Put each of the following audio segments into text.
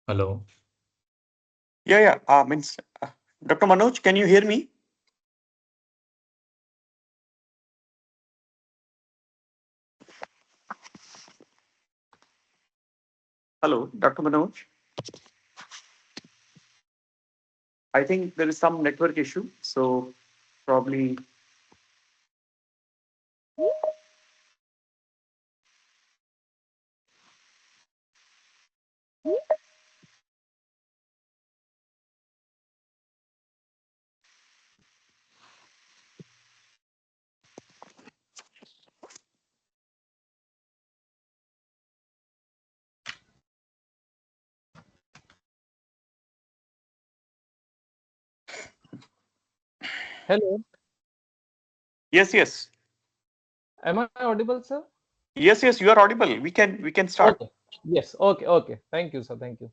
Hello. Dr. Manoj, can you hear me? Hello, Dr. Manoj. I think there is some network issue, so probably. Hello, Yes, yes, am I audible, sir? yes. You are audible. We can start. Okay. Yes, okay. Thank you, sir. Thank you.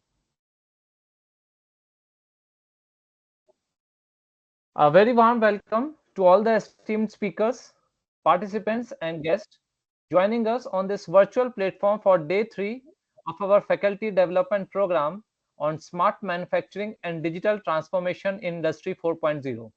A very warm welcome to all the esteemed speakers, participants, and guests joining us on this virtual platform for day 3 of our faculty development program on smart manufacturing and digital transformation in Industry 4.0.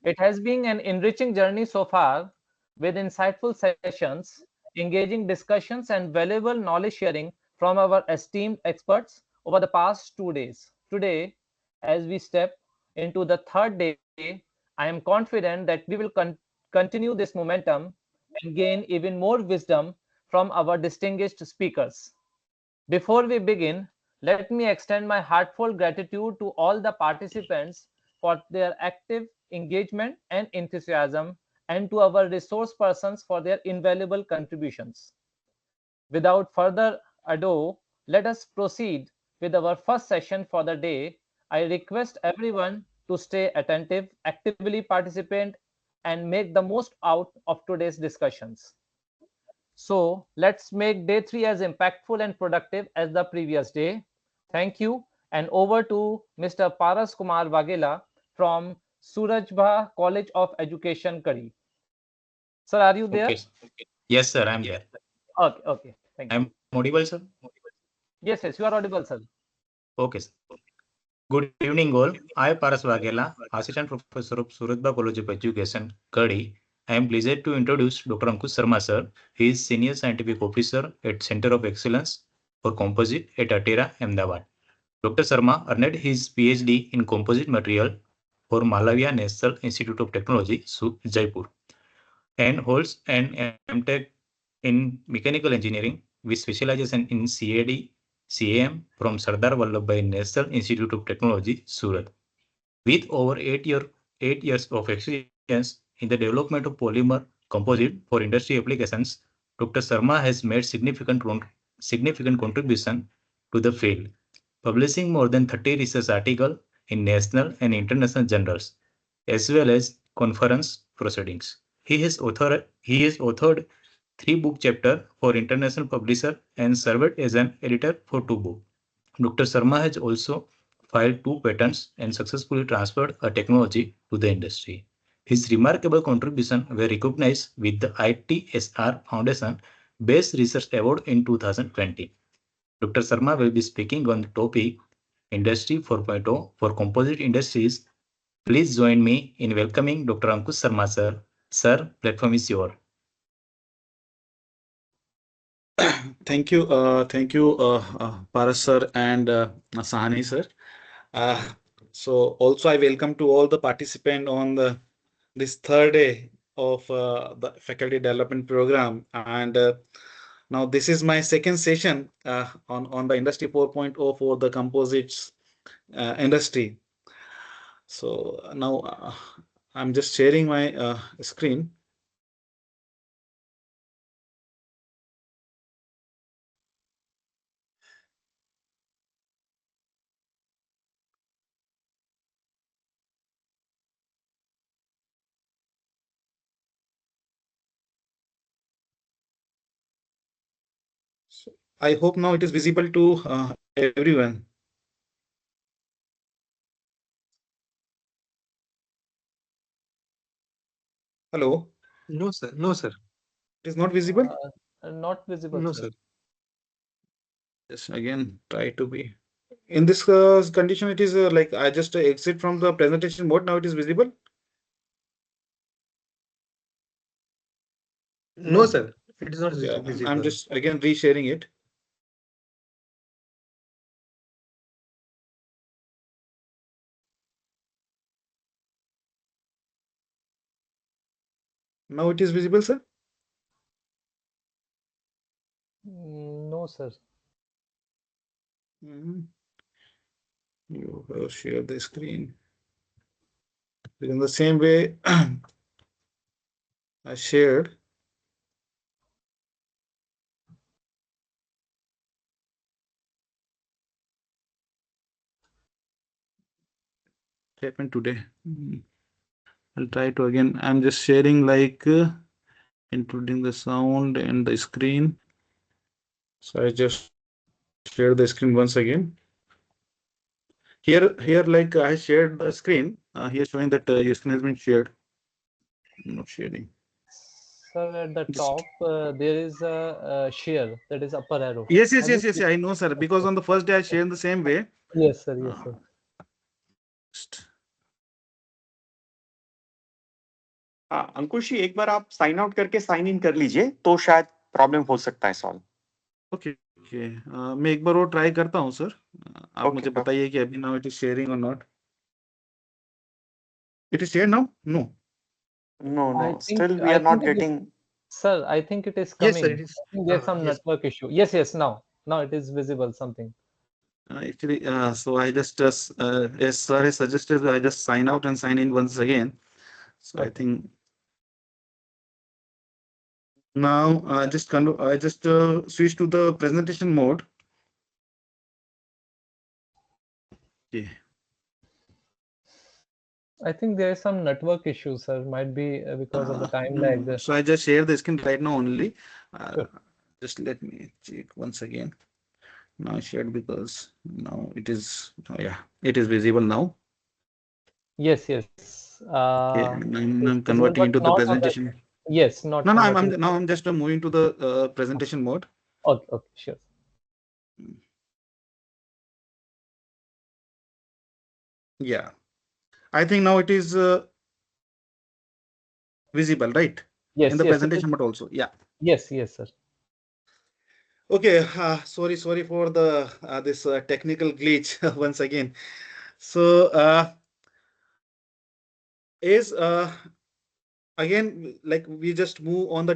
It has been an enriching journey so far with insightful sessions, engaging discussions, and valuable knowledge sharing from our esteemed experts over the past 2 days. Today, as we step into the third day, I am confident that we will continue this momentum and gain even more wisdom from our distinguished speakers. Before we begin, let me extend my heartfelt gratitude to all the participants for their active engagement and enthusiasm, and to our resource persons for their invaluable contributions. Without further ado, let us proceed with our first session for the day. I request everyone to stay attentive, actively participate, and make the most out of today's discussions. So let's make day 3 as impactful and productive as the previous day. Thank you. And over to Mr. Paras Kumar Vagela from Surajbha College of Education, Kari. Sir, are you Okay. there? Yes, sir. I'm there. Okay. Thank you. I'm audible, sir. Yes, you are audible, sir. Okay, sir. Good evening, all. I, Paras Vagela, Assistant Professor of Suratba College of Education, Kadi. I am pleased to introduce Dr. Ankush Sharma, sir. He is Senior Scientific Officer at Center of Excellence for Composite at ATAL, Ahmedabad. Dr. Sharma earned his PhD in Composite Material for Malavia National Institute of Technology, Jaipur, and holds an MTech in Mechanical Engineering with specialization in CAD, CAM from Sardar Vallabhbhai National Institute of Technology, Surat. With over 8 years of experience in the development of polymer composite for industry applications, Dr. Sharma has made significant contribution to the field, publishing more than 30 research articles in national and international journals, as well as conference proceedings. He has authored 3 book chapter for international publisher and served as an editor for 2 books. Dr. Sharma has also filed 2 patents and successfully transferred a technology to the industry. His remarkable contributions were recognized with the ITSR Foundation Best Research Award in 2020. Dr. Sharma will be speaking on the topic Industry 4.0 for composite industries. Please join me in welcoming Dr. Ankush Sharma, sir. Sir, platform is yours. Thank you, Paras sir and Sahani sir. Uh, so also I welcome to all the participant on this third day of the faculty development program, and now this is my second session on the industry 4.0 for the composites industry. So now I'm just sharing my screen. So I hope now it is visible to everyone. Hello, No, sir. No, sir. it is not visible. Not visible, No, sir. sir. Just again try to be. in this condition, it is like I just exit from the presentation mode. Now it is visible. No, sir, it is not Okay, I'm visible. just again resharing it. Now it is visible, sir. No, sir. Mhm. You have shared the screen. In the same way, I shared. What happened today? I'll try to again. I'm just sharing like including the sound and the screen. So I just share the screen once again. Here, like I shared the screen. Here showing that your screen has been shared. Not sharing. Sir, at the Just top, there is a share, that is upper arrow. yes, yes, Have you yes, yes. clicked? I know, sir. Because on the first day I shared in the same way. Yes, sir. Yes, Uh, sir. just- अंकुश जी एक बार आप sign out करके sign in कर लीजिए तो शायद problem हो सकता है सॉल्व। ओके ओके मैं एक बार वो ट्राई करता हूँ सर। आप ओके मुझे बताइए कि अभी now it is sharing or not. It is share now no. No no I think still we I are not think it is, getting. sir. I think it is Yes, sir, coming. it I is. think there's some Yes. network issue. Yes, yes. Now it is visible. Something. Actually, so I just as sir has suggested, I just sign out and sign in once again. So I Okay. think now I just switch to the presentation mode. Okay. I think there is some network issue, sir. Might be because of the time No, lag. no. So I just share the screen right now only. Sure. Just let me check once again. Now I shared because now it is, oh yeah, it is visible now. Yes, yes. Okay, It is I'm visible, converting but into the not on the. presentation. Yes, not No, no, converting. now I'm just moving to the presentation mode. Okay, okay, sure. Yeah, I think now it is visible, right? In Yes, the yes, it is. presentation mode also. Yeah. Yes, yes, sir. Okay. Sorry for the this technical glitch once again. So is again, like we just move on the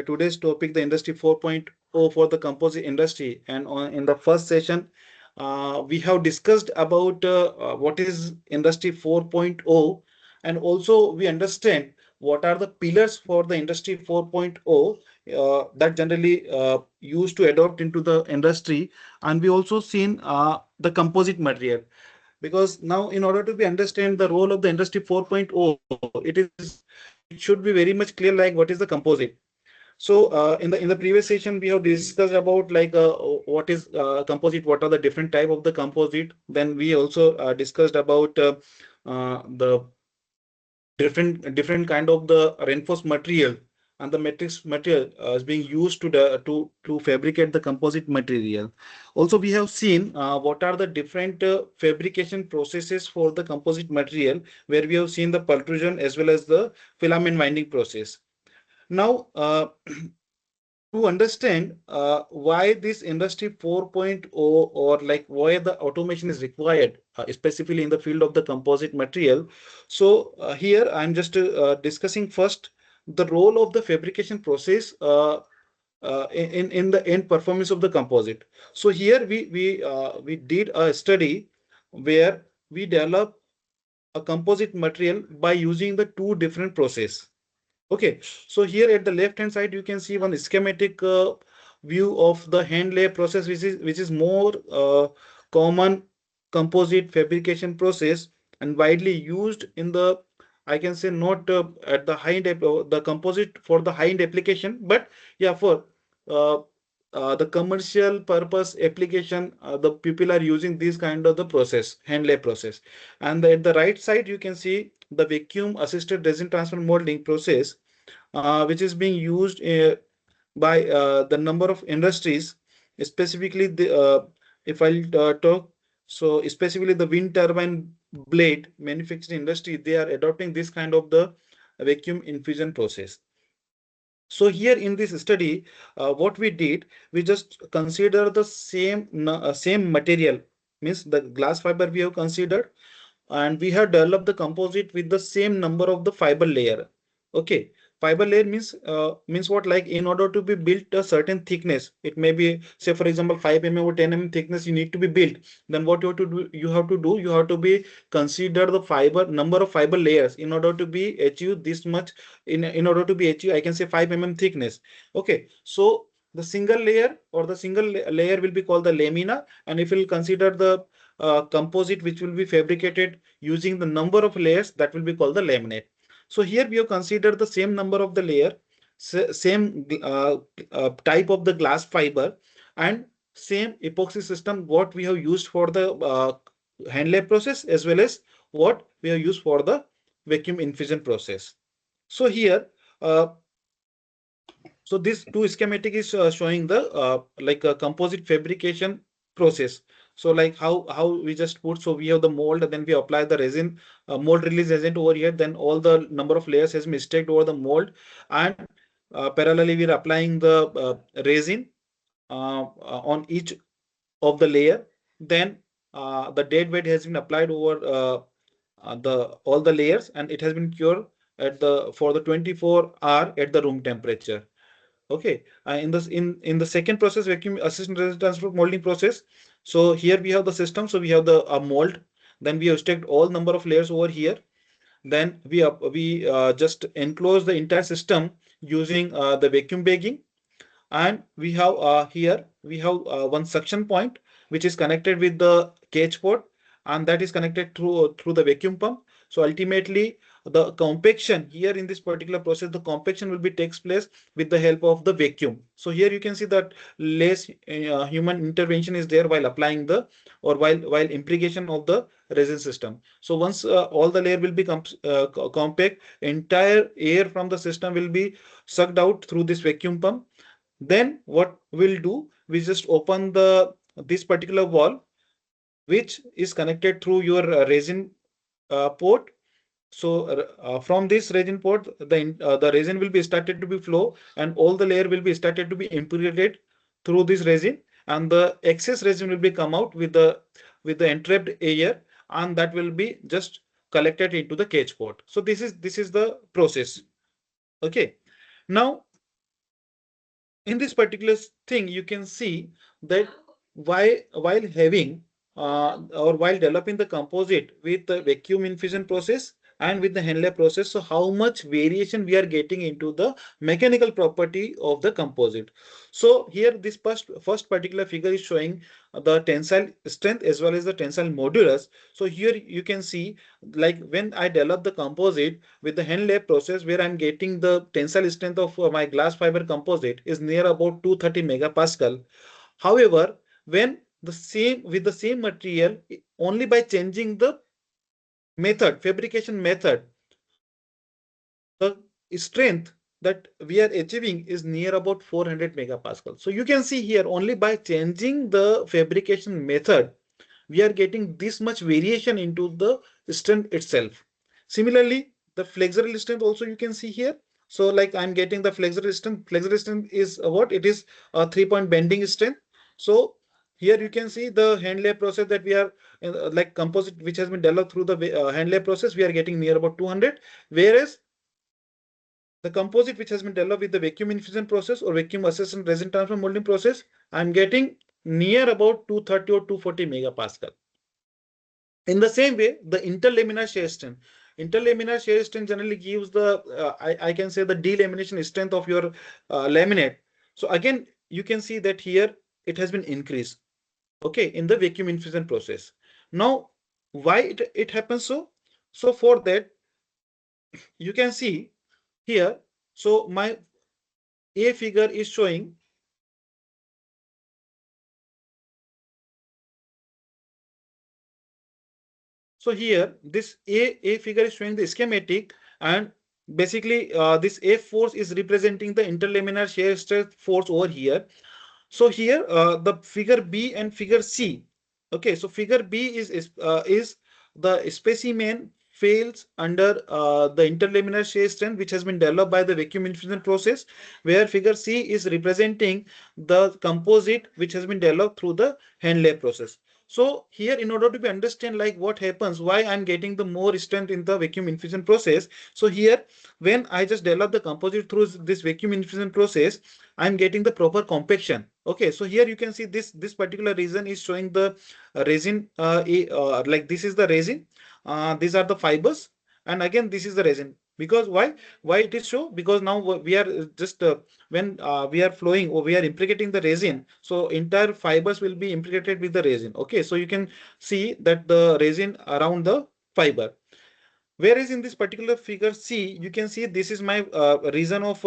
today's topic, the industry 4.0 for the composite industry. And in the first session, we have discussed about what is industry 4.0, and also we understand what are the pillars for the industry 4.0 that generally used to adopt into the industry. And we also seen the composite material, because now in order to be understand the role of the industry 4.0, it should be very much clear like what is the composite. So in the previous session we have discussed about like what is composite, what are the different type of the composite. Then we also discussed about the different kind of the reinforced material, and the matrix material is being used to fabricate the composite material. Also we have seen what are the different fabrication processes for the composite material, where we have seen the pultrusion as well as the filament winding process. Now to understand why this industry 4.0, or like why the automation is required, specifically in the field of the composite material. So here I'm just discussing first the role of the fabrication process in the end performance of the composite. So here we did a study where we develop a composite material by using the two different process. Okay, so here at the left hand side, you can see one schematic view of the hand lay process, which is more common composite fabrication process and widely used in the, I can say, not at the high end the composite for the high end application, but yeah, for uh, the commercial purpose application, the people are using this kind of the process, hand lay process. And at the right side, you can see the vacuum assisted resin transfer molding process, which is being used by the number of industries. Specifically, if I'll talk, So especially the wind turbine blade manufacturing industry, they are adopting this kind of the vacuum infusion process. So here in this study, what we did, we just consider the same material, means the glass fiber we have considered, and we have developed the composite with the same number of the fiber layer. Okay, fiber layer means what? Like in order to be built a certain thickness, it may be, say for example, 5 mm or 10 mm thickness you need to be built. Then what you have to do? You have to be consider the fiber number of fiber layers in order to be achieve this much. In order to be achieve, I can say 5 mm thickness. Okay, so the single layer or the single layer will be called the lamina, and if you'll consider the composite which will be fabricated using the number of layers, that will be called the laminate. So here we have considered the same number of the layer, same type of the glass fiber, and same epoxy system what we have used for the hand lab process, as well as what we have used for the vacuum infusion process. So here, uh, so this two schematic is showing the like a composite fabrication process. So like how we just put, so we have the mold, then we apply the resin, mold release agent over here, then all the number of layers has been stacked over the mold, and parallelly we are applying the resin on each of the layer. Then the dead weight has been applied over the all the layers, and it has been cured at the for the 24 hour at the room temperature. Okay, in the second process, vacuum assisted resin transfer molding process. So here we have the system. So we have the mold. Then we have stacked all number of layers over here. Then we just enclose the entire system using the vacuum bagging, and we have here we have one suction point which is connected with the cage port, and that is connected through the vacuum pump. So ultimately the compaction here in this particular process, the compaction will be takes place with the help of the vacuum. So here you can see that less human intervention is there while applying the, or while impregation of the resin system. So once all the layer will be compact, entire air from the system will be sucked out through this vacuum pump. Then what we'll do, we just open the this particular wall which is connected through your resin port. So from this resin port, the resin will be started to be flow, and all the layer will be started to be impregnated through this resin, and the excess resin will be come out with the entrapped air, and that will be just collected into the cage port. So this is the process. Okay, now in this particular thing, you can see that while having or while developing the composite with the vacuum infusion process and with the Henle process, so how much variation we are getting into the mechanical property of the composite. So here this first particular figure is showing the tensile strength as well as the tensile modulus. So here you can see, like when I develop the composite with the hand lab process, where I'm getting the tensile strength of my glass fiber composite is near about 230 megapascal. However, when the same with the same material, only by changing the fabrication method, the strength that we are achieving is near about 400 megapascal. So you can see here, only by changing the fabrication method, we are getting this much variation into the strength itself. Similarly, the flexural strength also you can see here. So like I'm getting the flexural strength. Flexural strength is what? It is a 3-point bending strength. So here you can see the hand lay process that we are like composite which has been developed through the hand lay process. We are getting near about 200, whereas the composite which has been developed with the vacuum infusion process or vacuum assisted resin transfer molding process, I'm getting near about 230 or 240 megapascal. In the same way, the interlaminar shear strength. Interlaminar shear strength generally gives the, I can say the delamination strength of your laminate. So again, you can see that here it has been increased, okay, in the vacuum infusion process. Now, why it happens so? So for that, you can see here, so my A figure is showing so here this A figure is showing the schematic, and basically this F force is representing the interlaminar shear stress force over here. So here the figure B and figure C, Okay, so figure B is the specimen fails under the interlaminar shear strength which has been developed by the vacuum infusion process, where figure C is representing the composite which has been developed through the hand lay process. So here, in order to be understand like what happens, why I'm getting the more strength in the vacuum infusion process. So here, when I just develop the composite through this vacuum infusion process, I'm getting the proper compaction. Okay, so here you can see this particular region is showing the resin, like this is the resin, these are the fibers, and again this is the resin. Because why it is so? Because now we are just when we are flowing or we are implicating the resin, so entire fibers will be implicated with the resin. Okay, so you can see that the resin around the fiber. Whereas in this particular figure C, you can see this is my region of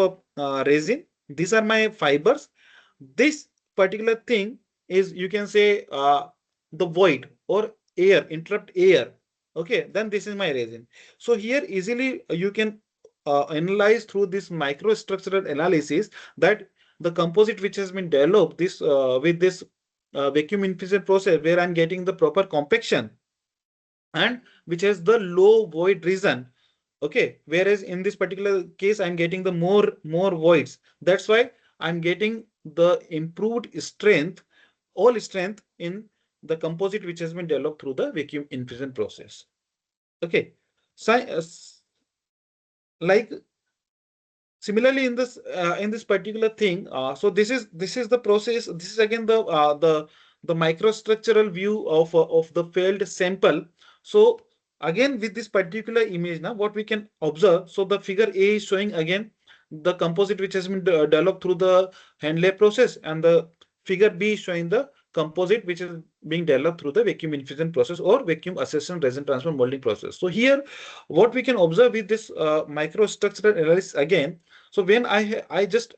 resin. These are my fibers. This particular thing is, you can say, the void or air, interrupt air. Okay, then this is my resin. So here easily you can analyze through this microstructural analysis that the composite which has been developed this with this vacuum infusion process, where I'm getting the proper compaction and which has the low void region. Okay, whereas in this particular case I'm getting the more voids. That's why I'm getting the improved strength, all strength in the composite which has been developed through the vacuum infusion process. Okay, so like similarly in this particular thing, so this is the process. This is again the microstructural view of the failed sample. So again with this particular image now, what we can observe, so the figure A is showing again the composite which has been developed through the hand lay process, and the figure B is showing the composite which is being developed through the vacuum infusion process or vacuum assisted resin transfer molding process. So here what we can observe with this microstructural analysis again. So when I just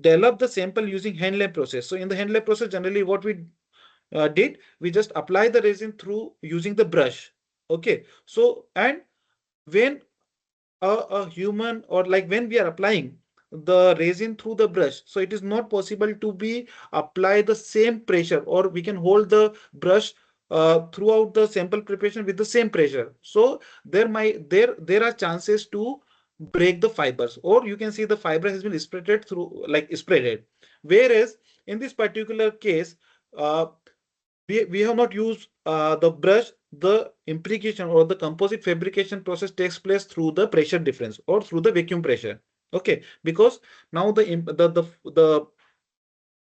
develop the sample using hand lay process. So in the hand lay process, generally what we did, we just apply the resin through using the brush. Okay. So and when a human, or like when we are applying the resin through the brush, so it is not possible to be apply the same pressure, or we can hold the brush throughout the sample preparation with the same pressure. So there are chances to break the fibers, or you can see the fiber has been spreaded through, like spreaded. Whereas in this particular case, uh, we have not used the brush. The implication or the composite fabrication process takes place through the pressure difference or through the vacuum pressure. Okay, because now the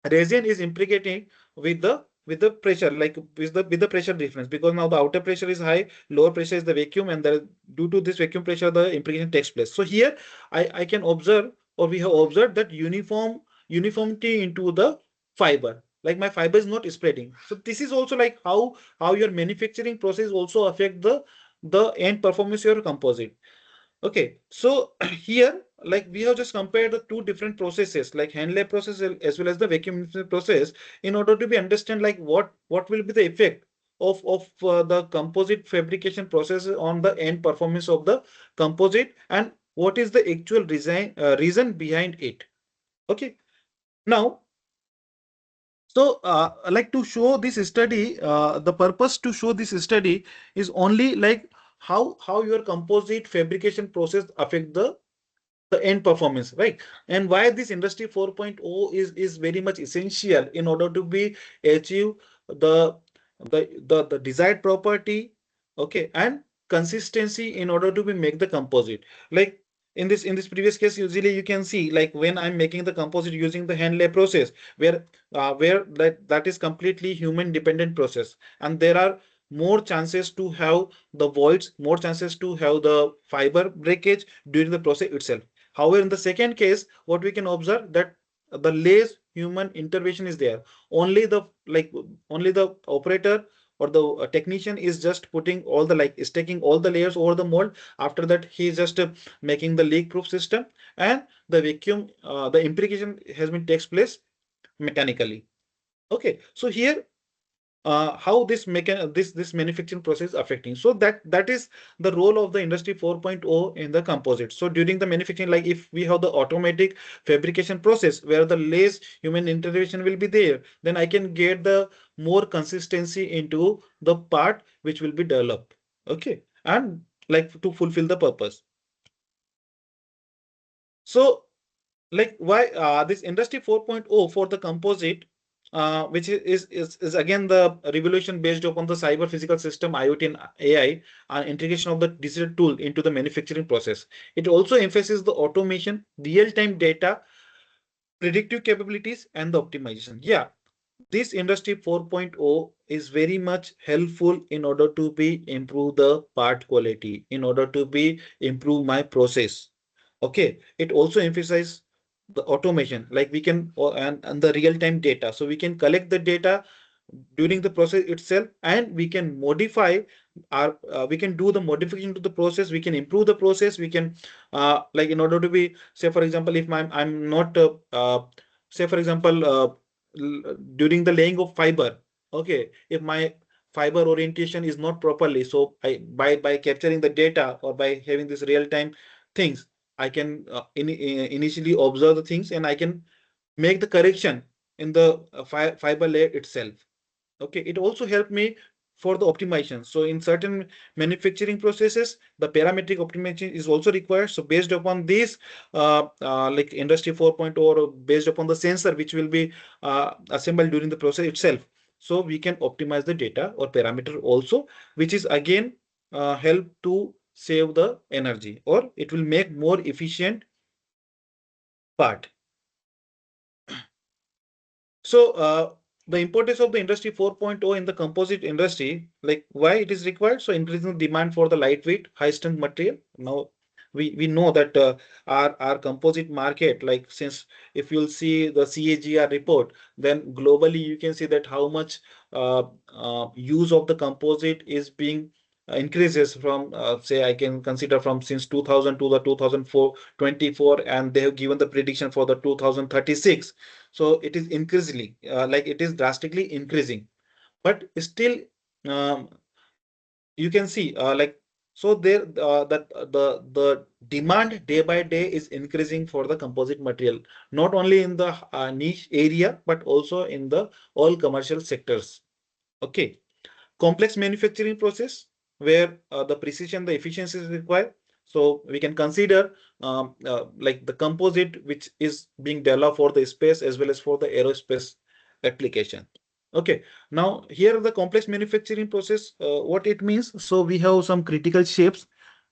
resin is implicating with the pressure, like with the pressure difference, because now the outer pressure is high, lower pressure is the vacuum, and due to this vacuum pressure the implication takes place. So here I can observe, or we have observed, that uniformity into the fiber, like my fiber is not spreading. So this is also like how your manufacturing process also affect the end performance of your composite. Okay, so here, like we have just compared the two different processes, like hand lay process as well as the vacuum infusion process, in order to be understand like what will be the effect of the composite fabrication process on the end performance of the composite, and what is the actual reason behind it. Okay, now, so like to show this study, the purpose to show this study is only like how your composite fabrication process affect the end performance, right? And why this industry 4.0 is very much essential in order to be achieve the the desired property. Okay, and consistency in order to be make the composite. Like in this previous case, usually you can see like when I'm making the composite using the hand lay process, where that is completely human dependent process, and there are more chances to have the voids, more chances to have the fiber breakage during the process itself. However, in the second case, what we can observe, that the less human intervention is there. Only the like only the operator or the technician is just putting all the, like is taking all the layers over the mold. After that, he is just making the leak proof system, and the vacuum, the implication has been takes place mechanically. Okay, so here how this manufacturing process affecting. So that is the role of the industry 4.0 in the composite. So during the manufacturing, like if we have the automatic fabrication process where the less human intervention will be there, then I can get the more consistency into the part which will be developed. Okay, and like to fulfill the purpose. So like why this industry 4.0 for the composite, which is again the revolution based upon the cyber physical system, IoT and AI, integration of the digital tool into the manufacturing process. It also emphasizes the automation, real-time data, predictive capabilities, and the optimization. Yeah, this industry 4.0 is very much helpful in order to be improve the part quality, in order to be improve my process. Okay, it also emphasizes the automation, like we can and the real-time data. So we can collect the data during the process itself, and we can modify our we can do the modification to the process, we can improve the process, we can like in order to be, say for example, if I'm not say for example during the laying of fiber, okay, if my fiber orientation is not properly, so I by capturing the data or by having this real-time things, I can initially observe the things and I can make the correction in the fiber layer itself. Okay, it also helped me for the optimization. So in certain manufacturing processes, the parametric optimization is also required. So based upon this, like industry 4.0, or based upon the sensor which will be assembled during the process itself, so we can optimize the data or parameter also, which is again help to save the energy, or it will make more efficient part. So the importance of the industry 4.0 in the composite industry, like why it is required. So increasing demand for the lightweight, high strength material. Now we know that our composite market, like since if you'll see the CAGR report, then globally you can see that how much use of the composite is being increases from say I can consider from since 2000 to the 2024, and they have given the prediction for the 2036. So it is increasingly like it is drastically increasing, but still um, you can see like so there that the demand day by day is increasing for the composite material, not only in the niche area but also in the all commercial sectors. Okay, complex manufacturing process where the precision, the efficiency is required. So we can consider like the composite which is being developed for the space as well as for the aerospace application. Okay, now here the complex manufacturing process, what it means. So we have some critical shapes.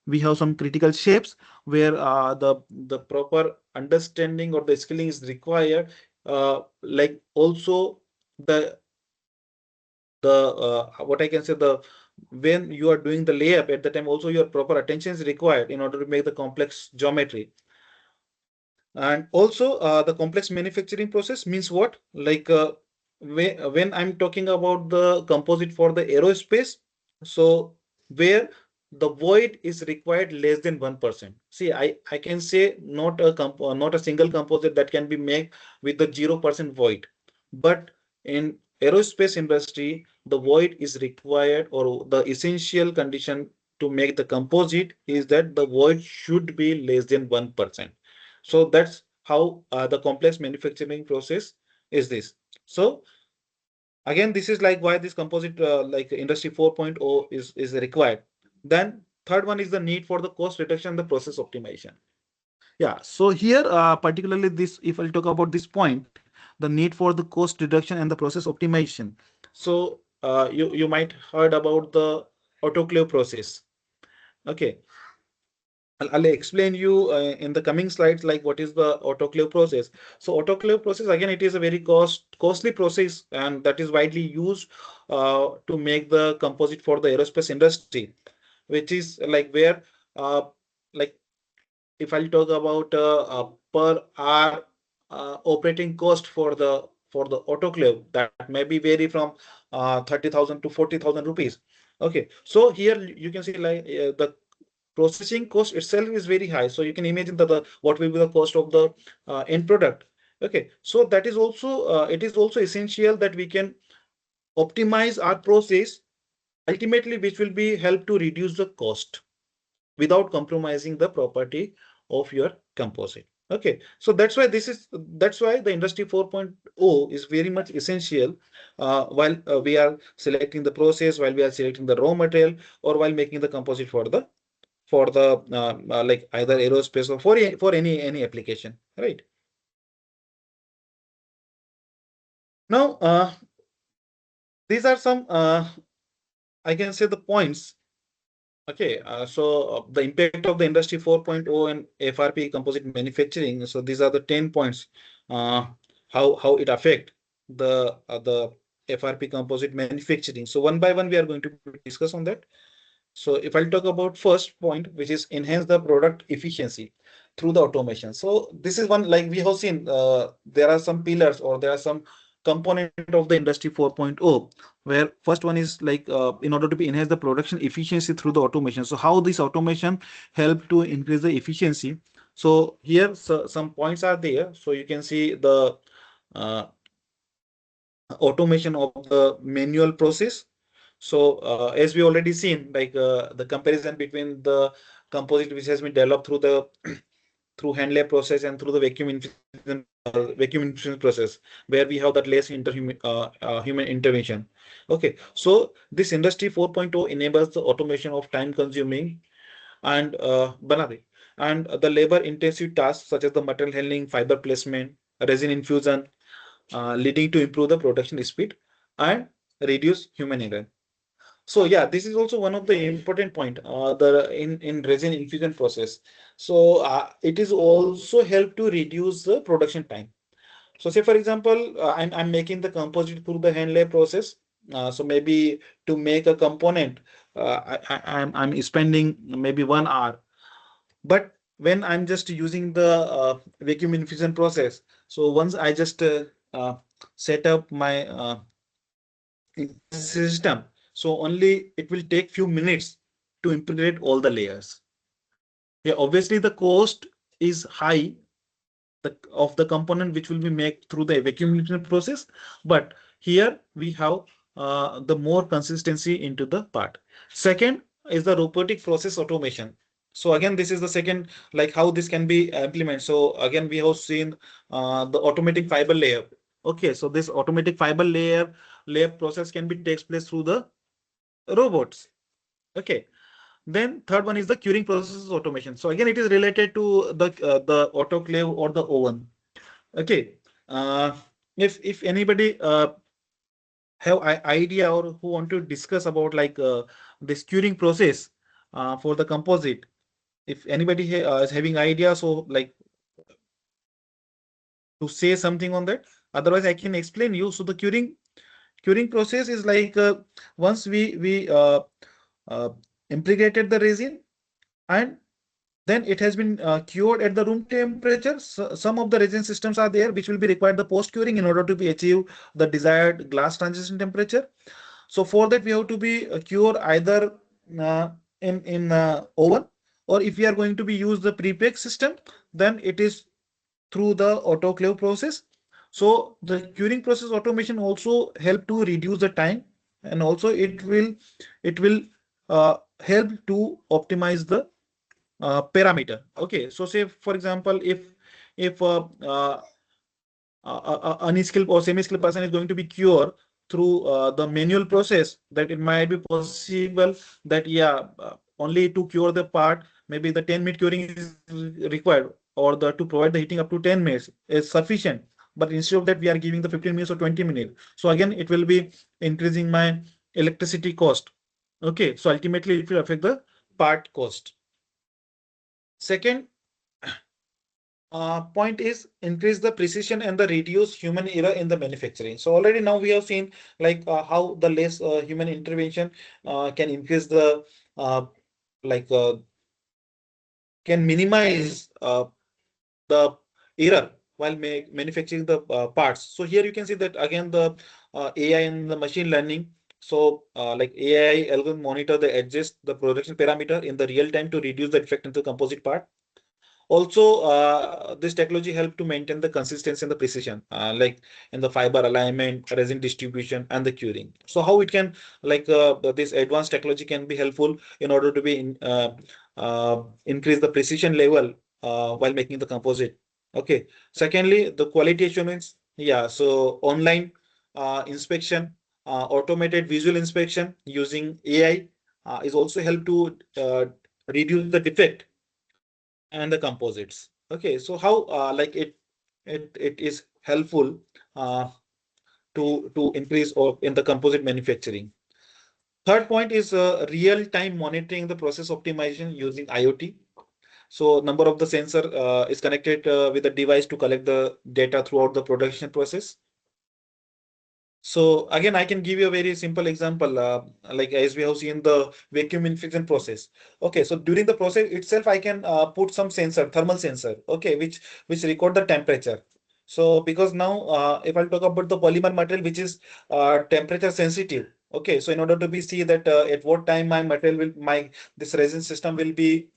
We have some critical shapes where the proper understanding or the skilling is required. Like also the what I can say, the when you are doing the layup at the time, also your proper attention is required in order to make the complex geometry. And also the complex manufacturing process means what, like when I'm talking about the composite for the aerospace, so where the void is required less than 1%. See, I can say not not a single composite that can be made with the 0% void, but in aerospace industry the void is required, or the essential condition to make the composite is that the void should be less than 1%. So that's how the complex manufacturing process is this. So again, this is like why this composite like industry 4.0 is required. Then third one is the need for the cost reduction and the process optimization. Yeah, so here particularly this, if I'll talk about this point, the need for the cost reduction and the process optimization. So you might heard about the autoclave process. Okay, I'll explain you in the coming slides like what is the autoclave process. So autoclave process, again, it is a very costly process, and that is widely used to make the composite for the aerospace industry, which is like where like if I'll talk about per hour operating cost for the autoclave, that may be vary from 30,000 to 40,000 rupees. Okay, so here you can see like the processing cost itself is very high. So you can imagine that the what will be the cost of the end product. Okay, so that is also it is also essential that we can optimize our process, ultimately which will be help to reduce the cost without compromising the property of your composite. Okay, so that's why the industry 4.0 is very much essential while we are selecting the process, while we are selecting the raw material, or while making the composite for the like either aerospace or for any application, right? Now these are some I can say the points. Okay, so the impact of the industry 4.0 and FRP composite manufacturing. So these are the 10 points. Uh, how it affect the FRP composite manufacturing. So one by one we are going to discuss on that. So if I'll talk about first point, which is enhance the product efficiency through the automation. So this is one like we have seen there are some pillars or there are some component of the industry 4.0 where first one is like in order to be enhance the production efficiency through the automation. So how this automation help to increase the efficiency. So here some points are there. So you can see the uh, automation of the manual process. So as we already seen, like the comparison between the composite which has been developed through the through hand lab process and through the vacuum infusion process, where we have that less human intervention. Okay, so this industry 4.0 enables the automation of time consuming and banane and the labor intensive tasks such as the material handling, fiber placement, resin infusion, leading to improve the production speed and reduce human error. So yeah, this is also one of the important point the in resin infusion process. So it is also help to reduce the production time. So say for example, I'm making the composite through the hand lay process. So maybe to make a component, I'm spending maybe 1 hour. But when I'm just using the vacuum infusion process, so once I just set up my system, so only it will take few minutes to integrate all the layers. Yeah, obviously the cost is high of the component which will be made through the vacuum infusion process, but here we have the more consistency into the part. Second is the robotic process automation. So again, this is the second, like how this can be implemented. So again, we have seen the automatic fiber layer. Okay, so this automatic fiber layer process can be takes place through the robots. Okay, then third one is the curing process automation. So again, it is related to the autoclave or the oven. Okay, uh, if anybody have idea or who want to discuss about like this curing process for the composite, if anybody is having idea, so like to say something on that. Otherwise, I can explain you. So the curing process is like once we uh, impregnated the resin and then it has been cured at the room temperature. So some of the resin systems are there which will be required the post curing in order to be achieve the desired glass transition temperature. So for that we have to be cure either uh, in oven, or if we are going to be use the pre-bake system, then it is through the autoclave process. So the curing process automation also help to reduce the time, and also it will help to optimize the parameter. Okay, so say for example, if unskilled or semi-skilled person is going to be cured through the manual process, that it might be possible that yeah, only to cure the part, maybe the 10-minute curing is required, or the to provide the heating up to 10 minutes is sufficient. But instead of that, we are giving the 15 minutes or 20 minutes. So again, it will be increasing my electricity cost. Okay, so ultimately it will affect the part cost. Second point is increase the precision and the reduce human error in the manufacturing. So already now we have seen like how the less human intervention can increase the uh, like can minimize the error while manufacturing the parts. So here you can see that again the AI and the machine learning. So like AI algorithm monitor the adjust the production parameter in the real time to reduce the defect in the composite part. Also, this technology help to maintain the consistency and the precision, like in the fiber alignment, resin distribution, and the curing. So how it can, like this advanced technology can be helpful in order to be increase the precision level while making the composite. Okay. Secondly, the quality assurance. Yeah. So online inspection, automated visual inspection using AI is also help to reduce the defect and the composites. Okay, so how like it is helpful uh, to increase or in the composite manufacturing. Third point is real-time monitoring the process optimization using IoT. So number of the sensor is connected with the device to collect the data throughout the production process. So again, I can give you a very simple example, like as we have seen the vacuum infusion process. Okay, so during the process itself, I can put some sensor, thermal sensor, okay, which record the temperature. So because now, if I talk about the polymer material, which is temperature sensitive. Okay, so in order to be see that at what time my material will my this resin system will be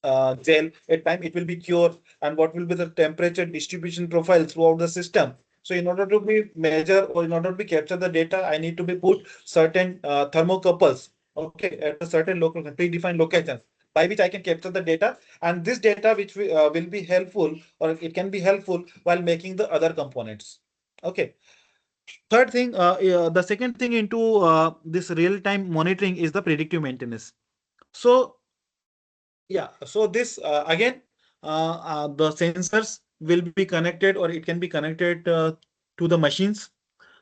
gel, at time it will be cure, and what will be the temperature distribution profile throughout the system. So in order to be measure or in order to be capture the data, I need to be put certain thermocouples, okay, at a certain local predefined location by which I can capture the data, and this data which will be helpful or it can be helpful while making the other components. Okay. Third thing, yeah, the second thing into this real-time monitoring is the predictive maintenance. So yeah, so this again, the sensors will be connected or it can be connected to the machines.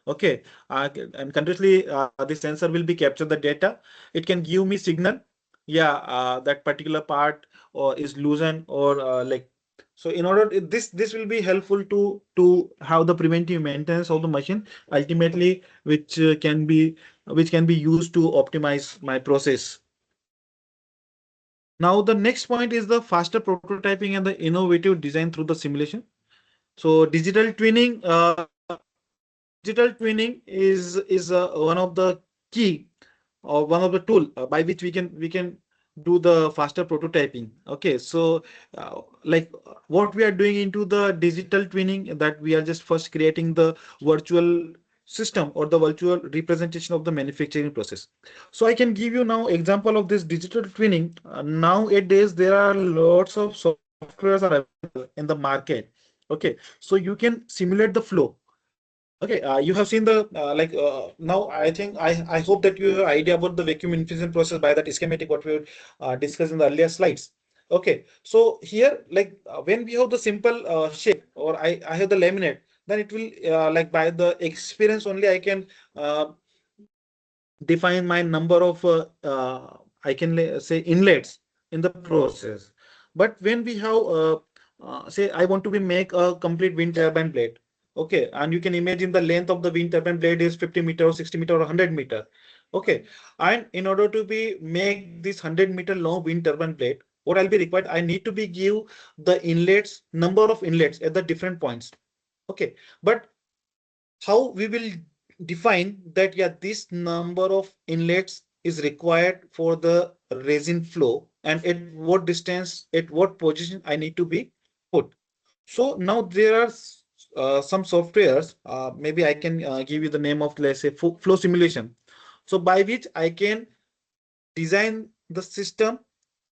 Okay, and continuously the sensor will be capture the data. It can give me signal. Yeah, that particular part or is loosened or like. So in order this will be helpful to have the preventive maintenance of the machine ultimately, which can be used to optimize my process. Now the next point is the faster prototyping and the innovative design through the simulation. So digital twinning is one of the key or one of the tool by which we can do the faster prototyping. Okay, so like what we are doing into the digital twinning, that we are just first creating the virtual system or the virtual representation of the manufacturing process. So I can give you now example of this digital twinning. Nowadays there are lots of softwares are available in the market. Okay, so you can simulate the flow. Okay, you have seen the now I think I hope that you have idea about the vacuum infusion process by that schematic what we discussed in the earlier slides. Okay, so here like when we have the simple shape or I have the laminate, then it will like by the experience only I can uh, define my number of I can say inlets in the process. But when we have say I want to be make a complete wind turbine blade. Okay, and you can imagine the length of the wind turbine blade is 50 meter or 60 meter or 100 meter. Okay, and in order to be make this 100 meter long wind turbine blade, what I'll be required, I need to be give the inlets, number of inlets at the different points. Okay, but how we will define that, yeah, this number of inlets is required for the resin flow and at what distance, at what position I need to be put. So now there are some softwares, maybe I can give you the name of, let's say, flow simulation. So by which I can design the system,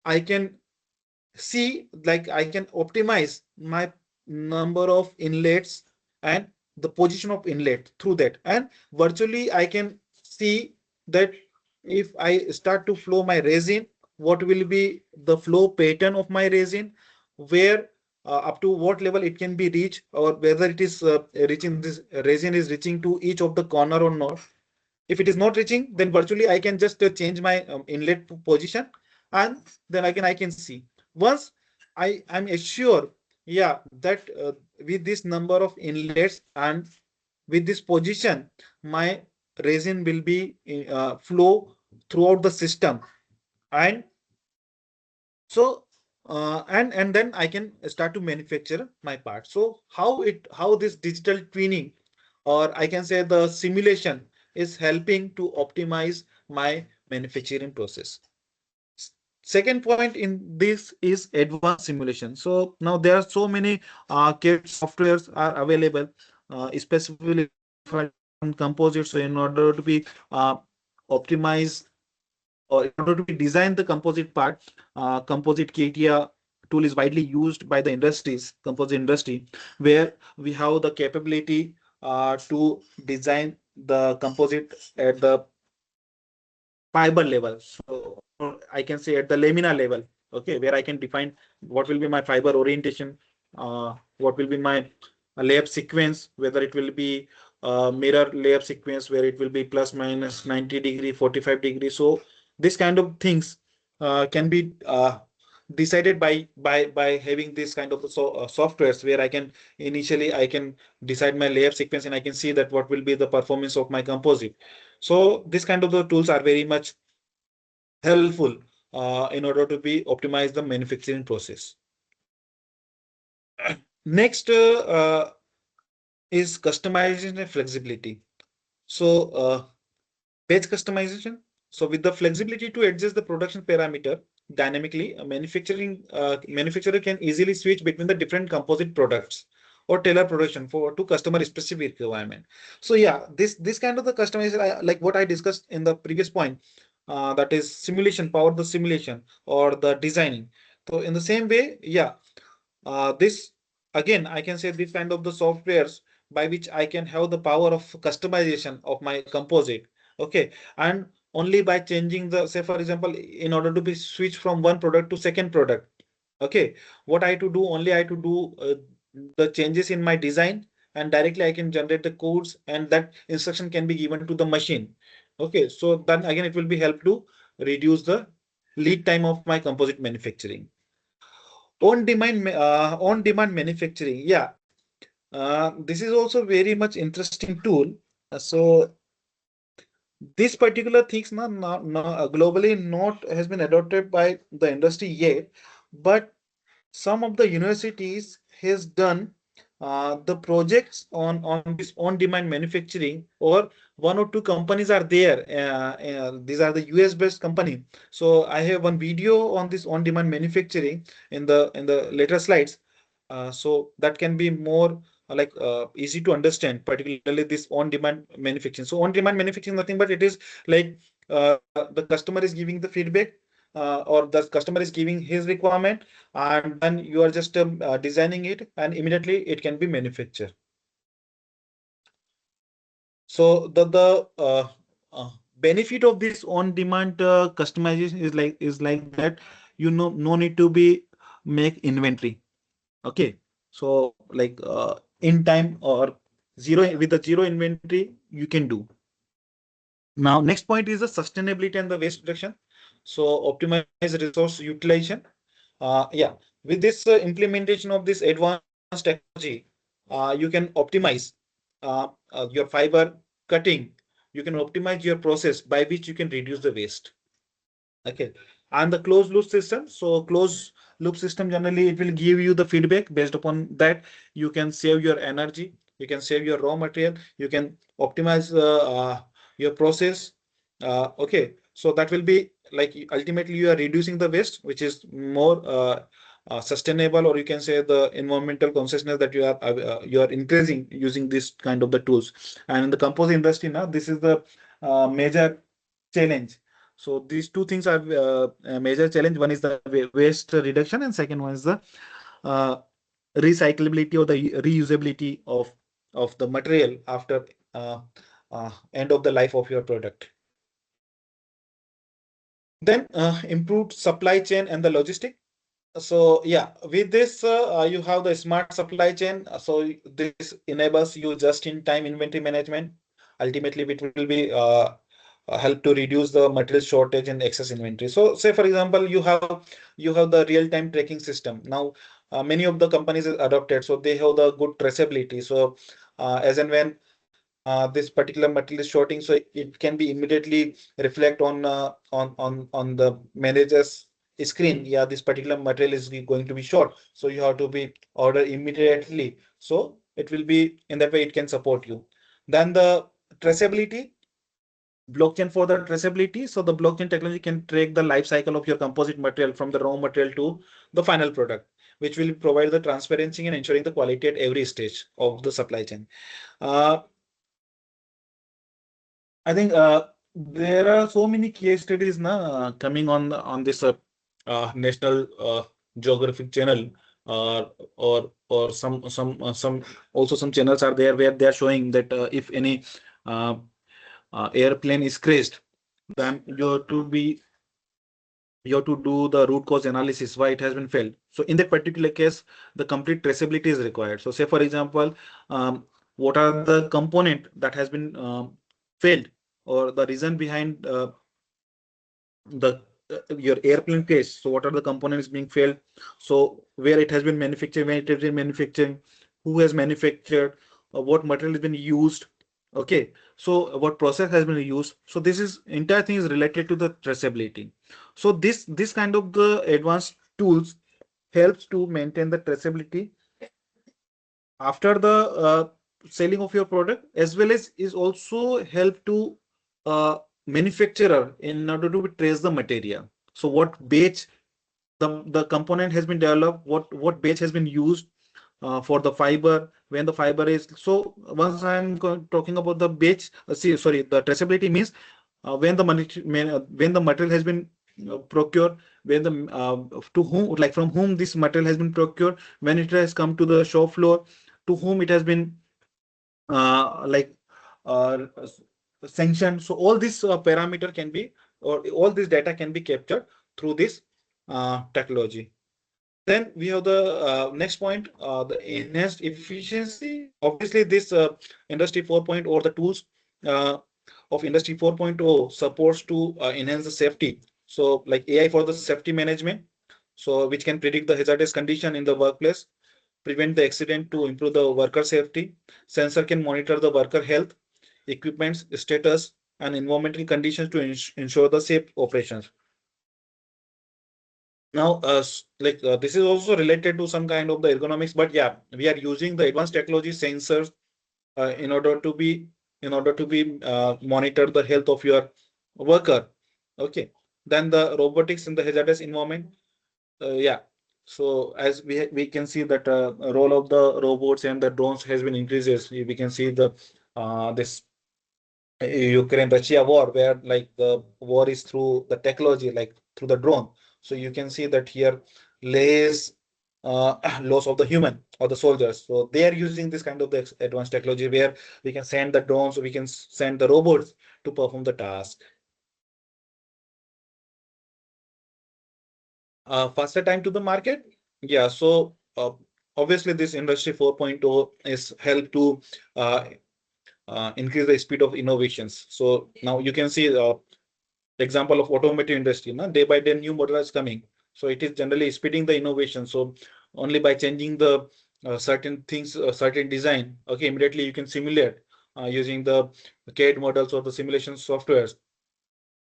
I can see like I can optimize my number of inlets and the position of inlet through that, and virtually I can see that if I start to flow my resin, what will be the flow pattern of my resin, where up to what level it can be reached, or whether it is reaching, this resin is reaching to each of the corner or not. If it is not reaching, then virtually I can just change my inlet position, and then again I can see. Once I am assured, yeah, that with this number of inlets and with this position, my resin will be flow throughout the system, and so and then I can start to manufacture my part. So how this digital twinning, or I can say the simulation, is helping to optimize my manufacturing process. Second point in this is advanced simulation. So now there are so many CAD softwares are available, specifically on composite. So in order to be optimized or in order to be design the composite part, composite KTA tool is widely used by the industries, composite industry, where we have the capability to design the composite at the fiber level. So I can say at the lamina level, okay, where I can define what will be my fiber orientation, what will be my layup sequence, whether it will be mirror layup sequence where it will be plus minus 90 degree, 45 degree. So this kind of things can be decided by having this kind of softwares where I can initially I can decide my layup sequence and I can see that what will be the performance of my composite. So this kind of the tools are very much helpful in order to be optimize the manufacturing process. Next is customization and flexibility. So batch customization. So with the flexibility to adjust the production parameter dynamically, a manufacturer can easily switch between the different composite products or tailor production for to customer specific requirement. So yeah, this kind of the customization, like what I discussed in the previous point, that is simulation, power the simulation or the designing. So in the same way, yeah, this again I can say this kind of the softwares by which I can have the power of customization of my composite. Okay, and only by changing the, say for example, in order to be switch from one product to second product. Okay, what I to do, only I to do the changes in my design, and directly I can generate the codes and that instruction can be given to the machine. Okay, so then again it will be help to reduce the lead time of my composite manufacturing. On demand manufacturing, yeah, this is also very much interesting tool. So this particular things globally not has been adopted by the industry yet, but some of the universities has done the projects on this on demand manufacturing, or one or two companies are there. These are the US based company. So I have one video on this on demand manufacturing in the later slides. So that can be more easy to understand, particularly this on demand manufacturing. So on demand manufacturing nothing but it is like the customer is giving the feedback, or the customer is giving his requirement, and then you are just designing it and immediately it can be manufactured. So benefit of this on demand customization is like that, you know, no need to be make inventory. Okay, so like in time or zero, with the zero inventory you can do. Now next point is the sustainability and the waste reduction. So optimize resource utilization. Yeah, with this implementation of this advanced technology, you can optimize your fiber cutting. You can optimize your process by which you can reduce the waste. Okay, and the closed loop system. So closed loop system generally it will give you the feedback. Based upon that, you can save your energy. You can save your raw material. You can optimize your process. Okay, so that will be like ultimately you are reducing the waste, which is more sustainable, or you can say the environmental consciousness that you are increasing using this kind of the tools. And in the composite industry now, this is the major challenge. So these two things are a major challenge. One is the waste reduction, and second one is the uh, recyclability or the reusability of the material after end of the life of your product. Then improved supply chain and the logistic. So yeah, with this you have the smart supply chain. So this enables you just in time inventory management. Ultimately it will be help to reduce the material shortage and excess inventory. So say for example you have the real time tracking system now. Many of the companies is adopted, so they have the good traceability. So as and when this particular material is shorting, so it can be immediately reflect on the manager's screen. Yeah, this particular material is going to be short, so you have to be order immediately. So it will be in that way it can support you. Then the traceability. blockchain for the traceability. So the blockchain technology can track the life cycle of your composite material from the raw material to the final product, which will provide the transparency and ensuring the quality at every stage of the supply chain. Uh, I think there are so many case studies now coming on this national geographic channel, or some also some channels are there where they are showing that if any uh, airplane is crashed, then you have to do the root cause analysis why it has been failed. So in that particular case, the complete traceability is required. So say for example, what are the component that has been failed, or the reason behind the your airplane case. So what are the components being failed? So where it has been manufactured, when it has been manufacturing, who has manufactured, what material has been used. Okay, so what process has been used. So this is entire thing is related to the traceability. So this kind of the advanced tools helps to maintain the traceability after the selling of your product, as well as is also help to uh, manufacturer in order to trace the material. So what batch the component has been developed, what batch has been used for the fiber, when the fiber is. So once I'm talking about the batch, sorry, the traceability means when the money when the material has been procured, when the to whom, like from whom this material has been procured, when it has come to the shop floor, to whom it has been like sanctioned. So all this parameter can be, or all this data can be captured through this technology. Then we have the next point, the enhanced efficiency. Obviously, this Industry 4.0, or the tools uh, of Industry 4.0 supports to enhance the safety. So like AI for the safety management, so which can predict the hazardous condition in the workplace, prevent the accident to improve the worker safety. Sensor can monitor the worker health, equipment status, and environmental conditions to ensure the safe operations. Now, this is also related to some kind of the ergonomics, but yeah, we are using the advanced technology sensors in order to be monitor the health of your worker. Okay, then the robotics in the hazardous environment. Yeah. So as we can see that role of the robots and the drones has been increases. We can see the this Ukraine-Russia war, where like the war is through the technology, like through the drone. So you can see that here less loss of the human or the soldiers. So they are using this kind of the advanced technology where we can send the drones, we can send the robots to perform the task. Faster time to the market. Yeah. So obviously this Industry 4.0 is help to increase the speed of innovations. So now you can see example of automotive industry. Now, day by day, new model is coming. So it is generally speeding the innovation. So only by changing the certain things, certain design, okay, immediately you can simulate using the CAD models or the simulation softwares,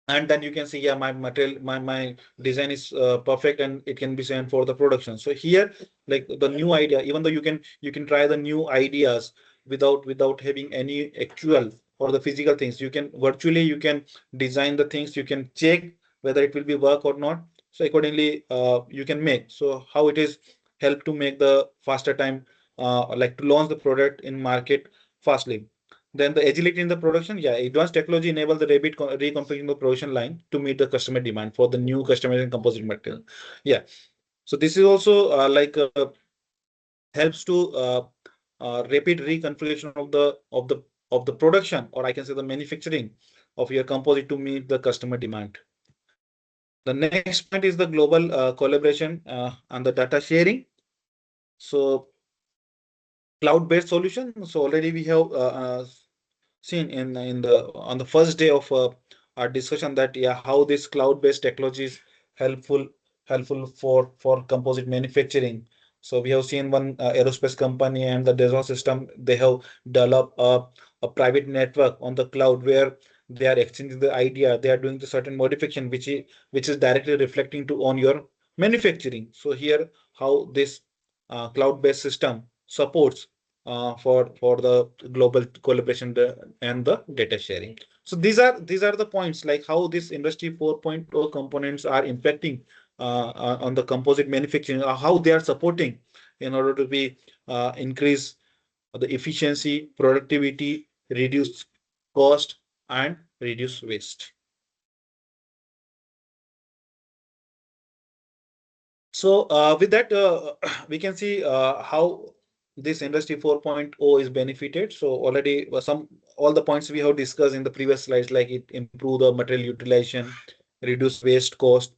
and then you can see, yeah, my material, my design is perfect, and it can be sent for the production. So here, like the new idea, even though you can try the new ideas without having any actual or the physical things, you can virtually, you can design the things, you can check whether it will be work or not. So accordingly you can make. So how it is help to make the faster time, like to launch the product in market fastly. Then the agility in the production, yeah, advanced technology enable the rapid reconfiguring the production line to meet the customer demand for the new customized composite material. Yeah, so this is also helps to rapid reconfiguration of the production, or I can say the manufacturing of your composite to meet the customer demand. The next point is the global collaboration and the data sharing. So cloud-based solution. So already we have seen in the on the first day of our discussion that, yeah, how this cloud-based technology is helpful for composite manufacturing. So we have seen one aerospace company and the Dassault system. They have developed a private network on the cloud where they are exchanging the idea. They are doing the certain modification which is directly reflecting to on your manufacturing. So here how this cloud-based system supports for the global collaboration and the data sharing. So these are the points like how this industry 4.0 components are impacting on the composite manufacturing, how they are supporting in order to be increase the efficiency, productivity, reduce cost, and reduce waste. So with that, we can see how this industry 4.0 is benefited. So already some all the points we have discussed in the previous slides, like it improve the material utilization, reduce waste cost,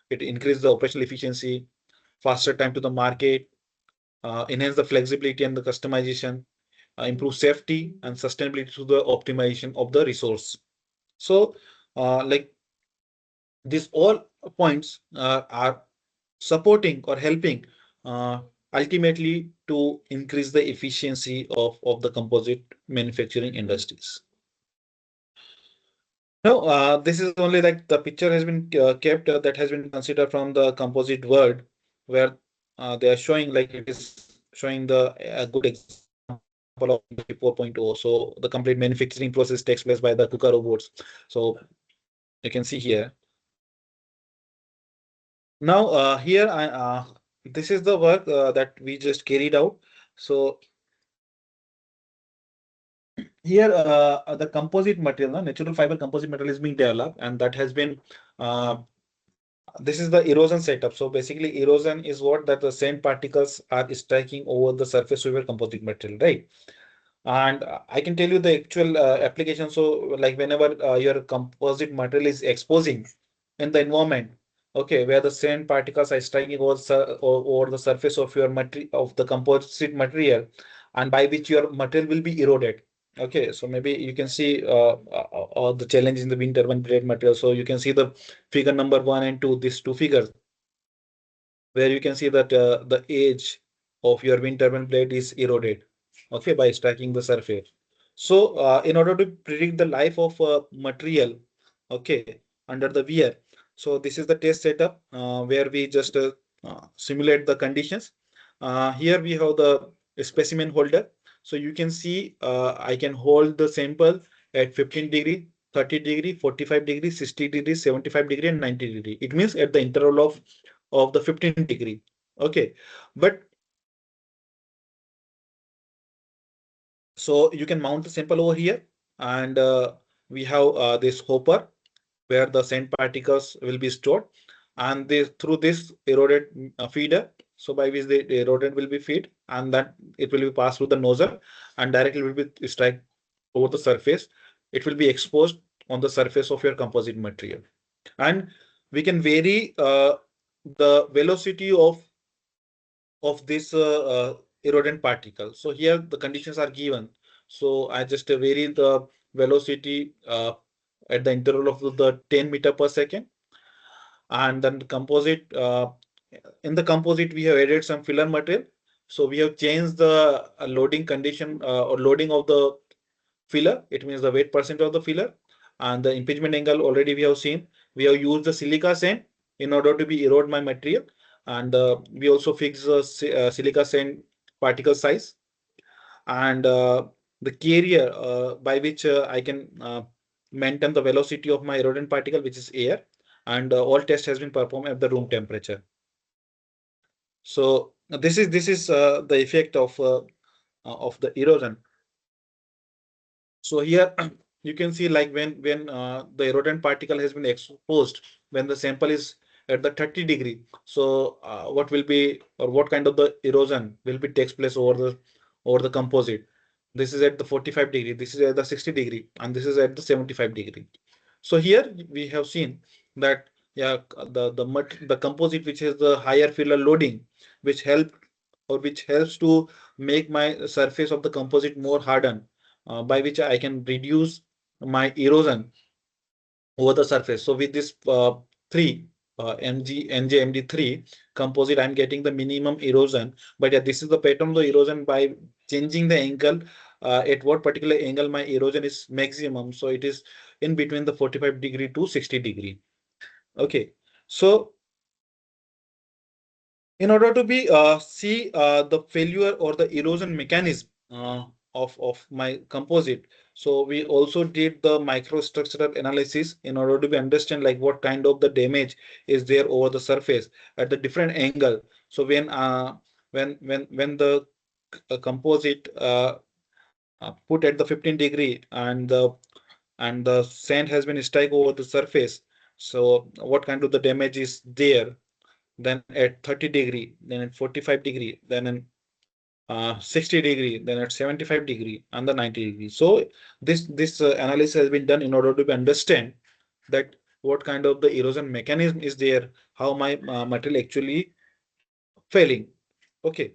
it increase the operational efficiency, faster time to the market, enhance the flexibility and the customization, improve safety and sustainability through the optimization of the resource. So like these all points are supporting or helping uh, ultimately to increase the efficiency of the composite manufacturing industries. No, this is only like the picture has been kept that has been considered from the composite world, where they are showing like it is showing the a good example of Industry 4.0. So the complete manufacturing process takes place by the KUKA robots. So you can see here. Now here this is the work that we just carried out. So here the composite material, natural fiber composite material is being developed, and that has been uh, this is the erosion setup. So basically erosion is what that the sand particles are striking over the surface of your composite material, right? And I can tell you the actual application. So like whenever your composite material is exposing in the environment, okay, where the sand particles are striking over the surface of your material of the composite material, and by which your material will be eroded. Okay, so maybe you can see the challenge in the wind turbine blade material. So you can see the figure number 1 and 2, these two figures, where you can see that the edge of your wind turbine blade is eroded, okay, by striking the surface. So in order to predict the life of material, okay, under the wear, so this is the test setup where we just simulate the conditions. Here we have the specimen holder. So you can see I can hold the sample at 15 degree, 30 degree, 45 degree, 60 degree, 75 degree, and 90 degree. It means at the interval of the 15 degree. Okay, but so you can mount the sample over here, and we have this hopper where the sand particles will be stored, and this through this eroded feeder, so by which the eroded will be feed, and that it will be passed through the nozzle and directly will be strike over the surface. It will be exposed on the surface of your composite material, and we can vary the velocity of this erodent particle. So here the conditions are given. So I just vary the velocity at the interval of the 10 meter per second. And then the composite, in the composite, we have added some filler material. So we have changed the loading condition or loading of the filler. It means the weight percent of the filler. And the impingement angle already we have seen. We have used the silica sand in order to be erode my material. And we also fix the silica sand particle size, and the carrier by which I can maintain the velocity of my erodent particle, which is air, and all test has been performed at the room temperature. So this is the effect of the erosion. So here you can see like when the erodent particle has been exposed, when the sample is at the 30 degree. So what will be or what kind of the erosion will be takes place over the composite. This is at the 45 degree, this is at the 60 degree, and this is at the 75 degree. So here we have seen that yeah, the composite which has the higher filler loading, which help or which helps to make my surface of the composite more hardened, by which I can reduce my erosion over the surface. So with this three NJMD3 composite, I'm getting the minimum erosion. But yeah, this is the pattern of the erosion by changing the angle. At what particular angle my erosion is maximum. So it is in between the 45 degree to 60 degree. Okay, so in order to be see the failure or the erosion mechanism of my composite, So we also did the microstructural analysis in order to be understand like what kind of the damage is there over the surface at the different angle. So when the composite put at the 15 degree and the sand has been strike over the surface, so what kind of the damage is there, then at 30 degree, then at 45 degree, then in 60 degree, then at 75 degree, and the 90 degree. So this analysis has been done in order to understand that what kind of the erosion mechanism is there, how my material actually failing. Okay,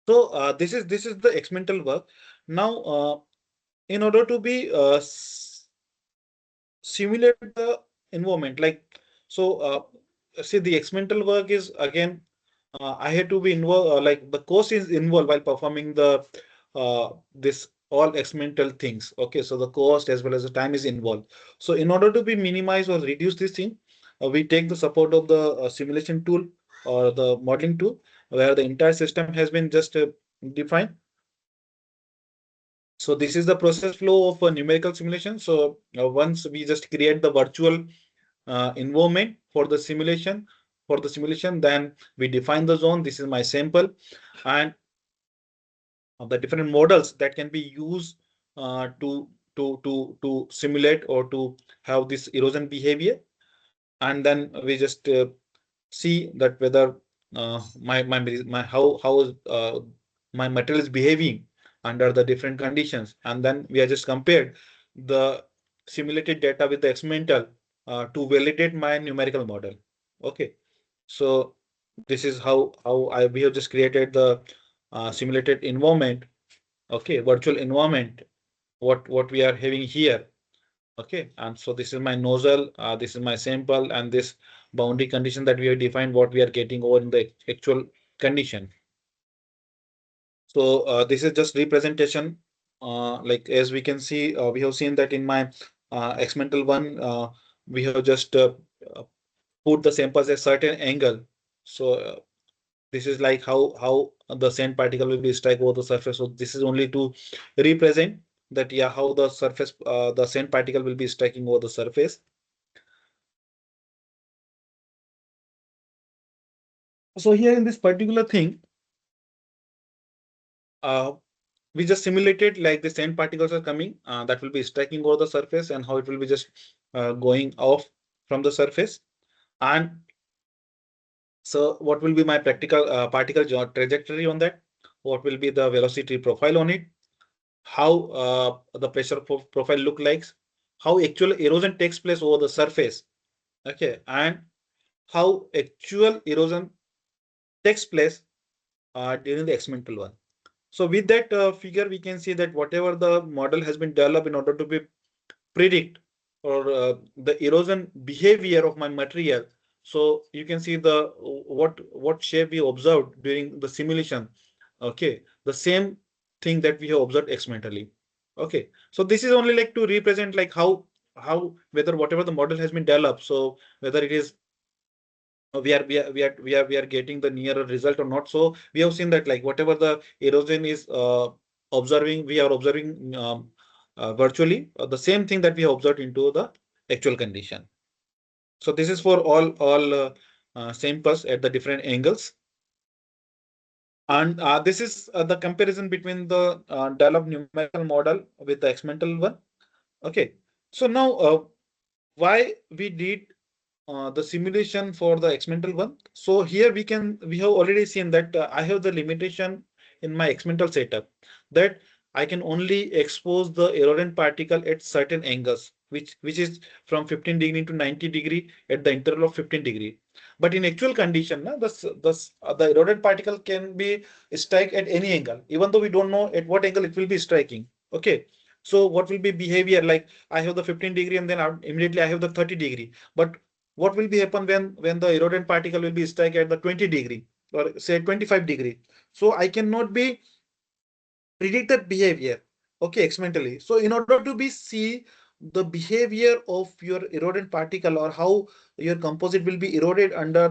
so this is the experimental work. Now, in order to be simulate the environment, like so, see the experimental work is again I had to be involved, like the cost is involved while performing the this all experimental things. Okay, so the cost as well as the time is involved. So in order to be minimize or reduce this thing, we take the support of the simulation tool or the modeling tool, where the entire system has been just defined. So this is the process flow of a numerical simulation. So once we just create the virtual environment for the simulation, then we define the zone. This is my sample, and the different models that can be used to simulate or to have this erosion behavior. And then we just see that whether my how my material is behaving under the different conditions, and then we are just compared the simulated data with the experimental to validate my numerical model. Okay, so this is how we have just created the simulated environment. Okay, virtual environment, what we are having here. Okay, and so this is my nozzle, this is my sample, and this boundary condition that we have defined what we are getting over in the actual condition. So this is just representation. Like as we can see, we have seen that in my experimental one, we have just uh, put the samples at certain angle. So this is like how the sand particle will be strike over the surface. So this is only to represent that, yeah, how the surface the sand particle will be striking over the surface. So here in this particular thing, uh, we just simulated like the sand particles are coming that will be striking over the surface, and how it will be just going off from the surface. And so what will be my practical particle trajectory on that? What will be the velocity profile on it? How the pressure profile look like? How actual erosion takes place over the surface? Okay, and how actual erosion takes place during the experimental one. So with that figure, we can see that whatever the model has been developed in order to be predict or the erosion behavior of my material. So you can see the what shape we observed during the simulation. Okay, the same thing that we have observed experimentally. Okay, so this is only like to represent like how whether whatever the model has been developed. So whether it is we are getting the nearer result or not. So we have seen that like whatever the erosion is observing, we are observing virtually the same thing that we have observed into the actual condition. So this is for all samples at the different angles. And this is the comparison between the developed numerical model with the experimental one. Okay, so now why we did the simulation for the experimental one. So here we have already seen that I have the limitation in my experimental setup, that I can only expose the irradiant particle at certain angles, which is from 15 degree to 90 degree at the interval of 15 degree. But in actual condition, the irradiant particle can be strike at any angle, even though we don't know at what angle it will be striking. Okay. So what will be behavior, like I have the 15 degree and then immediately I have the 30 degree. But what will be happen when the irradiant particle will be strike at the 20 degree or say 25 degree? So I cannot be predict that behavior, okay, experimentally. So in order to be see the behavior of your irradiant particle or how your composite will be eroded under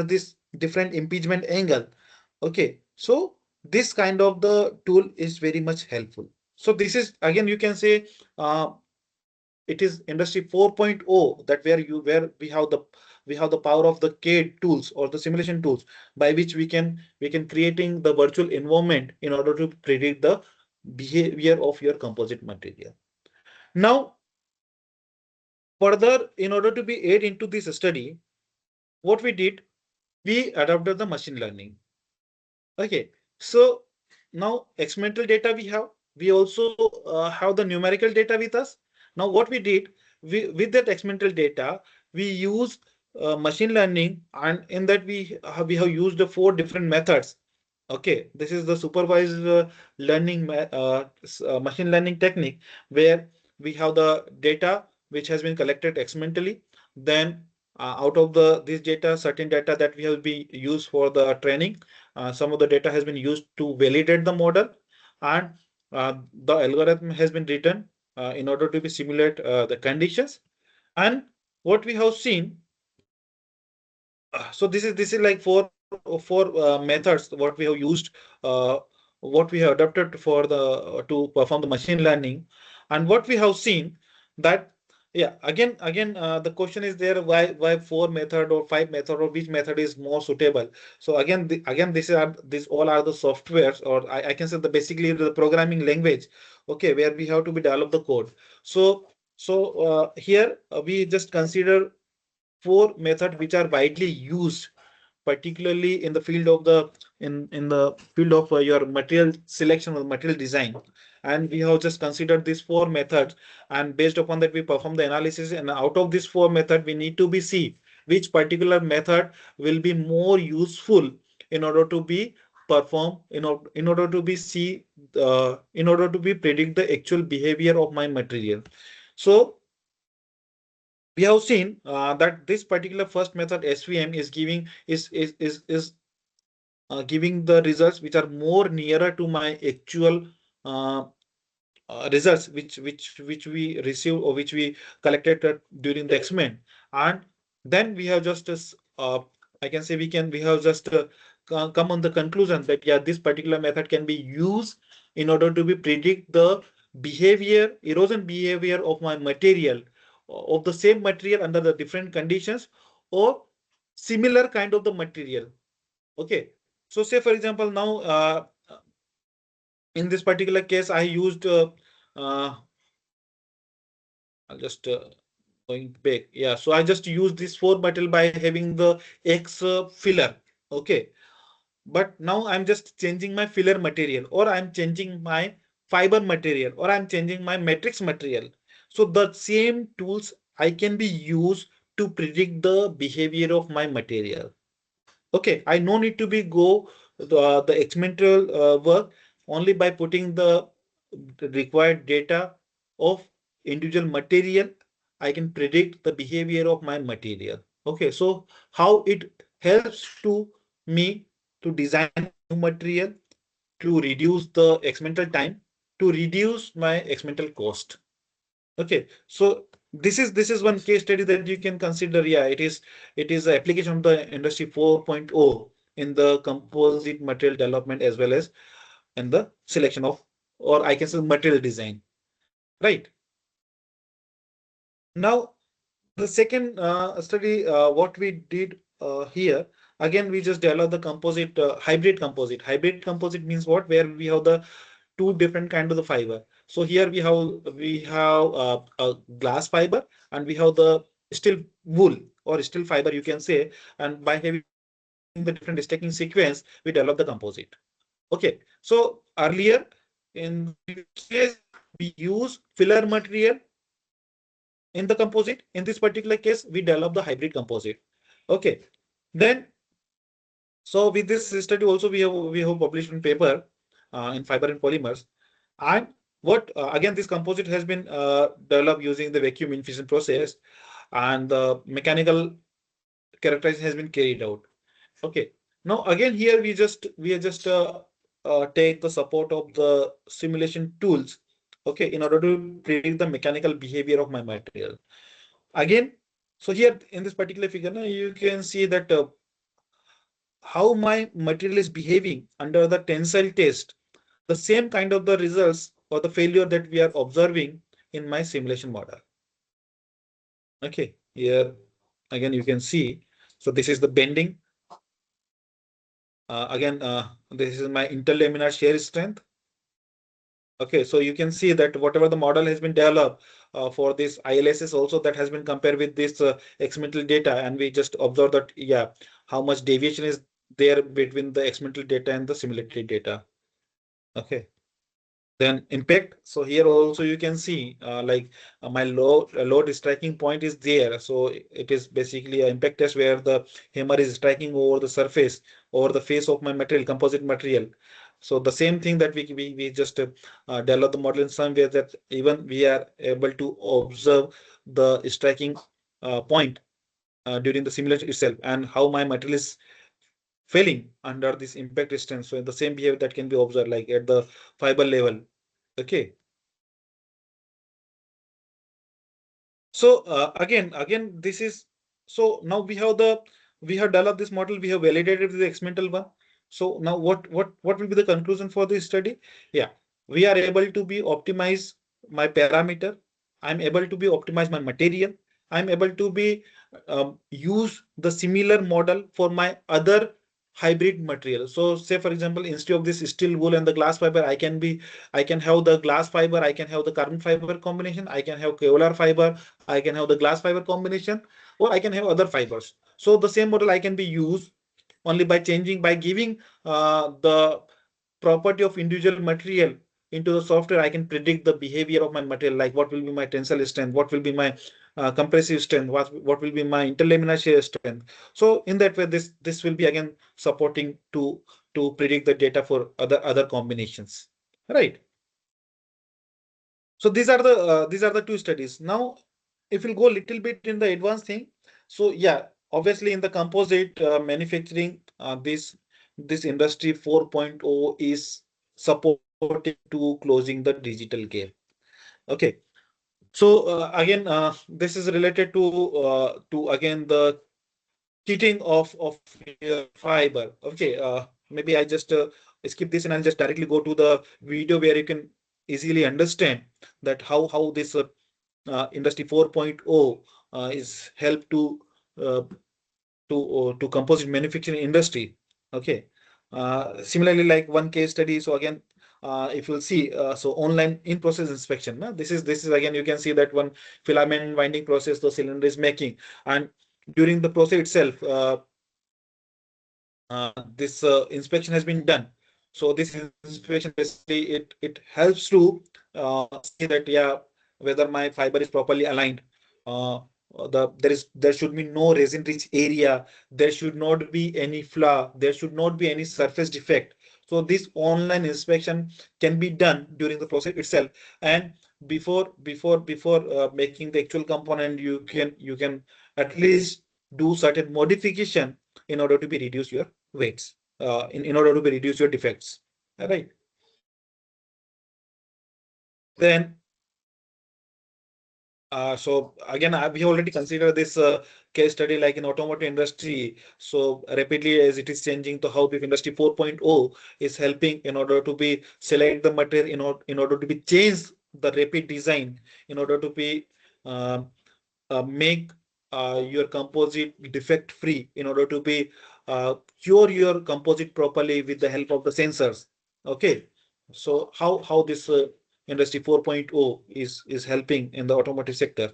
this different impingement angle. Okay, so this kind of the tool is very much helpful. So this is again, you can say, it is industry 4.0, that where we have the power of the CAD tools or the simulation tools, by which we can creating the virtual environment in order to predict the behavior of your composite material. Now, further, in order to be aid into this study, what we did, we adopted the machine learning. Okay, so now experimental data we have. We also have the numerical data with us. Now what we did, with that experimental data, we use machine learning, and in that we have used the 4 different methods. Okay, this is the supervised learning machine learning technique, where we have the data which has been collected experimentally. Then out of this data, certain data that we have been used for the training, some of the data has been used to validate the model, and the algorithm has been written in order to be simulate the conditions. And what we have seen, so this is like four methods what we have used, uh, what we have adapted for the to perform the machine learning. And what we have seen, that yeah, again the question is there, why 4 method or 5 method, or which method is more suitable? So again, these all are the softwares, or I can say the basically the programming language, okay, where we have to be develop the code. So here we just consider 4 methods which are widely used, particularly in the field of your material selection or material design. And we have just considered these 4 methods, and based upon that we perform the analysis, and out of these 4 methods we need to be see which particular method will be more useful in order to be perform, in order to be see, in order to be predict the actual behavior of my material. So we have seen that this particular first method SVM is giving is giving the results which are more nearer to my actual uh, results which we receive, or which we collected during the experiment. And then we have just I can say we have just come on the conclusion that yeah, this particular method can be used in order to be predict the erosion behavior of my material, of the same material under the different conditions, or similar kind of the material. Okay, so say for example, now in this particular case I used uh, I'll just going back. Yeah, so I just use this 4 metal by having the X filler. Okay, but now I'm just changing my filler material, or I'm changing my fiber material, or I'm changing my matrix material. So the same tools I can be used to predict the behavior of my material. Okay, I no need to be go the experimental work, only by putting the required data of individual material, I can predict the behavior of my material. Okay, so how it helps to me to design a new material, to reduce the experimental time, to reduce my experimental cost. Okay, so this is one case study that you can consider. Yeah, it is an application of the industry 4.0 in the composite material development, as well as in the selection of, or I can say material design. Right. Now, the second study, what we did here, again, we just developed the composite, hybrid composite. Hybrid composite means what? Where we have the 2 different kind of the fiber. So here we have a glass fiber, and we have the steel wool or steel fiber, you can say. And by having the different stacking sequence, we develop the composite. Okay. So earlier in the previous case, we use filler material in the composite. In this particular case, we develop the hybrid composite. Okay. Then, so with this study also we have published in paper in fiber and polymers. And what again, this composite has been developed using the vacuum infusion process, and the mechanical characterization has been carried out. Okay. Now again, here we just take the support of the simulation tools. Okay, in order to predict the mechanical behavior of my material. Again, so here in this particular figure, now you can see that how my material is behaving under the tensile test. The same kind of the results or the failure that we are observing in my simulation model. Okay, here again you can see. So this is the bending. Again, this is my interlaminar shear strength. Okay, so you can see that whatever the model has been developed for this ILSS also, that has been compared with this experimental data, and we just observe that, yeah, how much deviation is there between the experimental data and the simulated data. Okay. Then impact. So here also you can see like my load striking point is there. So it is basically an impact test where the hammer is striking over the surface or the face of my material, composite material. So the same thing that we just develop the model in some way that even we are able to observe the striking point during the simulation itself, and how my material is failing under this impact distance. So the same behavior that can be observed like at the fiber level. Okay. So again, this is, so now we have developed this model, we have validated the experimental one. So now what will be the conclusion for this study? Yeah, we are able to be optimize my parameter. I'm able to be optimize my material. I'm able to be use the similar model for my other hybrid material. So say for example, instead of this steel wool and the glass fiber, I can have the glass fiber, I can have the carbon fiber combination, I can have Kevlar fiber, I can have the glass fiber combination, or I can have other fibers. So the same model I can be used only by changing, by giving the property of individual material into the software. I can predict the behavior of my material, like what will be my tensile strength, what will be my compressive strength, what will be my interlaminar shear strength. So in that way, this will be again supporting to predict the data for other combinations, right? So these are the two studies. Now, if we'll go a little bit in the advanced thing, so yeah, obviously in the composite manufacturing, this industry 4.0 is supporting to closing the digital gap. Okay, so again, this is related to again the cheating of your fiber. Okay, maybe I just skip this and I'll just directly go to the video where you can easily understand that how this industry 4.0 is help uh, to composite manufacturing industry. Okay, similarly, like one case study. So again, if you'll see, so online in process inspection. This is again, you can see that one filament winding process the cylinder is making, and during the process itself, this inspection has been done. So this inspection basically it helps to see that, yeah, whether my fiber is properly aligned. There should be no resin rich area. There should not be any flaw. There should not be any surface defect. So this online inspection can be done during the process itself, and before making the actual component, you can at least do certain modification in order to be reduce your weights, in order to be reduce your defects. All right. Then so again, we already considered this case study like in automotive industry. So rapidly as it is changing to how the industry 4.0 is helping in order to be select the material in order to be change the rapid design in order to be um, make your composite defect free in order to be cure your composite properly with the help of the sensors. Okay, so how this industry 4.0 is helping in the automotive sector.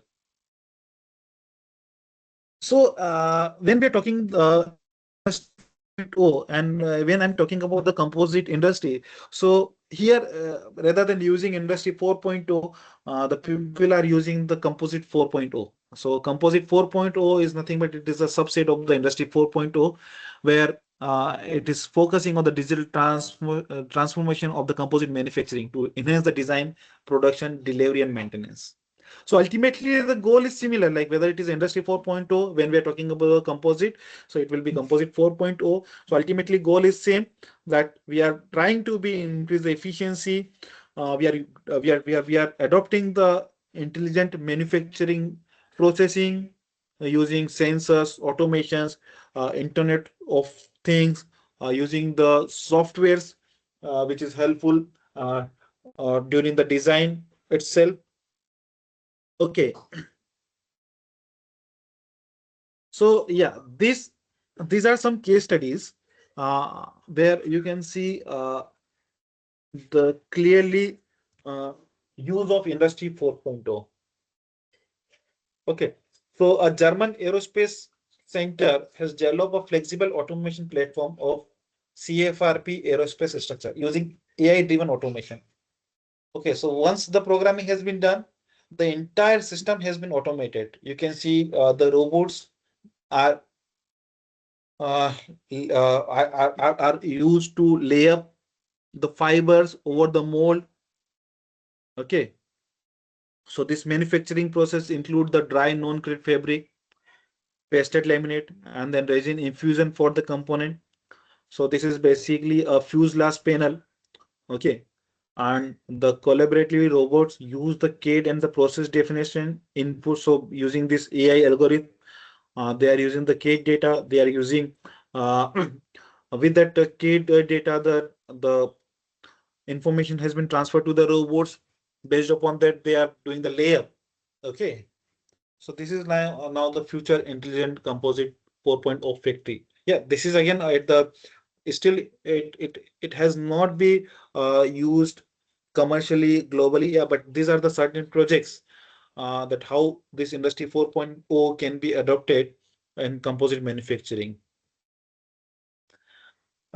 So when we're talking industry 4.0, and when I'm talking about the composite industry, so here rather than using industry 4.0, the people are using the composite 4.0. So composite 4.0 is nothing but it is a subset of the industry 4.0, where it is focusing on the digital transformation of the composite manufacturing to enhance the design, production, delivery, and maintenance. So ultimately, the goal is similar, like whether it is industry 4.0, when we are talking about composite, so it will be composite 4.0. So ultimately, goal is same, that we are trying to be increase the efficiency. We are adopting the intelligent manufacturing processing using sensors, automations, Internet of Things, using the softwares which is helpful. Uh, during the design itself. Okay. So yeah, these are some case studies where you can see the clearly use of Industry 4.0. Okay, so a German aerospace center has developed a flexible automation platform of CFRP aerospace structure using AI-driven automation. Okay, so once the programming has been done, the entire system has been automated. You can see the robots are uh, are used to lay up the fibers over the mold. Okay, so this manufacturing process include the dry non-crit fabric, pasted laminate, and then resin infusion for the component. So this is basically a fuselage panel. Okay, and the collaboratively robots use the CAD and the process definition input. So using this AI algorithm, they are using the CAD data. They are using uh, with that CAD data, the information has been transferred to the robots. Based upon that, they are doing the layer. Okay, so this is now the future intelligent composite 4.0 factory. Yeah, this is again at the still it has not been used commercially globally. Yeah, but these are the certain projects that how this industry 4.0 can be adopted in composite manufacturing.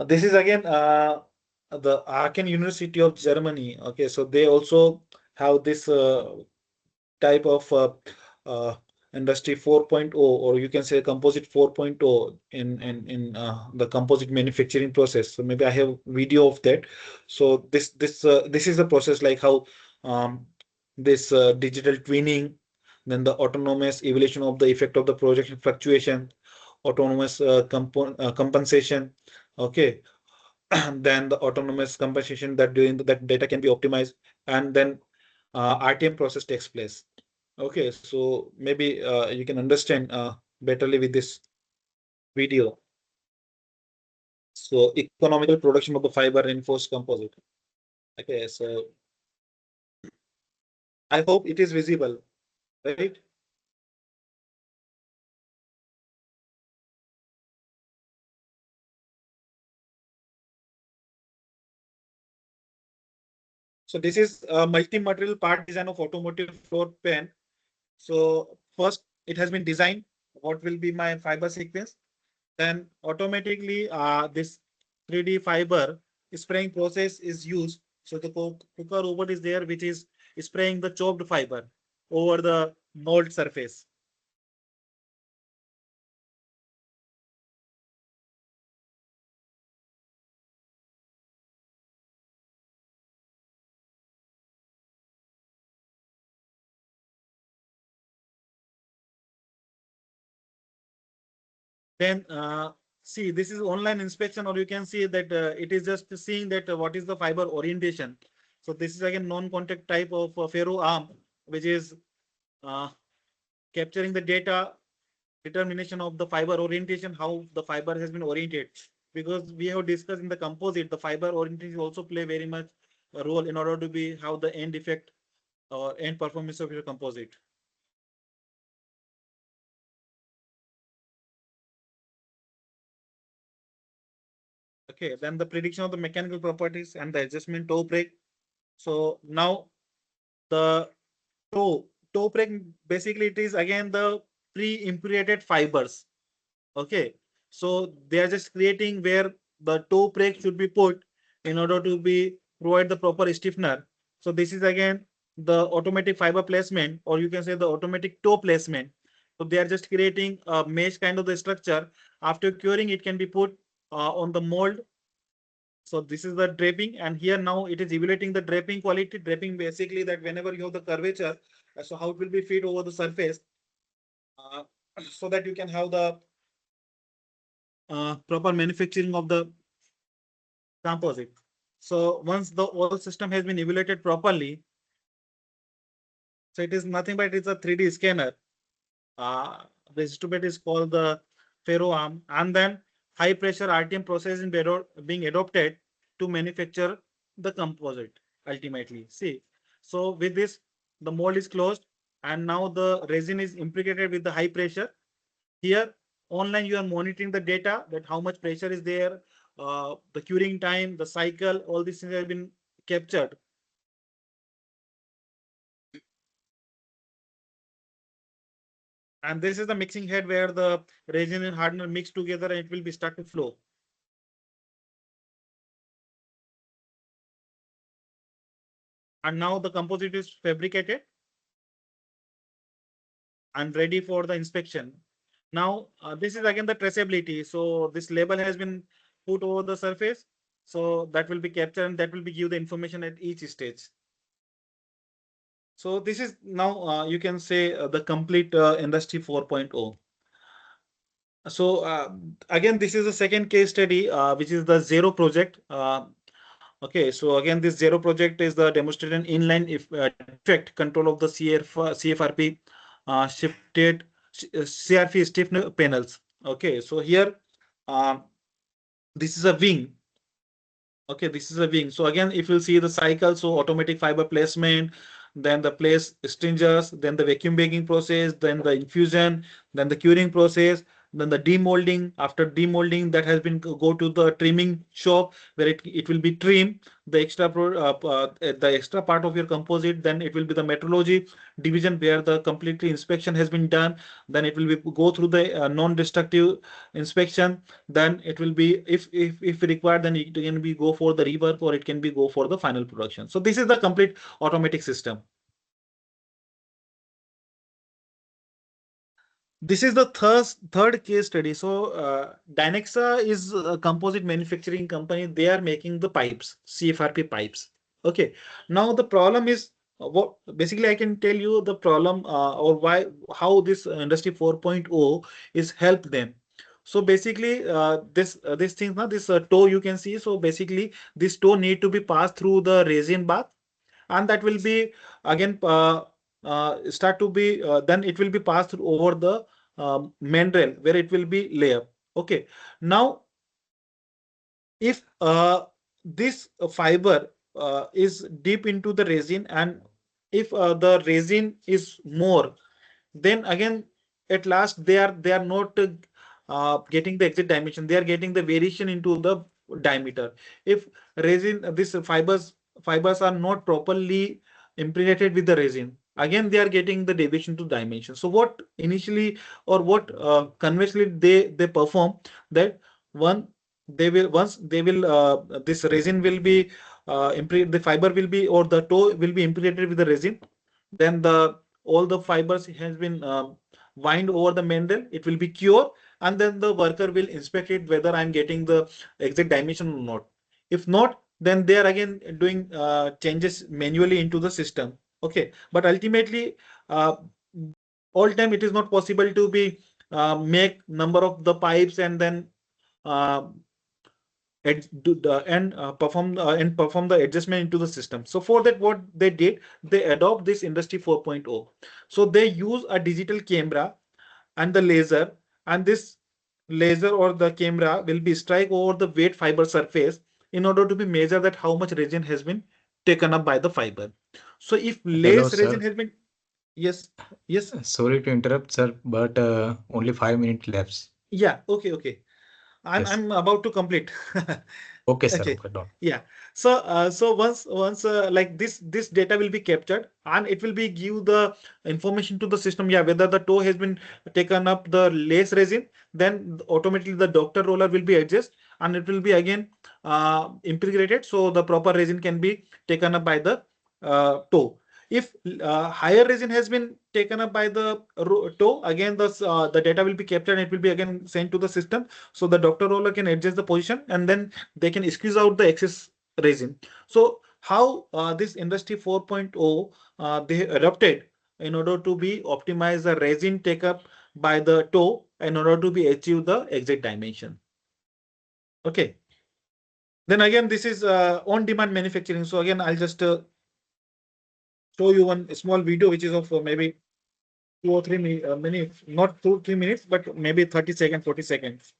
This is again the Aachen University of Germany. Okay, so they also have this type of uh, industry 4.0, or you can say composite 4.0 in the composite manufacturing process. So maybe I have video of that. So this is the process like how this digital twinning, then the autonomous evaluation of the effect of the projection fluctuation, autonomous compensation. Okay, then the autonomous compensation that during that data can be optimized, and then RTM process takes place. Okay, so maybe you can understand betterly with this video. So economical production of the fiber reinforced composite. Okay, so I hope it is visible, right? So this is a multi-material part design of automotive floor pan. So first it has been designed. What will be my fiber sequence? Then automatically this 3D fiber spraying process is used. So the cooker robot is there, which is spraying the chopped fiber over the mold surface. Then see, this is online inspection, or you can see that it is just seeing that what is the fiber orientation. So this is again non-contact type of ferro arm, which is uh, capturing the data determination of the fiber orientation, how the fiber has been oriented. Because we have discussed in the composite, the fiber orientation also play very much a role in order to be how the end effect or end performance of your composite. Okay, then the prediction of the mechanical properties and the adjustment toe break. So now the toe break, basically it is again the pre-impregnated fibers. Okay, so they are just creating where the toe break should be put in order to be provide the proper stiffener. So this is again the automatic fiber placement, or you can say the automatic toe placement. So they are just creating a mesh kind of the structure. After curing, it can be put on the mold. So this is the draping, and here now it is evaluating the draping quality. Draping basically that whenever you have the curvature, so how it will be fit over the surface, uh, so that you can have the proper manufacturing of the composite. So once the whole system has been evaluated properly, so it is nothing but it's a 3D scanner. The instrument is called the ferro arm, and then high pressure RTM process is being adopted to manufacture the composite. ultimately. See, so with this, the mold is closed, and now the resin is impregnated with the high pressure. Here, online, you are monitoring the data, that how much pressure is there, the curing time, the cycle, all these things have been captured. And this is the mixing head where the resin and hardener mix together and it will be start to flow. And now the composite is fabricated and ready for the inspection. Now, this is again the traceability. So this label has been put over the surface. So that will be captured and that will be give the information at each stage. So this is now you can say the complete industry 4.0. So again, this is the second case study, which is the Zero project. Okay, so again, this Zero project is the demonstration inline if defect control of the CFRP shifted CRP stiffener panels. Okay, so here this is a wing. Okay, this is a wing. So again, if you see the cycle, so automatic fiber placement, then the place stringers, then the vacuum baking process, then the infusion, then the curing process, then the demolding. After demolding, that has been go to the trimming shop where it will be trimmed. The the extra part of your composite, then it will be the metrology division where the completely inspection has been done. Then it will be go through the non-destructive inspection. Then it will be if required, then it can be go for the rework or it can be go for the final production. So this is the complete automatic system. This is the third case study. So Dynexa is a composite manufacturing company. They are making the pipes, CFRP pipes. Okay. Now the problem is what basically I can tell you the problem or why how this industry 4.0 is help them. So basically this thing now this toe you can see. So basically this toe need to be passed through the resin bath, and that will be again start to be then it will be passed through over the mandrel where it will be layer. Okay, now if this fiber is deep into the resin, and if the resin is more, then again at last they are not getting the exact dimension, they are getting the variation into the diameter. If resin these fibers are not properly impregnated with the resin, again they are getting the deviation to dimension. So what initially or what conventionally they perform, that one they will once they will this resin will be the fiber will be or the toe will be impregnated with the resin, then the all the fibers has been wind over the mandrel, it will be cure, and then the worker will inspect it whether I'm getting the exact dimension or not. If not, then they are again doing changes manually into the system. Okay, but ultimately all time it is not possible to be make number of the pipes and then uh, and perform the adjustment into the system. So for that, what they did, they adopt this industry 4.0. So they use a digital camera and the laser, and this laser or the camera will be strike over the wet fiber surface in order to be measure that how much resin has been taken up by the fiber. So if Hello, less resin sir. has been, yes, yes, Sorry to interrupt, sir, but only 5 minutes left. yeah, okay, okay. Yes. I'm about to complete. Okay, sir. Okay. Okay, don't. Yeah. So so once like this data will be captured and it will be give the information to the system. Yeah, whether the toe has been taken up the lace resin, then automatically the doctor roller will be adjust and it will be again integrated. So the proper resin can be taken up by the toe. If higher resin has been taken up by the toe, again the data will be captured and it will be again sent to the system. So the doctor roller can adjust the position and then they can squeeze out the excess resin. So how this industry 4.0 they adopted in order to be optimize the resin take up by the toe in order to be achieve the exact dimension. Okay. Then again, this is on-demand manufacturing. So again, I'll just show you one small video which is of maybe 2 or 3 minutes, not 2 3 minutes, but maybe 30 seconds, 40 seconds.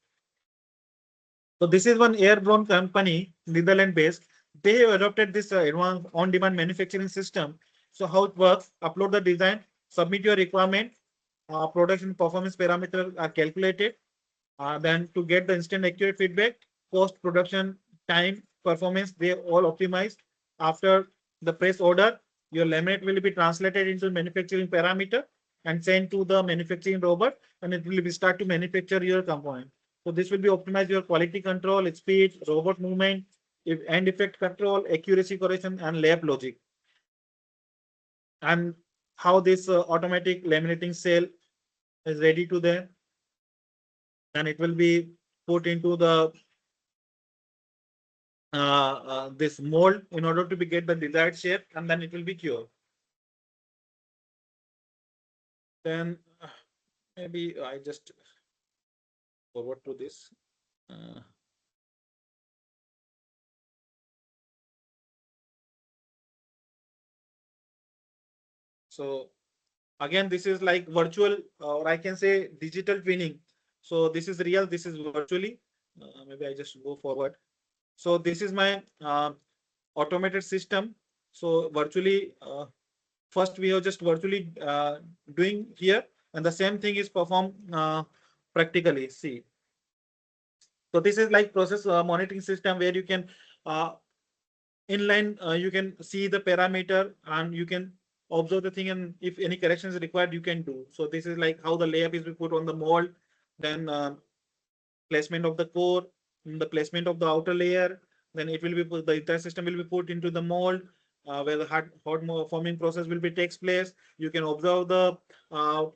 So this is one airborne company, Netherlands based. they have adopted this advanced on-demand manufacturing system. So how it works? Upload the design, submit your requirement, production performance parameters are calculated. Then to get the instant accurate feedback, post production time, performance, they all optimized. After the press order, your laminate will be translated into manufacturing parameter and sent to the manufacturing robot, and it will be start to manufacture your component. So this will be optimize your quality control, its speed, robot movement, if end effect control, accuracy correction, and lab logic. And how this automatic laminating cell is ready to there, and it will be put into the this mold in order to be get the desired shape, and then it will be cured. Then maybe I just forward to this. Uh, so again, this is like virtual, or I can say digital twinning. So this is real, this is virtually. Maybe I just go forward. So this is my automated system. So virtually, first we are just virtually doing here, and the same thing is performed practically. See, so this is like process monitoring system where you can uh, inline, you can see the parameter and you can observe the thing, and if any correction is required, you can do. So this is like how the layup is put on the mold, then placement of the core, the placement of the outer layer, then it will be put, the entire system will be put into the mold where the hot forming process will be takes place. You can observe the uh,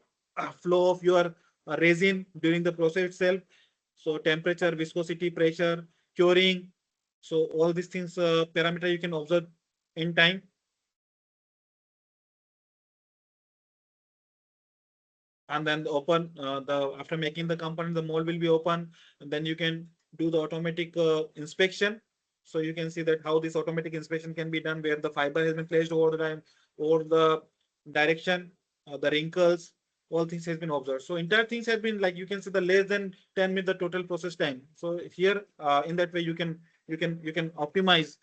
flow of your resin during the process itself. So temperature, viscosity, pressure, curing. So all these things parameter you can observe in time. And then open the after making the component, the mold will be open, and then you can do the automatic inspection. So you can see that how this automatic inspection can be done, where the fiber has been placed over the time, over the direction, the wrinkles, all things has been observed. So entire things have been like, you can see the less than 10 minutes the total process time. So here in that way you can optimize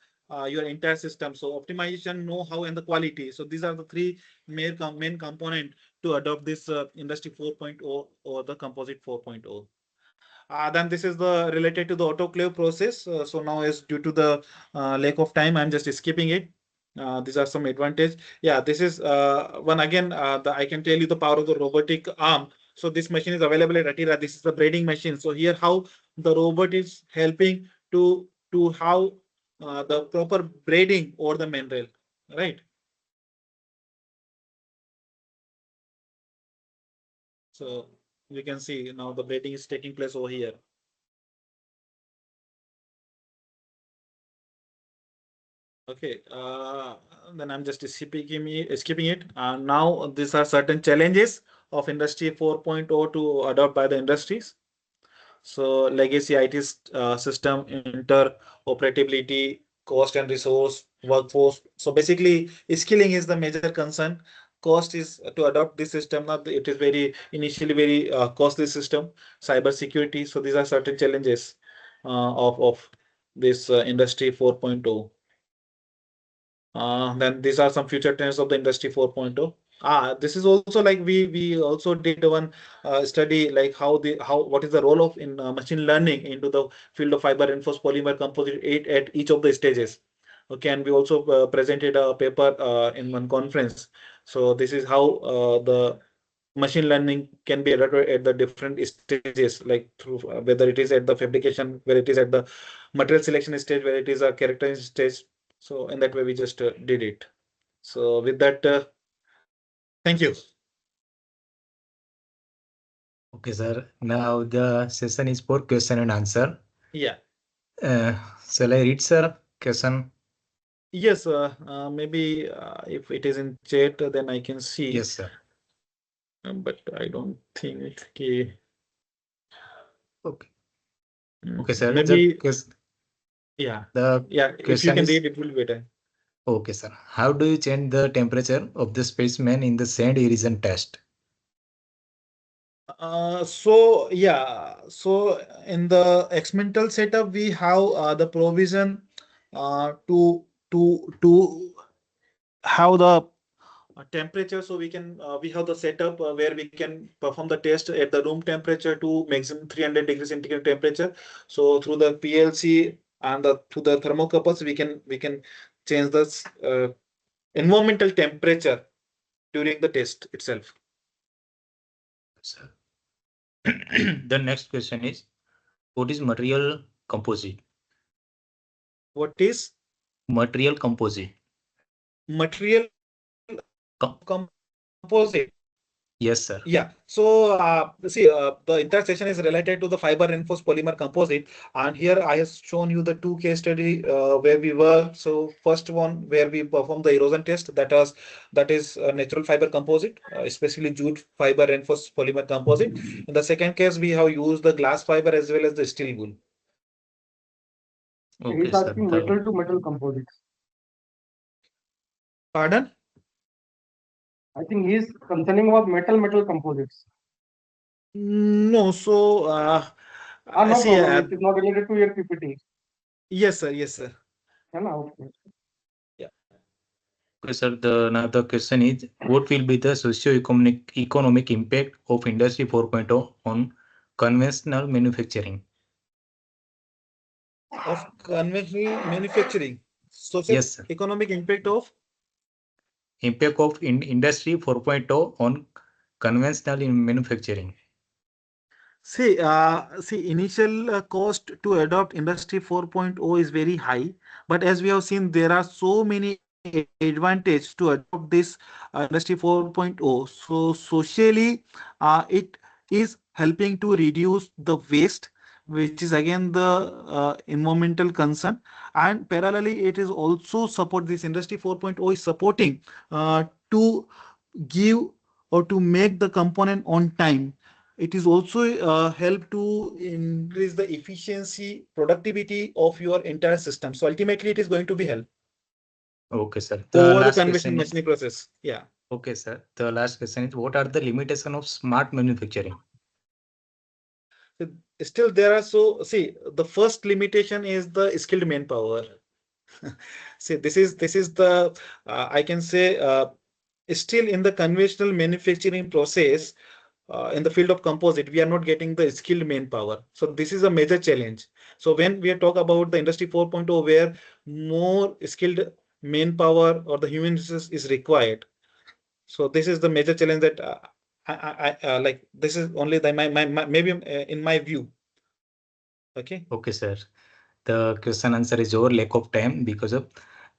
your entire system. So optimization, know-how, and the quality. So these are the three main component to adopt this industry 4.0 or the composite 4.0. Then this is the related to the autoclave process. So now is due to the lack of time, I'm just skipping it. These are some advantage. Yeah, this is one again. I can tell you the power of the robotic arm. So this machine is available at Atira. This is the braiding machine. So here how the robot is helping to how the proper braiding over the mandrel, right? So you can see now the braiding is taking place over here. Okay, then I'm just skipping it. Now these are certain challenges of Industry 4.0 to adopt by the industries. So legacy IT system, interoperability, cost and resource, workforce. So basically, skilling is the major concern. Cost is to adopt this system. Not it is very initially very costly system. Cyber security. So these are certain challenges of this Industry 4.0. Then these are some future trends of the industry 4.0. This is also like we also did one study like how what is the role of in machine learning into the field of fiber reinforced polymer composite eight at each of the stages. Okay, and we also presented a paper in one conference. So this is how the machine learning can be adapted at the different stages, like through whether it is at the fabrication, where it is at the material selection stage, where it is a characterization stage. So in that way, we just did it. So with that, thank you. Okay, sir. Now the session is for question and answer. Yeah. Shall I read, sir? Question. Yes. Maybe if it is in chat, then I can see. Yes, sir. But I don't think. Okay. Okay. Okay, sir. Maybe. The Yeah. the Yeah. If you question can is, read, it will be better. okay, sir. How do you change the temperature of the specimen in the sand erosion test? So yeah, so in the experimental setup, we have the provision to have the temperature. So we have the setup where we can perform the test at the room temperature to maximum 300 degrees centigrade temperature. So through the PLC and through the thermocouples, we can change the environmental temperature during the test itself. Sir. The next question is, what is material composite? What is Material composite. material Com- composite? yes, sir. Yeah. So the entire session is related to the fiber reinforced polymer composite, and here I have shown you the two case study where we work. So first one where we perform the erosion test, that is natural fiber composite, especially jute fiber reinforced polymer composite. In the second case, we have used the glass fiber as well as the steel wool. Okay, He's sir. asking metal to metal composites. Pardon? I think he's concerning about metal composites. No. So No see, problem. It is not related to your PPT. yes, sir. Yes, sir. Okay. Okay, sir. The another question is, what will be the socio-economic impact of Industry 4.0 on conventional manufacturing? Of conventional manufacturing. Social Yes, sir. economic impact of Impact of Industry 4.0 on conventional manufacturing. See, initial cost to adopt Industry 4.0 is very high, but as we have seen, there are so many advantages to adopt this Industry 4.0. So socially, it is helping to reduce the waste, which is again the environmental concern, and parallelly, it is also support this Industry 4.0 is supporting to give or to make the component on time. It is also help to increase the efficiency, productivity of your entire system. So ultimately, it is going to be help Okay, sir. The over the last conventional question is, machining process. Yeah. okay, sir. The last question is, what are the limitations of smart manufacturing? So still, there are see, the first limitation is the skilled manpower. See, this is the I can say still in the conventional manufacturing process. In the field of composite, we are not getting the skilled manpower. So this is a major challenge. So when we talk about the Industry 4.0, where more skilled manpower or the human resource is required. So this is the major challenge that like this is only the my maybe in my view. Okay. Okay, sir. The question answer is over lack of time because of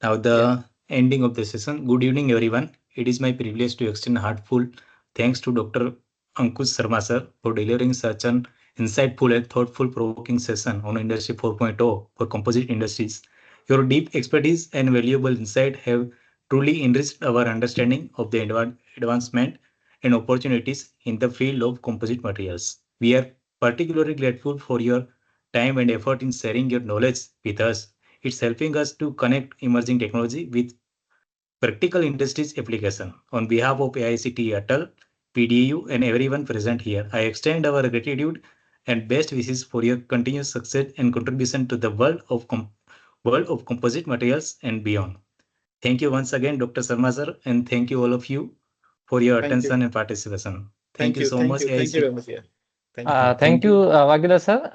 now the Yeah. ending of the session. Good evening, everyone. It is my privilege to extend heartful thanks to Dr. Ankush Sharma sir for delivering such an insightful and thoughtful provoking session on Industry 4.0 for composite industries. Your deep expertise and valuable insight have truly enriched our understanding of the advancement and opportunities in the field of composite materials. We are particularly grateful for your time and effort in sharing your knowledge with us. It's helping us to connect emerging technology with practical industries application. On behalf of AICT ATAL, PDU, and everyone present here, I extend our gratitude and best wishes for your continuous success and contribution to the world of composite materials and beyond. Thank you once again, Dr. Sharma sir, and thank you all of you for your Thank you. attention and participation. Thank Thank you you. so Thank much, you. Thank you AICT. very much. Yeah. Thank you. Thank Thank you, you. Vagila sir.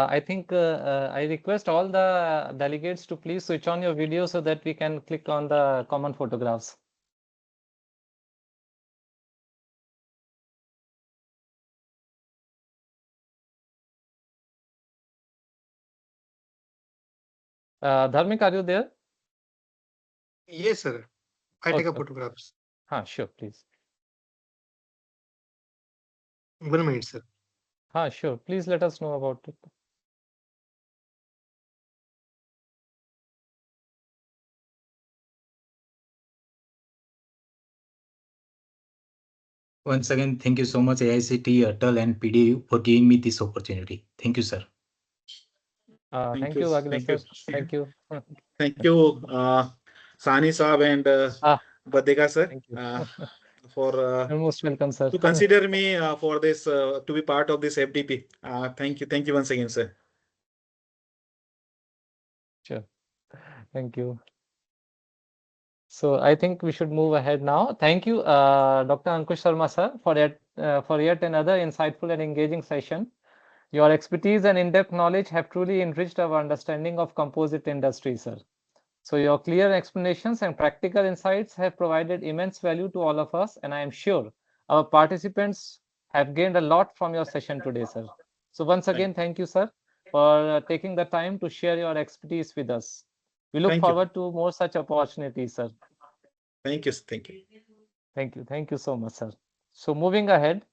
I think I request all the delegates to please switch on your video so that we can click on the common photographs. Dharmik, are you there? Yes, sir. I take a Okay. photographs. Sure, please. 1 minute, sir. Sure. Please let us know about it. Once again, thank you so much, AICT, ATAL, and PDU for giving me this opportunity. Thank you, sir. Thank you, Vagila Thank you. sir. Thank you. Thank you, Sani Saab and Badega sir, Thank you. for You're most welcome, sir. to consider me for this to be part of this FDP. Thank you. Thank you once again, sir. Sure. Thank you. So I think we should move ahead now. Thank you, Dr. Ankush Sharma, sir, for yet another insightful and engaging session. Your expertise and in-depth knowledge have truly enriched our understanding of composite industry, sir. So your clear explanations and practical insights have provided immense value to all of us, and I am sure our participants have gained a lot from your session today, sir. So once again, thank you, sir, for taking the time to share your expertise with us. We look Thank you. forward to more such opportunities, sir. Thank you. Thank you. Thank you. Thank you so much, sir. So moving ahead,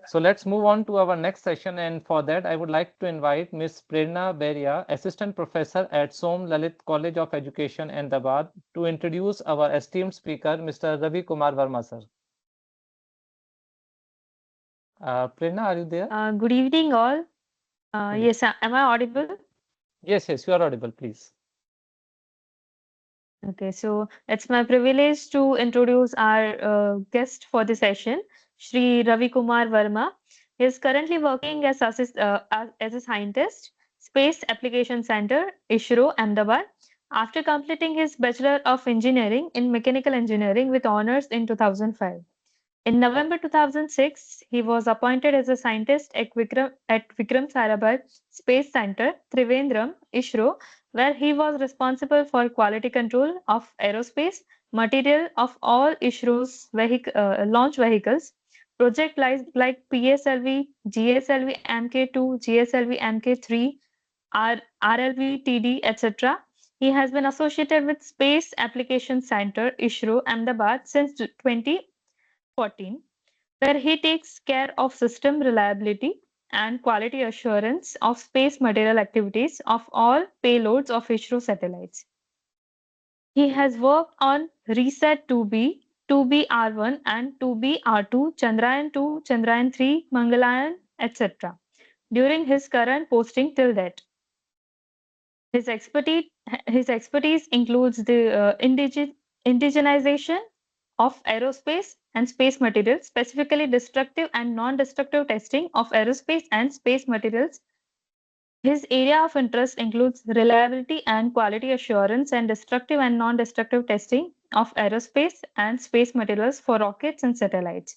so let's move on to our next session. And for that, I would like to invite Ms. Prerna Beria, Assistant Professor at Som Lalit College of Education, Ahmedabad, to introduce our esteemed speaker, Mr. Ravi Kumar Verma, sir. Prerna, are you there? Good evening, all. Yes, am I audible? Yes, yes, you are audible, please. Okay, so it's my privilege to introduce our guest for the session, Shri Ravi Kumar Verma. He is currently working as a scientist, Space Application Center, ISRO, Ahmedabad. After completing his Bachelor of Engineering in Mechanical Engineering with honors in 2005. In November 2006, he was appointed as a scientist at Vikram Sarabhai Space Center, Trivandrum, ISRO, where he was responsible for quality control of aerospace material of all ISRO's launch vehicles. Projects like PSLV, GSLV MK2, GSLV MK3, RLV TD, etc. He has been associated with Space Application Center, ISRO, Ahmedabad since 2014, where he takes care of system reliability and quality assurance of space material activities of all payloads of ISRO satellites. He has worked on Reset 2B, 2B-R1 and 2B-R2, Chandrayaan-2, Chandrayaan-3, Mangalyaan, etc. during his current posting till date. His expertise includes the indigenization of aerospace and space materials, specifically destructive and non-destructive testing of aerospace and space materials. His area of interest includes reliability and quality assurance and destructive and non-destructive testing of aerospace and space materials for rockets and satellites.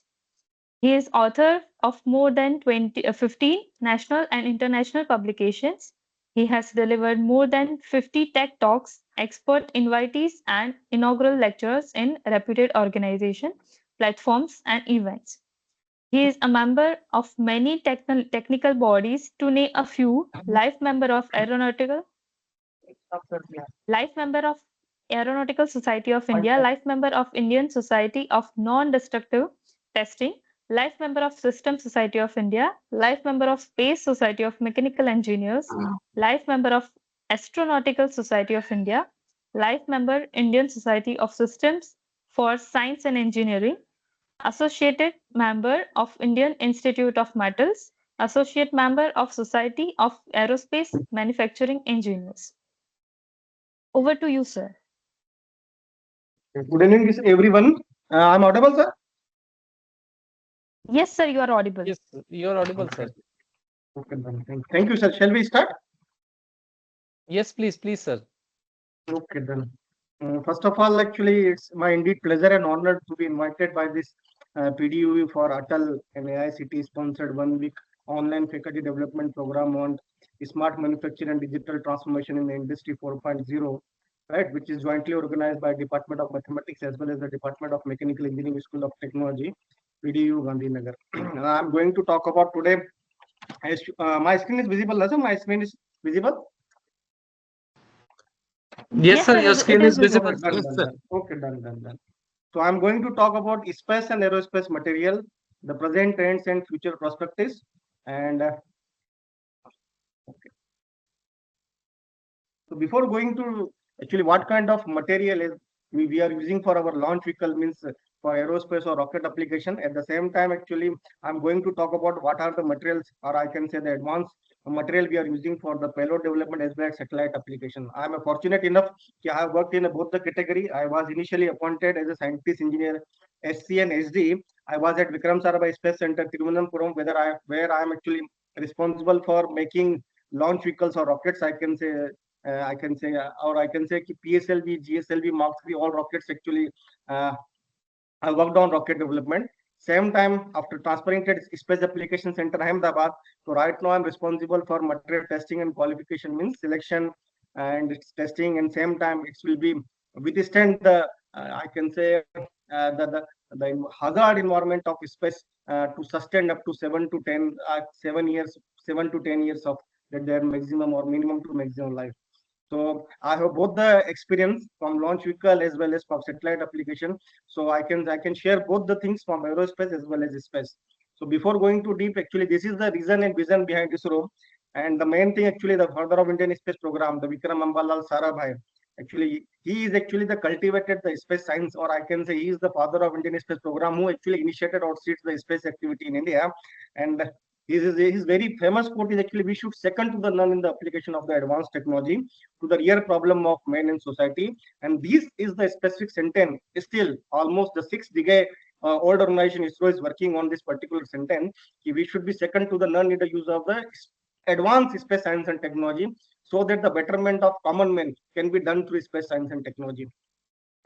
He is author of more than 15 national and international publications. He has delivered more than 50 tech talks, expert invitees, and inaugural lectures in reputed organizations, platforms, and events. He is a member of many technical bodies, to name a few: life member of Aeronautical Society of India, life member of Indian Society of Non-Destructive Testing, life member of System Society of India, life member of Space Society of Mechanical Engineers, life member of Astronautical Society of India, life member Indian Society of Systems for Science and Engineering, associated member of Indian Institute of Metals, associate member of Society of Aerospace Manufacturing Engineers. Over to you, sir. Good evening, everyone. I'm audible, sir? Yes, sir, you are audible. Yes, you are audible, Okay. sir. Okay, then. Thank you, sir. Shall we start? Yes, please, sir. Okay, then. First of all, actually, it's my indeed pleasure and honor to be invited by this PDU for ATAL and AICT sponsored 1 week online faculty development program on smart manufacturing and digital transformation in the industry 4.0, right, which is jointly organized by Department of Mathematics as well as the Department of Mechanical Engineering School of Technology, PDU Gandhinagar. I'm going to talk about today. My screen is visible, Lazam? My screen is visible? Yes, sir, your it screen is is visible. Okay, done. Okay, done. So I'm going to talk about space and aerospace material, the present trends and future perspectives. And so before going to actually what kind of material is we are using for our launch vehicle, means for aerospace or rocket application. At the same time, actually, I'm going to talk about what are the materials, or I can say the advanced material we are using for the payload development as well as satellite application. I'm fortunate enough that I have worked in both the category. I was initially appointed as a scientist engineer, SC and SD. I was at Vikram Sarabhai Space Center, Thiruvananthapuram, where I am actually responsible for making launch vehicles or rockets, I can say, I can say, or I can say PSLV, GSLV, Mark III, all rockets actually I worked on rocket development. Same time, after transferring to Space Application Center Ahmedabad, so right now I'm responsible for material testing and qualification, means selection and its testing, and same time it will be withstand the I can say the hazard environment of space to sustain up to 7 years, 7 to 10 years of their maximum or minimum to maximum life. So I have both the experience from launch vehicle as well as from satellite application. So I can share both the things from aerospace as well as space. So before going too deep, actually this is the reason and vision behind ISRO. And the main thing actually the father of Indian space program, the Vikram Ambalal Sarabhai. Actually, he is actually the cultivated the space science, or I can say he is the father of Indian space program who actually initiated or seeds the space activity in India. And his very famous quote is actually we should second to the none in the application of the advanced technology to the real problem of man and society. And this is the specific sentence. Still, almost the 6 decade old organization ISRO is working on this particular sentence. We should be second to the none in the use of the advanced space science and technology, so that the betterment of common men can be done through space science and technology.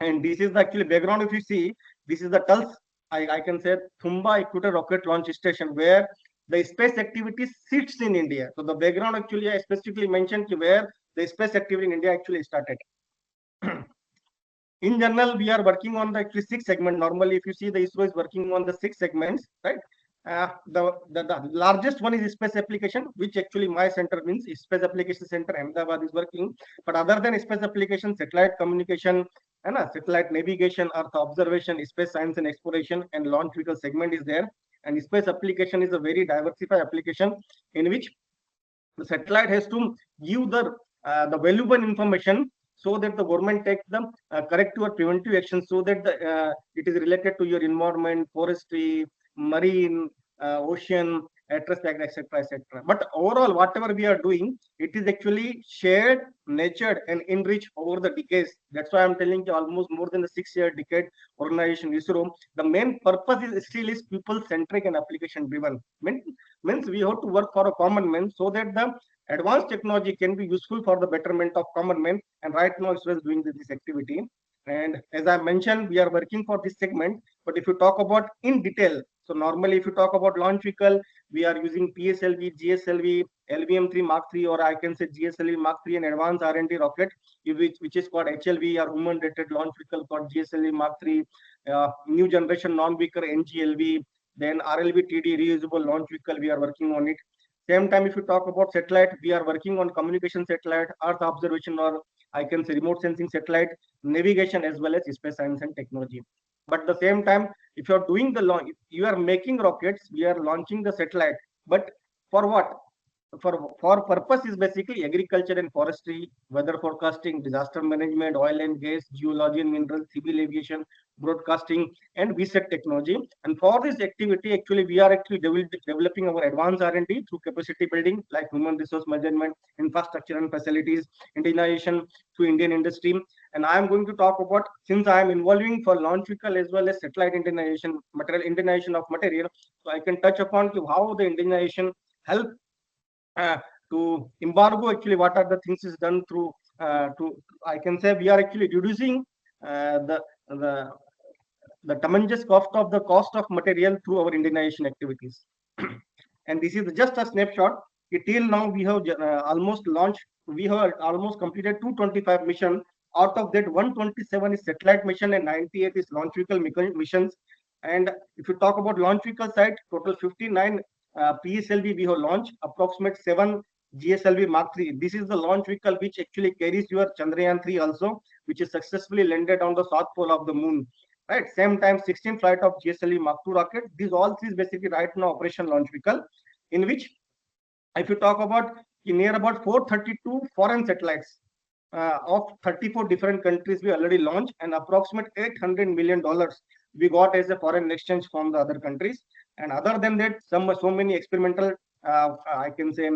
And this is the actually background. If you see, this is the Tulsa, I can say Thumba Equator Rocket Launch Station, where the space activity sits in India. So the background actually I specifically mentioned where the space activity in India actually started. In general, we are working on the actually 6 segments. Normally, if you see the ISRO is working on the 6 segments, right? The largest one is space application, which actually my center means Space Application Center Ahmedabad is working. But other than space application, satellite communication, and satellite navigation, Earth observation, space science and exploration, and launch vehicle segment is there. And space application is a very diversified application in which the satellite has to give the valuable information, so that the government takes the corrective or preventive action, so that it is related to your environment, forestry, marine, ocean, etc., etc. But overall, whatever we are doing, it is actually shared, nurtured, and enriched over the decades. That's why I'm telling you, almost more than a 6-year decade organization ISRO. The main purpose is still is people centric and application driven. Means we have to work for a common man, so that the advanced technology can be useful for the betterment of common men. And right now ISRO is doing this activity. And as I mentioned, we are working for this segment. But if you talk about in detail, so normally if you talk about launch vehicle, we are using PSLV, GSLV, LVM3 Mark III, or I can say GSLV Mark III, and advanced R&D rocket, which is called HLV, or human rated launch vehicle called GSLV Mark III, new generation non-vehicle NGLV, then RLV TD reusable launch vehicle, we are working on it. Same time, if you talk about satellite, we are working on communication satellite, Earth observation, or I can say remote sensing satellite, navigation, as well as space science and technology. But at the same time, if you are doing the launch, you are making rockets, we are launching the satellite. But for what? For purpose is basically agriculture and forestry, weather forecasting, disaster management, oil and gas, geology and minerals, civil aviation, broadcasting, and VSAT technology. And for this activity, actually, we are actually developing our advanced R&D through capacity building, like human resource management, infrastructure and facilities, indigenization through Indian industry. And I am going to talk about, since I am involving for launch vehicle as well as satellite indigenization, indigenization of material, so I can touch upon how the indigenization help to embargo. Actually, what are the things is done through to I can say we are actually reducing the the tremendous cost of material through our indigenization activities. And this is just a snapshot. Till now, we have almost launched, we have almost completed 225 missions. Out of that, 127 is satellite mission and 98 is launch vehicle missions. And if you talk about launch vehicle side, total 59 PSLV we have launched, approximate 7 GSLV Mark III. This is the launch vehicle which actually carries your Chandrayaan 3 also, which is successfully landed on the south pole of the moon. Right, same time 16 flight of GSLV Mark II rocket. These all three is basically right now operation launch vehicle, in which if you talk about near about 432 foreign satellites of 34 different countries we already launched, and approximate $800 million we got as a foreign exchange from the other countries. And other than that, so many experimental I can say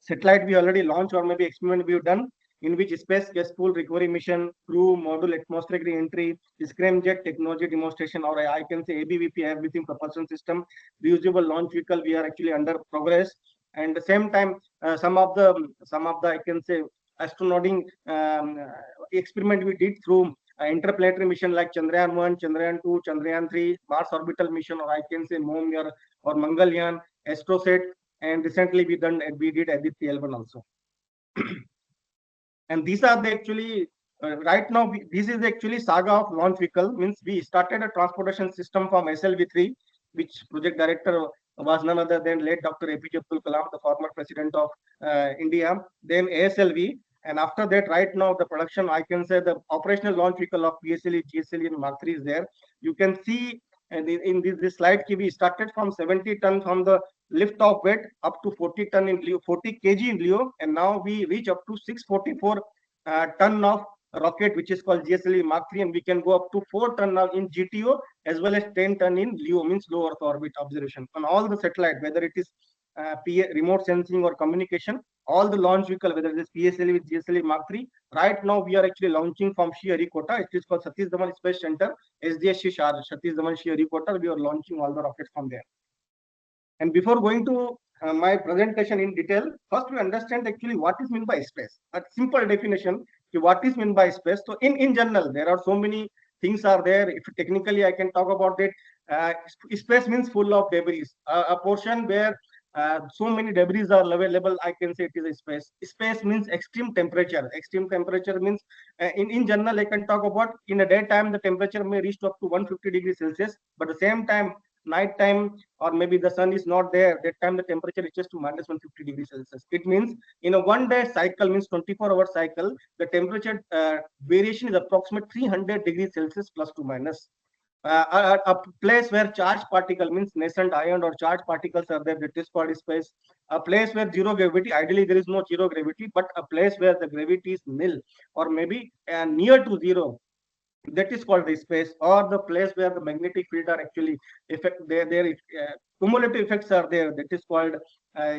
satellite we already launched, or maybe experiment we've done, in which space gas pool recovery mission, crew module atmospheric re-entry, scramjet technology demonstration, or I can say ABVP, everything propulsion system, reusable launch vehicle, we are actually under progress. And the same time, some of the I can say astronauting experiment we did through interplanetary mission like Chandrayaan 1, Chandrayaan 2, Chandrayaan 3, Mars orbital mission, or I can say MOM or Mangalyaan, Astrosat, and recently we did Aditya L1 also. And these are the actually right now this is actually saga of launch vehicle. Means we started a transportation system from SLV3, which project director was none other than late Dr. APJ Abdul Kalam, the former president of India. Then ASLV, and after that, right now the production, I can say the operational launch vehicle of PSLE, GSLE, and Mark 3 is there. You can see in this slide, we started from 70 ton from the lift off weight up to 40 ton in LEO, 40 kg in LEO, and now we reach up to 644 ton of rocket, which is called GSLE Mark 3, and we can go up to 4 ton now in GTO as well as 10 ton in LEO, means low Earth orbit observation. On all the satellite, whether it is remote sensing or communication, all the launch vehicle, whether it is PSLE with GSLE Mark 3, right now we are actually launching from Sriharikota. It is called Satish Dhawan Space Center, SDSC Satish Dhawan Sriharikota. We are launching all the rockets from there. And before going to my presentation in detail, first we understand actually what is meant by space. A simple definition, what is meant by space. So in general, there are so many things are there. If technically I can talk about it, space means full of debris. A portion where so many debris are available, I can say it is a space. Space means extreme temperature. Extreme temperature means in general, I can talk about in a daytime, the temperature may reach up to 150 degrees Celsius, but at the same time, night time, or maybe the sun is not there, that time the temperature reaches to minus 150 degrees Celsius. It means in a 1 day cycle, means 24-hour cycle, the temperature variation is approximately 300 degrees Celsius plus to minus. A place where charged particle, means nascent ion or charged particles are there, that is called space. A place where zero gravity, ideally there is no zero gravity, but a place where the gravity is nil or maybe near to zero, that is called the space. Or the place where the magnetic field are actually effect, their cumulative effects are there, that is called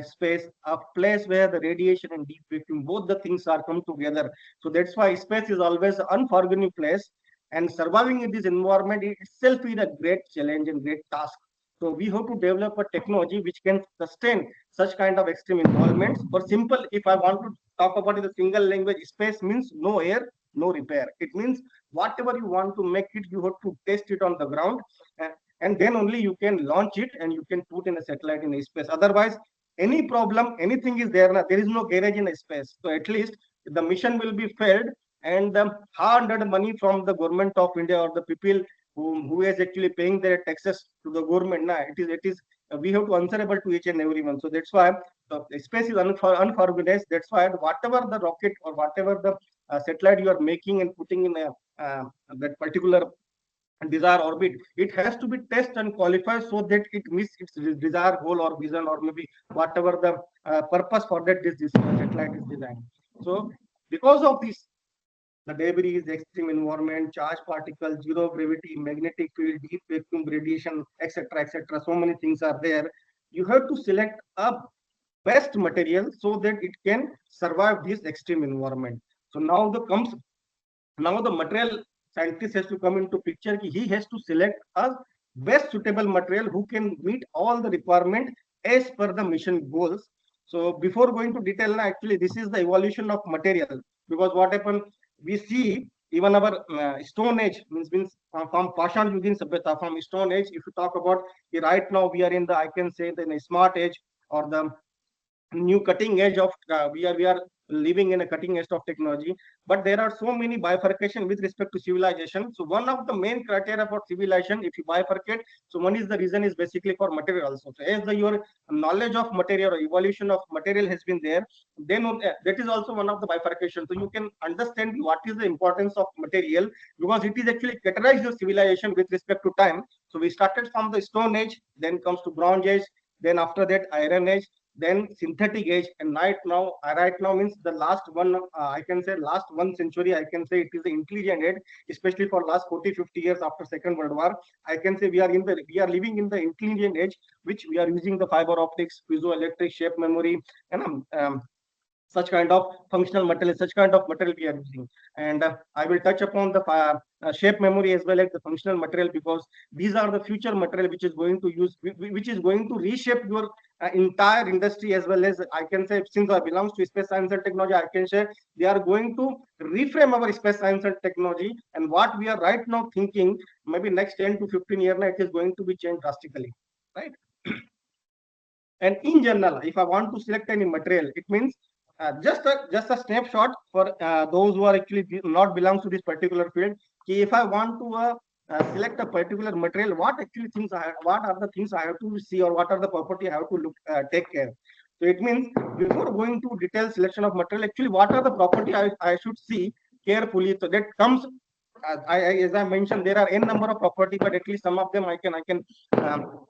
space. A place where the radiation and deep vacuum, both the things are come together. So that's why space is always an unforgiving place, and surviving in this environment itself is a great challenge and great task. So we have to develop a technology which can sustain such kind of extreme environments. For simple, if I want to talk about it in a single language, space means no air, no repair. It means whatever you want to make it, you have to test it on the ground, and then only you can launch it and you can put in a satellite in a space. Otherwise, any problem, anything is there, there is no garage in a space. So at least the mission will be failed, and the hard-earned money from the government of India or the people who is actually paying their taxes to the government, it is we have to answerable to each and everyone. So that's why space is unorganized. That's why whatever the rocket or whatever the satellite you are making and putting in that particular desired orbit, it has to be tested and qualified so that it meets its desired goal or vision, or maybe whatever the purpose for that this satellite is designed. So because of this, the debris, extreme environment, charged particles, zero gravity, magnetic field, deep vacuum, radiation, etc., etc. So many things are there. You have to select a best material so that it can survive this extreme environment. So now the material scientist has to come into picture. He has to select a best suitable material who can meet all the requirement as per the mission goals. So before going to detail, actually this is the evolution of material, because what happened, we see even our stone age, means from Pashan Yugin Sabhyata, from stone age, if you talk about right now we are in the, I can say, the smart age, or the new cutting edge of we are living in a cutting edge of technology. But there are so many bifurcation with respect to civilization. So one of the main criteria for civilization, if you bifurcate, so one is the reason is basically for material also. So as your knowledge of material or evolution of material has been there, then that is also one of the bifurcation. So you can understand what is the importance of material, because it is actually categorized your civilization with respect to time. So we started from the stone age, then comes to bronze age, then after that iron age, then synthetic age, and right now means the last one, I can say last 1 century, I can say it is the intelligent age, especially for last 40-50 years after Second World War. I can say we are living in the intelligent age, which we are using the fiber optics, piezoelectric, shape memory, and such kind of functional material, such kind of material we are using. And I will touch upon the shape memory as well as the functional material, because these are the future material which is going to use, which is going to reshape your entire industry, as well as I can say, since I belongs to space science and technology, I can say they are going to reframe our space science and technology, and what we are right now thinking, maybe next 10 to 15 years now, it is going to be changed drastically, right? And in general, if I want to select any material, it means just a snapshot for those who are actually not belongs to this particular field. If I want to select a particular material, what are the things I have to see, or what are the property I have to take care. So it means before going to detailed selection of material, actually what are the property I should see carefully. So that comes, as I mentioned, there are n number of property, but at least some of them I can um,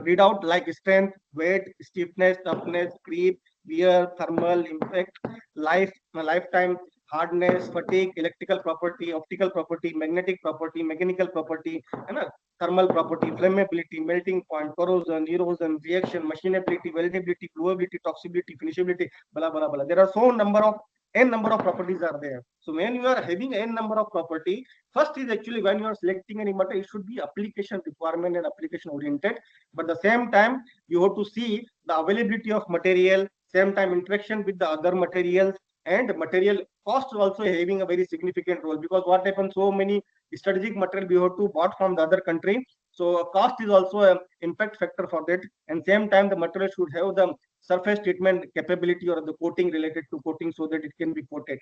read out, like strength, weight, stiffness, toughness, creep, wear, thermal, impact, lifetime, hardness, fatigue, electrical property, optical property, magnetic property, mechanical property, and thermal property, flammability, melting point, corrosion, erosion, reaction, machinability, weldability, flowability, toxicity, finishability, blah blah blah. There are so number of n number of properties are there. So when you are having n number of property, first is actually when you are selecting any material, it should be application requirement and application oriented. But the same time, you have to see the availability of material, same time interaction with the other materials, and material cost also having a very significant role, because what happens, so many strategic material we have to bought from the other country, so cost is also an impact factor for that. And same time, the material should have the surface treatment capability or the coating related to coating, so that it can be coated.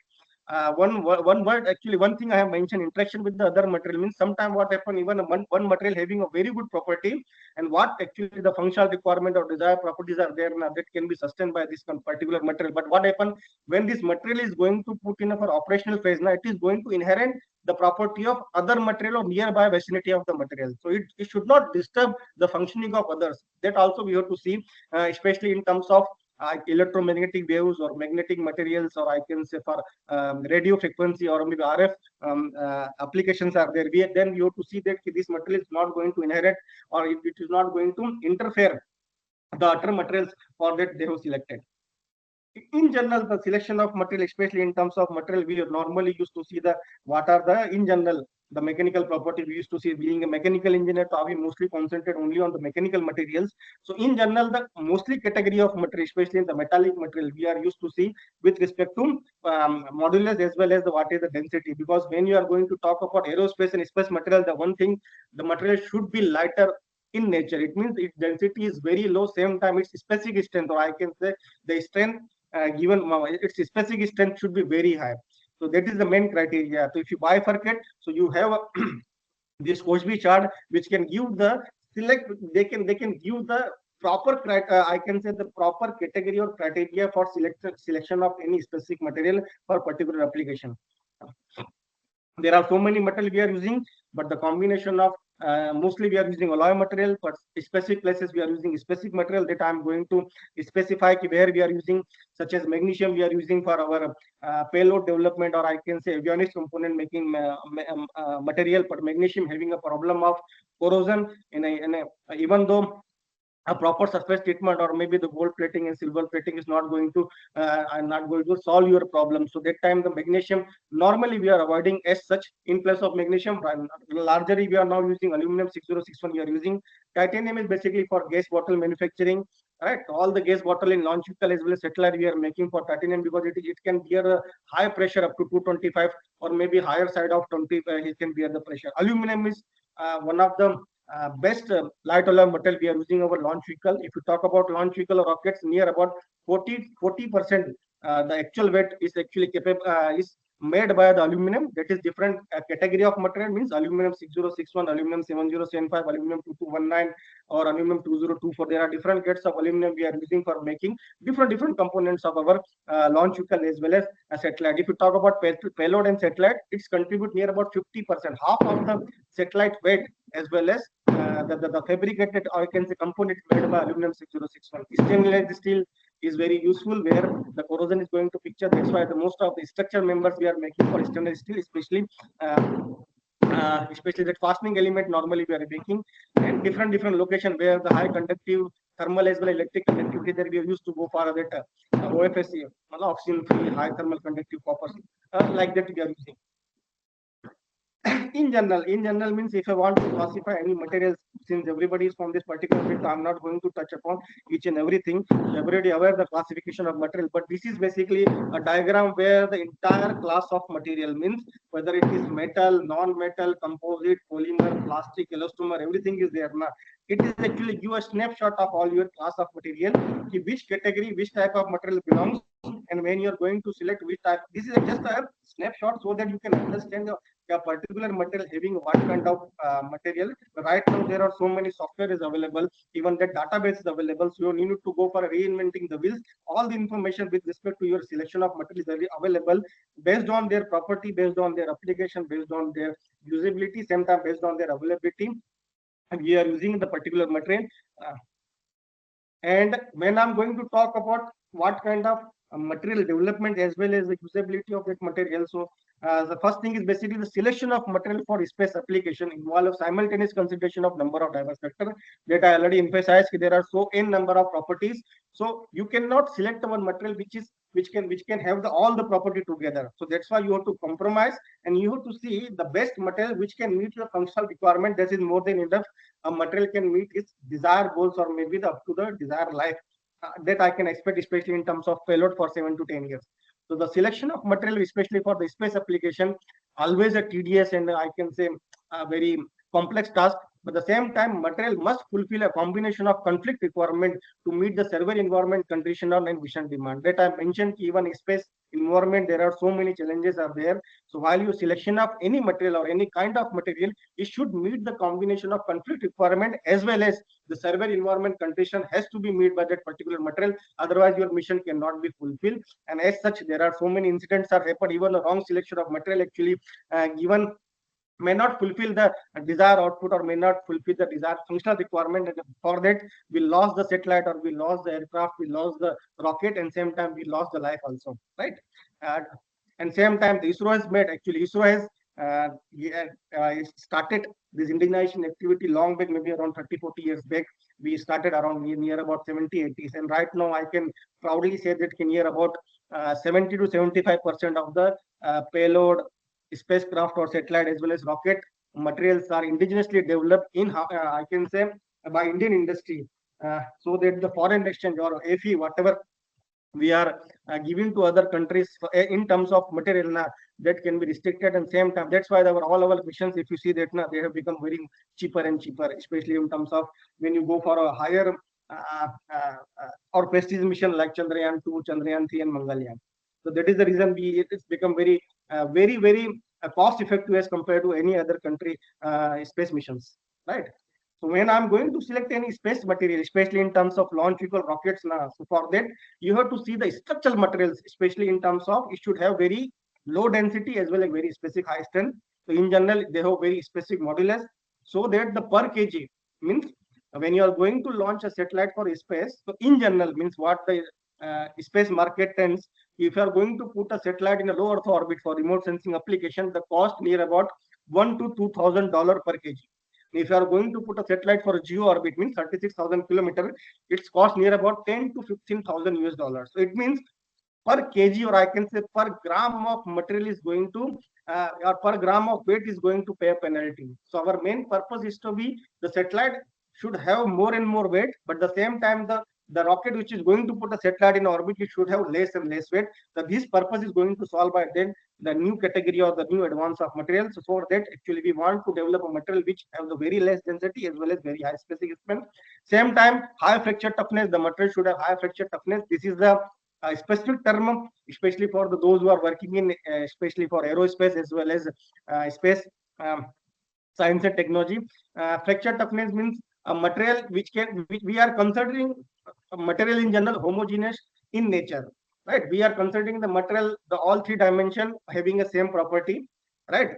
One word, actually one thing I have mentioned, interaction with the other material, means sometimes what happen, even one material having a very good property, and what actually the functional requirement or desired properties are there now, that can be sustained by this particular material. But what happen when this material is going to put in for operational phase, now it is going to inherit the property of other material or nearby vicinity of the material, so it should not disturb the functioning of others. That also we have to see, especially in terms of electromagnetic waves or magnetic materials, or I can say for radio frequency or maybe RF applications are there. Then you have to see that this material is not going to inherit, or it is not going to interfere the other materials for that they have selected. In general, the selection of material, especially in terms of material, we normally used to see the what are the in general the mechanical property. We used to see, being a mechanical engineer, so we mostly concentrate only on the mechanical materials. So in general, the mostly category of material, especially in the metallic material, we are used to see with respect to modulus as well as the what is the density. Because when you are going to talk about aerospace and space material, the one thing, the material should be lighter in nature. It means its density is very low, same time its specific strength, or I can say the strength given its specific strength should be very high. So that is the main criteria. So if you bifurcate, so you have this OSB chart which can give the select. They can give the proper I can say the proper category or criteria for selection of any specific material for particular application. There are so many material we are using, but the combination of mostly we are using alloy material, but specific places we are using specific material that I'm going to specify where we are using, such as magnesium we are using for our payload development, or I can say avionics component making material, but magnesium having a problem of corrosion even though a proper surface treatment or maybe the gold plating and silver plating is not going to solve your problem. So that time the magnesium normally we are avoiding as such. In place of magnesium, largely we are now using aluminum 6061. We are using titanium is basically for gas bottle manufacturing, right? All the gas bottle in launch vehicle as well as satellite we are making for titanium, because it can bear a high pressure up to 225 or maybe higher side of 20. It can bear the pressure. Aluminum is one of the best light alloy metal we are using our launch vehicle. If you talk about launch vehicle or rockets, near about 40% the actual weight is actually capable is made by the aluminum. That is different category of material, means aluminum 6061, aluminum 7075, aluminum 2219, or aluminum 2024. There are different grades of aluminum we are using for making different components of our launch vehicle as well as a satellite. If you talk about payload and satellite, it's contribute near about 50%, half of the satellite weight, as well as the fabricated, or I can say component made by aluminum 6061. Stainless steel is very useful where the corrosion is going to picture. That's why the most of the structure members we are making for stainless steel, especially especially that fastening element normally we are making, and different location where the high conductive thermal as well as electric conductivity that we are used to go for that OFSC, oxygen free high thermal conductive copper, like that we are using. In general means if I want to classify any materials, since everybody is from this particular field, I'm not going to touch upon each and everything. Everybody aware the classification of material, but this is basically a diagram where the entire class of material means whether it is metal, non-metal, composite, polymer, plastic, elastomer, everything is there now. It is actually give a snapshot of all your class of material, which category, which type of material belongs, and when you are going to select which type. This is just a snapshot so that you can understand a particular material having what kind of material. Right now there are so many software is available, even the database is available, so you need to go for reinventing the wheels. All the information with respect to your selection of materials are available based on their property, based on their application, based on their usability, same time based on their availability, and we are using the particular material. And when I'm going to talk about what kind of material development as well as the usability of that material, so the first thing is basically the selection of material for space application involves simultaneous consideration of number of diverse factors that I already emphasized. There are so n number of properties, so you cannot select one material which can have all the property together. So that's why you have to compromise and you have to see the best material which can meet your functional requirement. That is more than enough. A material can meet its desired goals or maybe up to the desired life that I can expect, especially in terms of payload for 7 to 10 years. So the selection of material, especially for the space application, always a tedious and I can say a very complex task. But at the same time, material must fulfill a combination of conflict requirement to meet the server environment conditional and vision demand. That I mentioned, even space environment, there are so many challenges are there. So while you selection of any material or any kind of material, it should meet the combination of conflict requirement as well as the server environment condition has to be met by that particular material. Otherwise, your mission cannot be fulfilled. And as such, there are so many incidents are happened. Even the wrong selection of material actually given may not fulfill the desired output or may not fulfill the desired functional requirement. And for that, we lost the satellite or we lost the aircraft, we lost the rocket, and same time we lost the life also, right? Uh, and same time, the ISRO has made actually ISRO has started this indigenization activity long back, maybe around 30-40 years back. We started around near about 70-80s, and right now I can proudly say that near about 70 to 75% of the payload spacecraft or satellite as well as rocket materials are indigenously developed in I can say by Indian industry, so that the foreign exchange or AFE whatever we are giving to other countries in terms of material that can be restricted. And same time, that's why all our missions, if you see that they have become very cheaper and cheaper, especially in terms of when you go for a higher or prestige mission like Chandrayaan 2, Chandrayaan 3 and Mangalyaan. So that is the reason it's become very very cost effective as compared to any other country space missions, right? So when I'm going to select any space material, especially in terms of launch vehicle rockets now, so for that you have to see the structural materials, especially in terms of it should have very low density as well as very specific high strength. So in general, they have very specific modulus, so that the per kg means when you are going to launch a satellite for space. So in general means what the space market tends. If you are going to put a satellite in a low Earth orbit for remote sensing application, the cost near about $1,000 to $2,000 per kg. If you are going to put a satellite for a geo orbit, means 36,000 kilometers, its cost near about 10 to 15,000 US dollars. So it means per kg, or I can say per gram of material is going to or per gram of weight is going to pay a penalty. So our main purpose is to be the satellite should have more and more weight, but at the same time the rocket which is going to put a satellite in orbit, it should have less and less weight. So this purpose is going to solve by then the new category or the new advance of materials. So for that, actually we want to develop a material which have the very less density as well as very high specific strength. Same time, high fracture toughness. The material should have high fracture toughness. This is the specific term, especially for those who are working in, especially for aerospace as well as space science and technology. Fracture toughness means a material which we are considering a material in general homogeneous in nature, right? We are considering the material, the all three dimension having the same property, right?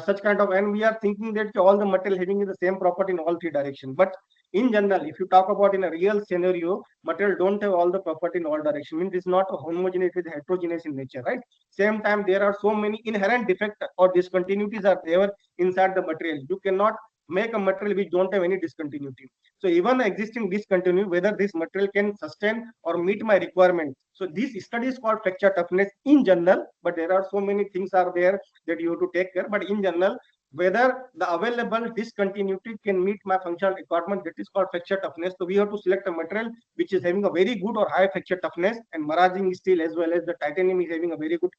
Such kind of, and we are thinking that all the material having the same property in all three directions. But In general, if you talk about in a real scenario, material don't have all the property in all direction. Means it's not a homogeneous, it is heterogeneous in nature, right? Same time, there are so many inherent defects or discontinuities are there inside the material. You cannot make a material which don't have any discontinuity. So even existing discontinuity, whether this material can sustain or meet my requirement. So this study is called fracture toughness in general, but there are so many things are there that you have to take care. But in general, whether the available discontinuity can meet my functional requirement, that is called fracture toughness. So we have to select a material which is having a very good or high fracture toughness, and maraging steel as well as the titanium is having a very good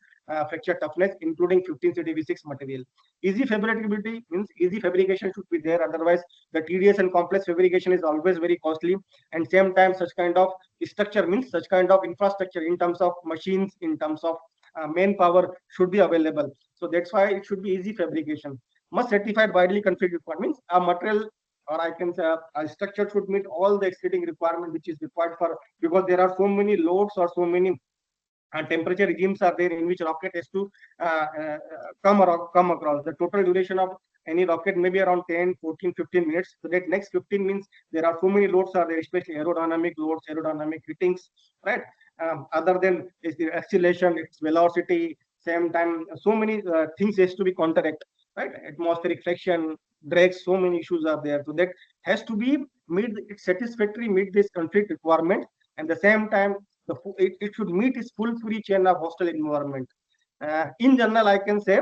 fracture toughness, including 15 CDV6 material. Easy fabricability means easy fabrication should be there. Otherwise, the tedious and complex fabrication is always very costly. And same time, such kind of structure means such kind of infrastructure in terms of machines, in terms of manpower should be available. So that's why it should be easy fabrication. Must certified widely configured requirements. A material or I can say a structure should meet all the exceeding requirement which is required for, because there are so many loads or so many temperature regimes are there in which rocket has to come across. The total duration of any rocket may be around 10, 14, 15 minutes. So that next 15 means there are so many loads are there, especially aerodynamic loads, aerodynamic heatings, right? Other than is the acceleration, its velocity, same time, so many things has to be counteract, right? Atmospheric friction, drags, so many issues are there. So that has to be meet, it's satisfactory, meet this conflict requirement. And the same time, it should meet its full free chain of hostile environment. In general, I can say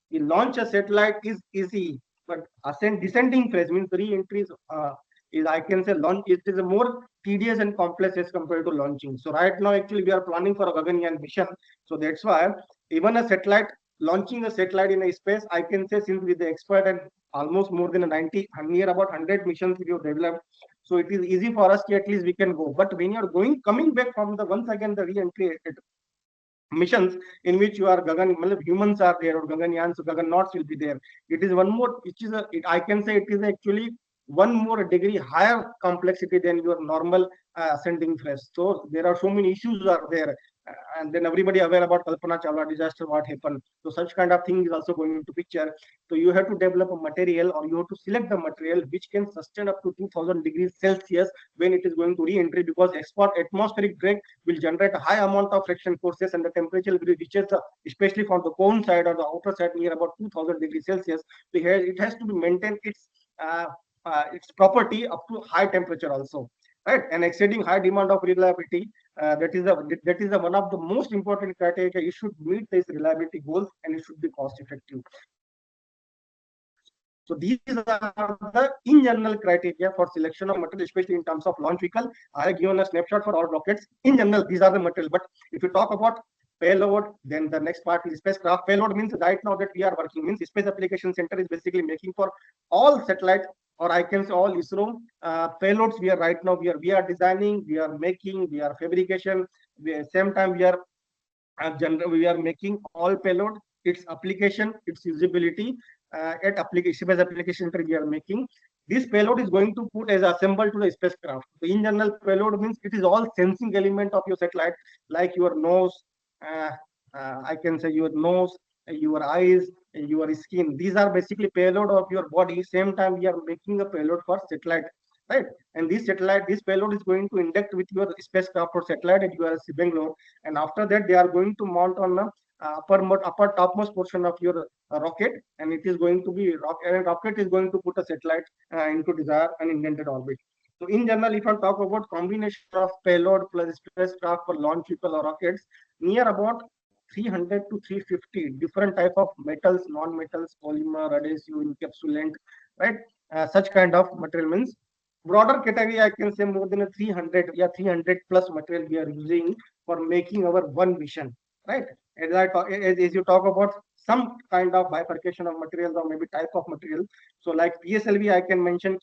the launch a satellite is easy, but descending phase means re-entries is, I can say, launch it is a more tedious and complex as compared to launching. So right now, actually, we are planning for a Gaganyaan mission. So that's why even a satellite, launching a satellite in a space, I can say, since with the expert and almost more than a 90, near about 100 missions we have developed. So it is easy for us to at least we can go. But when you are coming back from the once again the re-entry missions in which you are humans are there or Gaganyaan, so Gagannauts will be there. It is one more, which is I can say it is actually one more degree higher complexity than your normal ascending phase. So there are so many issues are there. And then everybody aware about Kalpana Chawla disaster, what happened. So such kind of thing is also going into picture. So you have to develop a material or you have to select the material which can sustain up to 2000 degrees Celsius when it is going to re-entry, because atmospheric drag will generate a high amount of friction forces and the temperature will reaches, especially from the cone side or the outer side, near about 2000 degrees Celsius. So here it has to be maintained its property up to high temperature also, right? And exceeding high demand of reliability, that is one of the most important criteria. You should meet these reliability goals and it should be cost effective. So these are the in general criteria for selection of material, especially in terms of launch vehicle. I have given a snapshot for all rockets. In general, these are the material. But if you talk about payload, then the next part is spacecraft. Payload means right now that we are working means Space Application Center is basically making for all satellite, or I can say all ISRO payloads. We are right now we are designing, we are making, we are fabrication. Same time we are making all payload, its application, its usability at space application center we are making. This payload is going to put as assembled to the spacecraft. So in general, payload means it is all sensing element of your satellite, like your nose, uh, I can say your nose, your eyes, your skin. These are basically payload of your body. Same time we are making a payload for satellite, right? And this payload is going to induct with your spacecraft or satellite at URSC Bangalore, and after that they are going to mount on the upper topmost portion of your rocket, and it is going to be rocket is going to put a satellite into desired and intended orbit. So in general, if I talk about combination of payload plus spacecraft for launch vehicle or rockets, near about 300 to 350 different type of metals, non-metals, polymer, adhesive, encapsulant, right? Such kind of material means broader category, I can say more than a 300, 300 plus material we are using for making our one mission, right? As you talk about some kind of bifurcation of materials or maybe type of material. So like PSLV, I can mention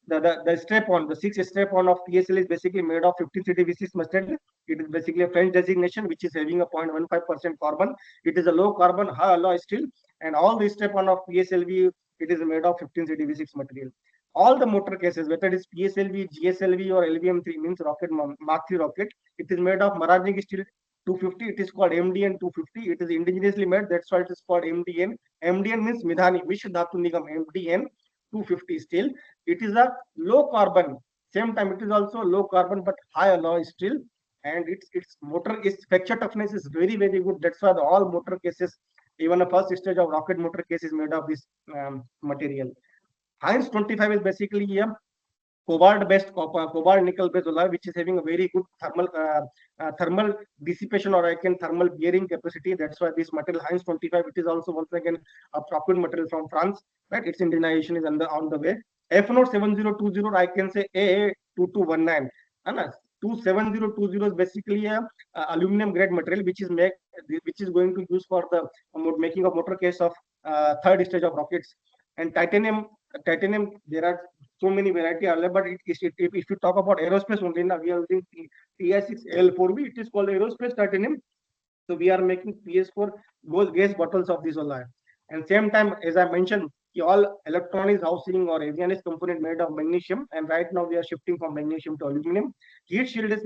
the strap on, the 6 strap on of PSL is basically made of 15 CDV6 material. It is basically a French designation, which is having a 0.15% carbon. It is a low carbon, high alloy steel, and all the strap on of PSLV, it is made of 15 CDV6 material. All the motor cases, whether it is PSLV, GSLV, or LVM3, means rocket Mark III rocket, it is made of maraging steel 250. It is called MDN 250. It is indigenously made. That's why it is called MDN. MDN means Midhani Mish Dhatu Nigam, MDN 250 steel. It is a low carbon Same time, it is also low carbon but high alloy steel, and its motor is fracture toughness is very good. That's why all motor cases, even the first stage of rocket motor case, is made of this material. Heinz 25 is basically a cobalt based cobalt nickel based alloy, which is having a very good thermal dissipation, or I can thermal bearing capacity. That's why this material Heinz 25, it is also once again a procured material from France, right? Its indigenization is on the way. F note 7020, I can say AA 2219, and 27020 is basically a aluminum grade material which is going to use for the making of motor case of third stage of rockets. And titanium, there are so many variety available, but if you talk about aerospace only, now we are using TI6L4B. It is called aerospace titanium. So we are making PS4 those gas bottles of this alloy. And same time, as I mentioned, all electronics housing or avionics component made of magnesium. And right now we are shifting from magnesium to aluminum. Heat shield is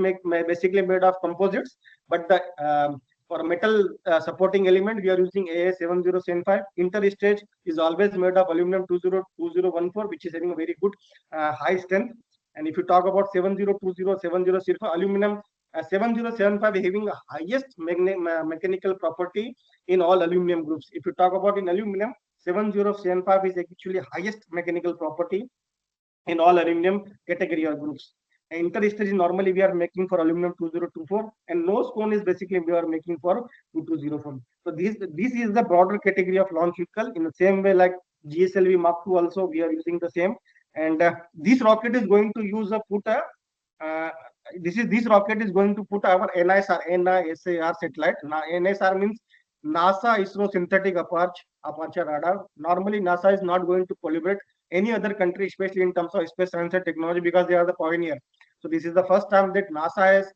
basically made of composites, but the for metal supporting element, we are using AA7075. Interstage is always made of aluminum 202014, which is having a very good high strength. And if you talk about 7020, aluminum 7075 having the highest mechanical property in all aluminum groups. If you talk about in aluminum, 7075 is actually highest mechanical property in all aluminum category or groups. Interstage normally we are making for aluminum 2024, and nose cone is basically we are making for 2204. So this is the broader category of launch vehicle. In the same way, like GSLV Mark II also we are using the same. And this rocket is going to use a put a this rocket is going to put our NISR satellite. Now, NISR means NASA ISRO synthetic aperture radar. Normally, NASA is not going to collaborate any other country, especially in terms of space science and technology, because they are the pioneer. So this is the first time that NASA has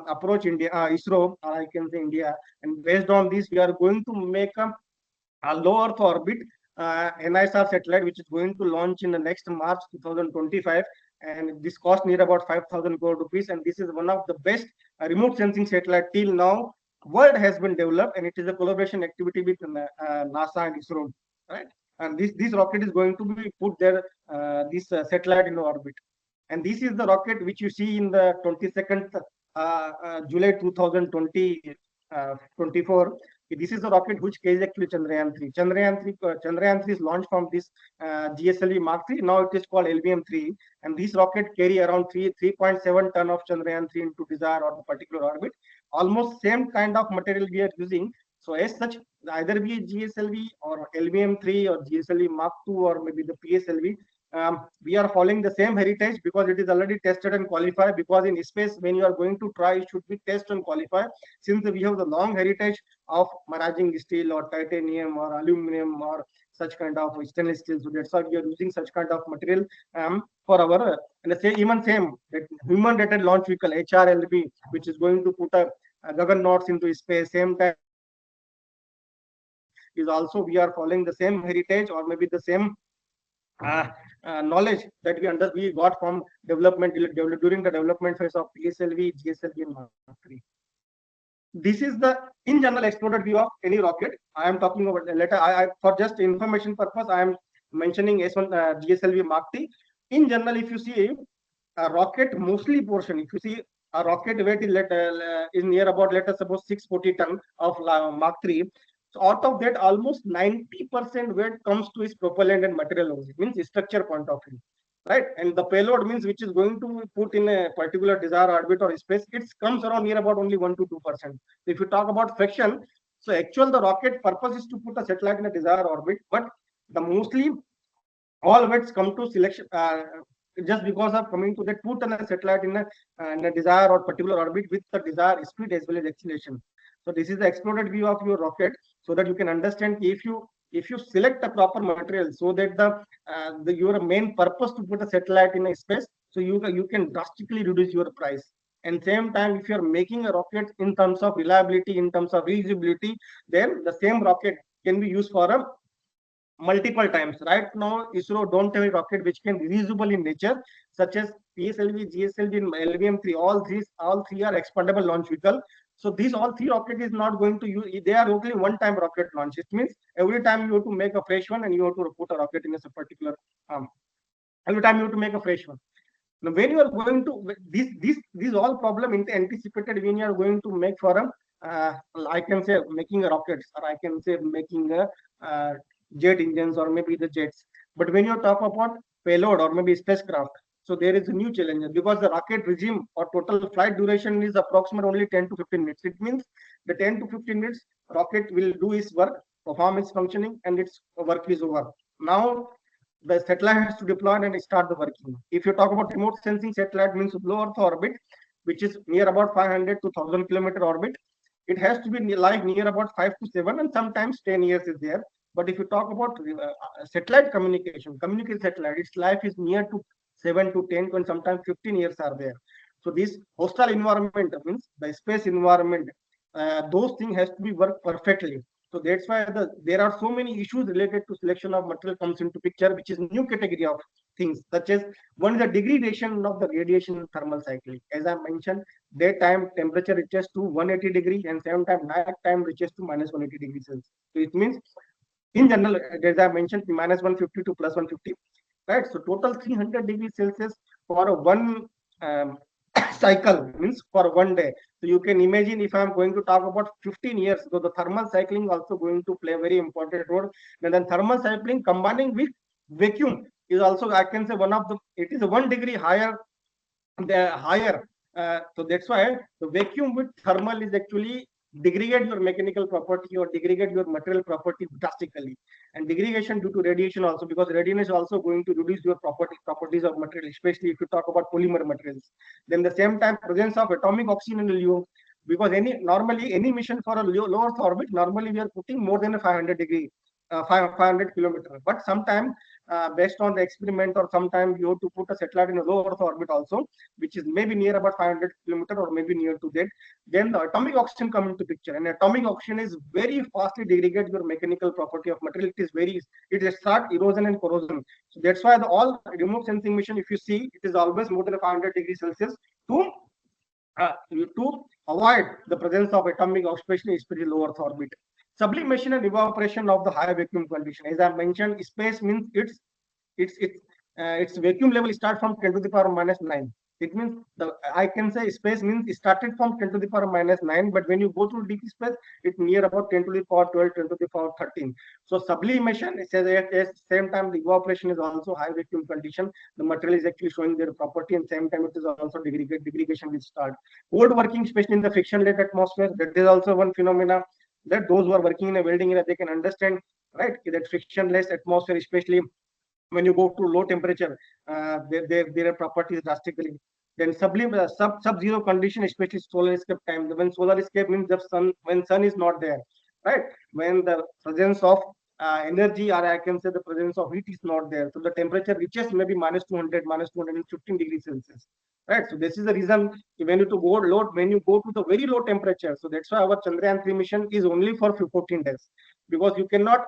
approached India, ISRO, or I can say India, and based on this, we are going to make a low Earth orbit NISR satellite, which is going to launch in the next March 2025, and this cost near about 5,000 crore rupees. And this is one of the best remote sensing satellite till now world has been developed, and it is a collaboration activity with NASA and ISRO, right? And this rocket is going to be put there, this satellite in orbit. And this is the rocket which you see in the 22nd July 2020 24. This is the rocket which carries actually Chandrayaan 3. Chandrayaan 3 is launched from this GSLV Mark 3. Now it is called LBM 3, and this rocket carry around 3.7 ton of Chandrayaan 3 into desired or the particular orbit. Almost same kind of material we are using. So as such, either be GSLV or LBM 3 or GSLV Mark 2 or maybe the PSLV, we are following the same heritage because it is already tested and qualified. Because in space, when you are going to try, it should be test and qualify. Since we have the long heritage of merging steel or titanium or aluminum or such kind of stainless steel, so that's why we are using such kind of material for our and say even same that human rated launch vehicle HRLB, which is going to put a juggernauts into space. Same time is also we are following the same heritage or maybe the same knowledge that we got from development during the development phase of PSLV, GSLV, and Mark 3. This is the in general exploded view of any rocket. I am talking about later. For just information purpose, I am mentioning S1 GSLV Mark 3. In general, if you see a rocket mostly portion, if you see a rocket weight is near about, let us suppose 640 ton of Mark 3. So out of that, almost 90% weight comes to its propellant and material only, means structure point of view, right? And the payload means which is going to put in a particular desired orbit or space, it comes around near about only 1 to 2%. If you talk about fraction, so actual the rocket purpose is to put a satellite in a desired orbit, but the mostly all weights come to selection just because of coming to that put on a satellite in a desired or particular orbit with the desired speed as well as acceleration. So this is the exploded view of your rocket, so that you can understand if you select a proper material so that your main purpose to put a satellite in a space, so you can drastically reduce your price. And same time, if you are making a rocket in terms of reliability, in terms of reusability, then the same rocket can be used for a multiple times. Right now, ISRO don't have a rocket which can be reusable in nature, such as PSLV, GSLV, and LVM3. All three are expandable launch vehicle. So these all three rocket is not going to use. They are only one-time rocket launch. It means every time you have to make a fresh one, and you have to put a rocket in a particular. Every time you have to make a fresh one. Now, when you are going to these all problem anticipated when you are going to make for a I can say making a rockets, or I can say making a uh, jet engines, or maybe the jets. But when you talk about payload or maybe spacecraft, so there is a new challenge, because the rocket regime or total flight duration is approximately only 10 to 15 minutes. It means the 10 to 15 minutes rocket will do its work, perform its functioning, and its work is over. Now the satellite has to deploy and start the working. If you talk about remote sensing satellite, means low Earth orbit, which is near about 500 to 1,000 kilometer orbit, it has to be near about 5 to 7, and sometimes 10 years is there. But if you talk about satellite communication satellite, its life is near to 7 to 10, and sometimes 15 years are there. So this hostile environment means the space environment, those things has to be worked perfectly. So that's why there are so many issues related to selection of material comes into picture, which is new category of things, such as one is the degradation of the radiation thermal cycling. As I mentioned, daytime temperature reaches to 180 degree, and same time night time reaches to minus 180 degrees Celsius. So it means in general, as I mentioned, minus 150 to plus 150, right? So total 300 degrees Celsius for a one um, cycle, means for one day. So you can imagine, if I'm going to talk about 15 years, so the thermal cycling also going to play a very important role. And then thermal cycling combining with vacuum is also, I can say, one of the, it is a 1 degree higher, the higher. So that's why the vacuum with thermal is actually degrade your mechanical property or degrade your material property drastically. And degradation due to radiation also, because radiation is also going to reduce your properties of material, especially if you talk about polymer materials. Then the same time presence of atomic oxygen in LEO, because normally any mission for a low Earth orbit, normally we are putting more than a 500 degree 500 kilometer. But sometime based on the experiment, or sometime you have to put a satellite in a low Earth orbit also, which is maybe near about 500 kilometer or maybe near to that. Then the atomic oxygen come into picture, and atomic oxygen is very fastly degrade your mechanical property of material. It start erosion and corrosion. So that's why all remote sensing mission, if you see, it is always more than 500 degrees Celsius to to avoid the presence of atomic, especially low Earth orbit. Sublimation and evaporation of the high vacuum condition. As I mentioned, space means its vacuum level start from 10 to the power minus 9. It means I can say space means it started from 10 to the power minus 9, but when you go to deep space, it's near about 10 to the power 12, 10 to the power 13. So sublimation, it says at the same time the evaporation is also high vacuum condition. The material is actually showing their property, and same time it is also degradation will start. Cold working, especially in the friction-laden atmosphere, that is also one phenomena that those who are working in a welding area, they can understand, right? That frictionless atmosphere, especially when you go to low temperature, their properties drastically. Then sub zero condition, especially solar escape time. When solar escape means the sun, when sun is not there, right? When the presence of energy, or I can say the presence of heat is not there, so the temperature reaches maybe minus 200, minus 215 degrees Celsius. Right. So this is the reason when you to go low, when you go to the very low temperature. So that's why our Chandrayaan 3 mission is only for 14 days, because you cannot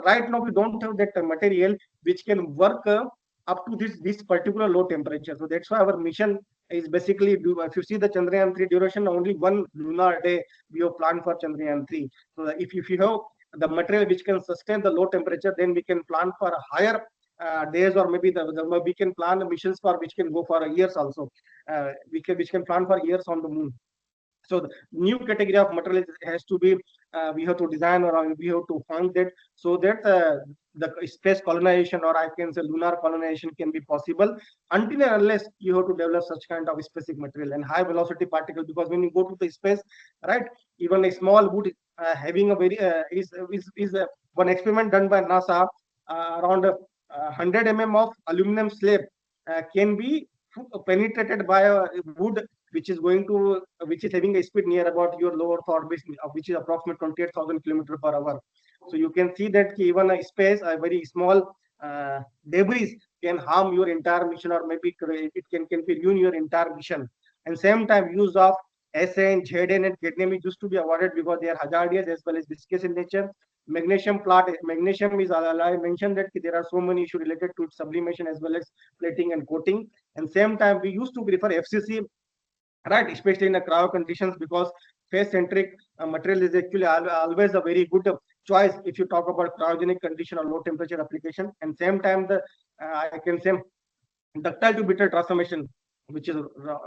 right now, we don't have that material which can work up to this particular low temperature. So that's why our mission is basically if you see the Chandrayaan 3 duration, only one lunar day we have planned for Chandrayaan 3. So if you have the material which can sustain the low temperature, then we can plan for a higher days, or maybe we can plan missions for which can go for years also. Which can plan for years on the moon. So the new category of material has to be we have to design, or we have to find that, so that the space colonization, or I can say lunar colonization, can be possible, until and unless you have to develop such kind of specific material and high velocity particle. Because when you go to the space, right, even a small wood having a very is one experiment done by NASA, around 100 of aluminum slab can be penetrated by a wood which is going to which is having a speed near about your lower orbit, which is approximately 28,000 kilometers per hour. So you can see that even a space, a very small debris can harm your entire mission, or maybe it can ruin your entire mission. And same time, use of SN, ZN, and cadmium used to be avoided because they are hazardous as well as viscous in nature. Magnesium is, I mentioned that there are so many issues related to sublimation as well as plating and coating. And same time, we used to prefer FCC, right, especially in the cryo conditions, because phase centric material is actually always a very good choice if you talk about cryogenic condition or low temperature application. And same time, the I can say ductile to brittle transformation, which is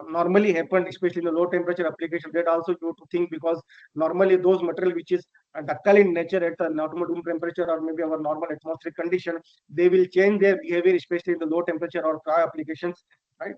normally happened, especially in the low temperature application. That also you have to think, because normally those material which is ductile in nature at an automotive temperature or maybe our normal atmospheric condition, they will change their behavior, especially in the low temperature or dry applications, right?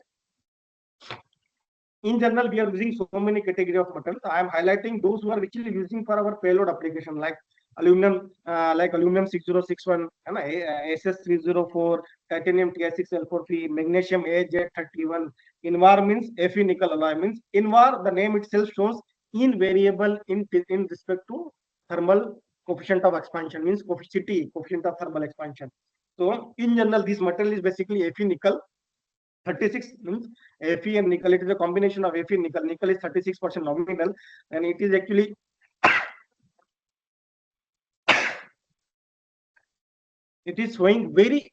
In general, we are using so many category of metals. I am highlighting those who are actually using for our payload application, like aluminum 6061, and SS304, titanium Ti6L43, magnesium AZ31. Invar means Fe nickel alloy, means Invar, the name itself shows invariable in respect to thermal coefficient of expansion, means coefficient of thermal expansion. So in general, this material is basically Fe nickel. 36 means Fe and nickel. It is a combination of Fe and nickel. Nickel is 36% nominal, and it is actually it is showing very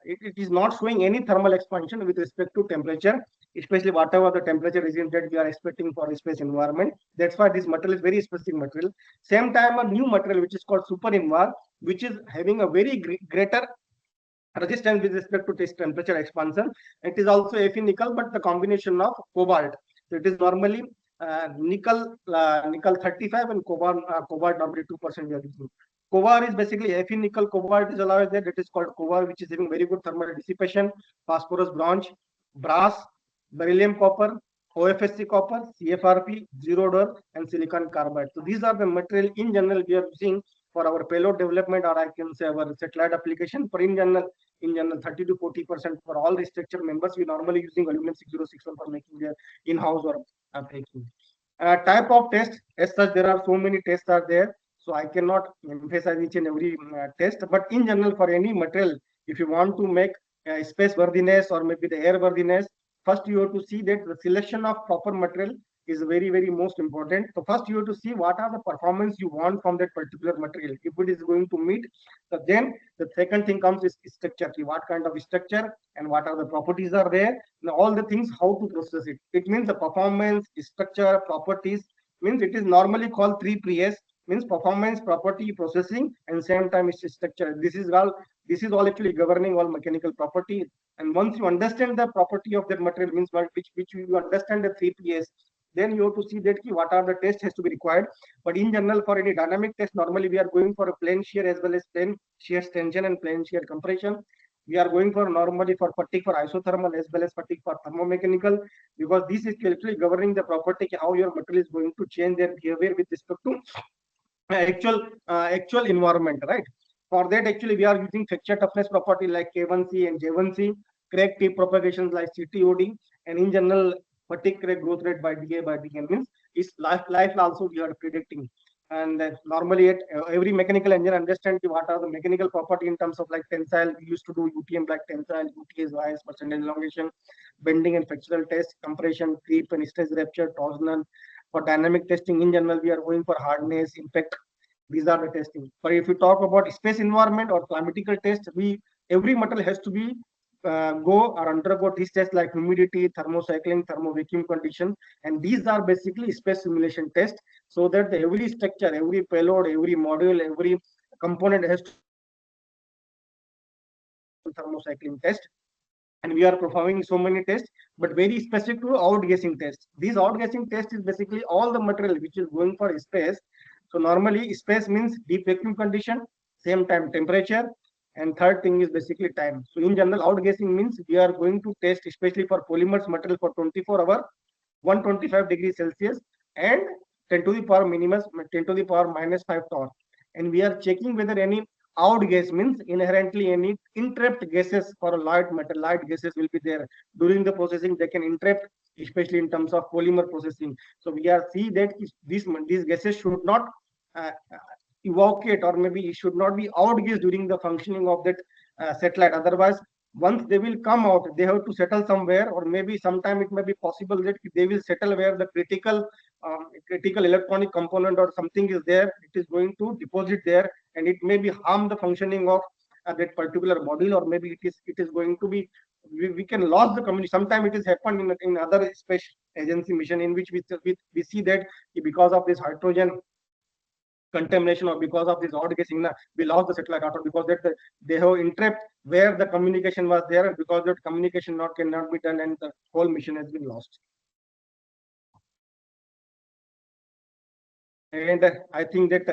it is not showing any thermal expansion with respect to temperature, especially whatever the temperature regime that we are expecting for space environment. That's why this material is very specific material. Same time, a new material which is called super invar, which is having a very greater resistance with respect to this temperature expansion. It is also Fe nickel, but the combination of cobalt. So it is normally nickel 35 and cobalt normally 2% we are using. Covar is basically Fe nickel, cobalt is allowed there. That is called covar, which is having very good thermal dissipation. Phosphorus, bronze, brass, beryllium copper, OFSC copper, CFRP, zero door, and silicon carbide. So these are the material in general we are using for our payload development, or I can say our satellite application. For in general 30 to 40% for all the structure members, we normally using aluminum 6061 for making their in-house or making. Type of test, as such, there are so many tests are there, so I cannot emphasize each and every test. But in general, for any material, if you want to make space worthiness or maybe the air worthiness, first you have to see that the selection of proper material is very most important. So first you have to see what are the performance you want from that particular material. If it is going to meet, so then the second thing comes is structure. What kind of structure and what are the properties are there. Now all the things, how to process it. It means the performance, structure, properties, means it is normally called 3Ps, means performance, property, processing, and same time it's structure. This is all actually governing all mechanical property. And once you understand the property of that material, means which you understand the 3Ps, then you have to see that what are the tests has to be required. But in general, for any dynamic test, normally we are going for a plane shear as well as plane shear tension and plane shear compression. We are going for normally for fatigue for isothermal as well as fatigue for thermomechanical, because this is actually governing the property how your material is going to change their behavior with respect to actual environment, right? For that, actually, we are using fracture toughness property like K1C and J1C, crack tip propagations like CTOD, and in general, fatigue crack growth rate by DN means is life also we are predicting. And normally at every mechanical engineer understand what are the mechanical property in terms of like tensile. We used to do UTM like tensile, UTS, bias, percentage elongation, bending and fractural test, compression, creep and stress rupture, torsional. For dynamic testing in general, we are going for hardness, impact. These are the testing. But if you talk about space environment or climatical test, every material has to be go or undergo these tests like humidity, thermocycling, thermo-vacuum condition, and these are basically space simulation tests, so that every structure, every payload, every module, every component has to thermocycling test. And we are performing so many tests, but very specific to outgassing tests. These outgassing tests is basically all the material which is going for space. So normally space means deep vacuum condition, same time temperature, and third thing is basically time. So in general, outgassing means we are going to test especially for polymers material for 24 hours, 125 degrees Celsius, and 10 to the power minus 10 to the power minus 5 torr. And we are checking whether any outgas means inherently any entrapped gases for a light metal. Light gases will be there during the processing. They can entrap, especially in terms of polymer processing. So we are see that these gases should not evacuate, or maybe it should not be outgassed during the functioning of that satellite. Otherwise, once they will come out, they have to settle somewhere, or maybe sometime it may be possible that they will settle where the critical electronic component or something is there. It is going to deposit there, and it may be harm the functioning of that particular module, or maybe it is going to be we can lose the community. Sometimes it is happened in other space agency mission in which we see that because of this hydrogen contamination or because of this outgassing, we lost the satellite data because that they have entrapped where the communication was there, and because that communication cannot be done, and the whole mission has been lost. And I think that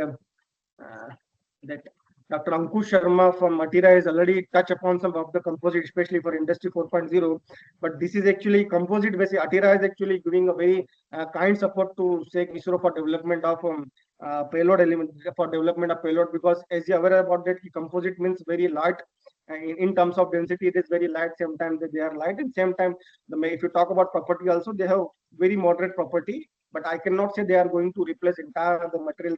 Dr. Ankush Sharma from Atira has already touched upon some of the composite, especially for Industry 4.0. But this is actually composite based. Atira is actually giving a very kind support to say ISRO for development of payload element, for development of payload, because as you are aware about that, composite means very light. In terms of density, it is very light. Sometimes they are light, and same time, if you talk about property, also they have very moderate property. But I cannot say they are going to replace entire the material.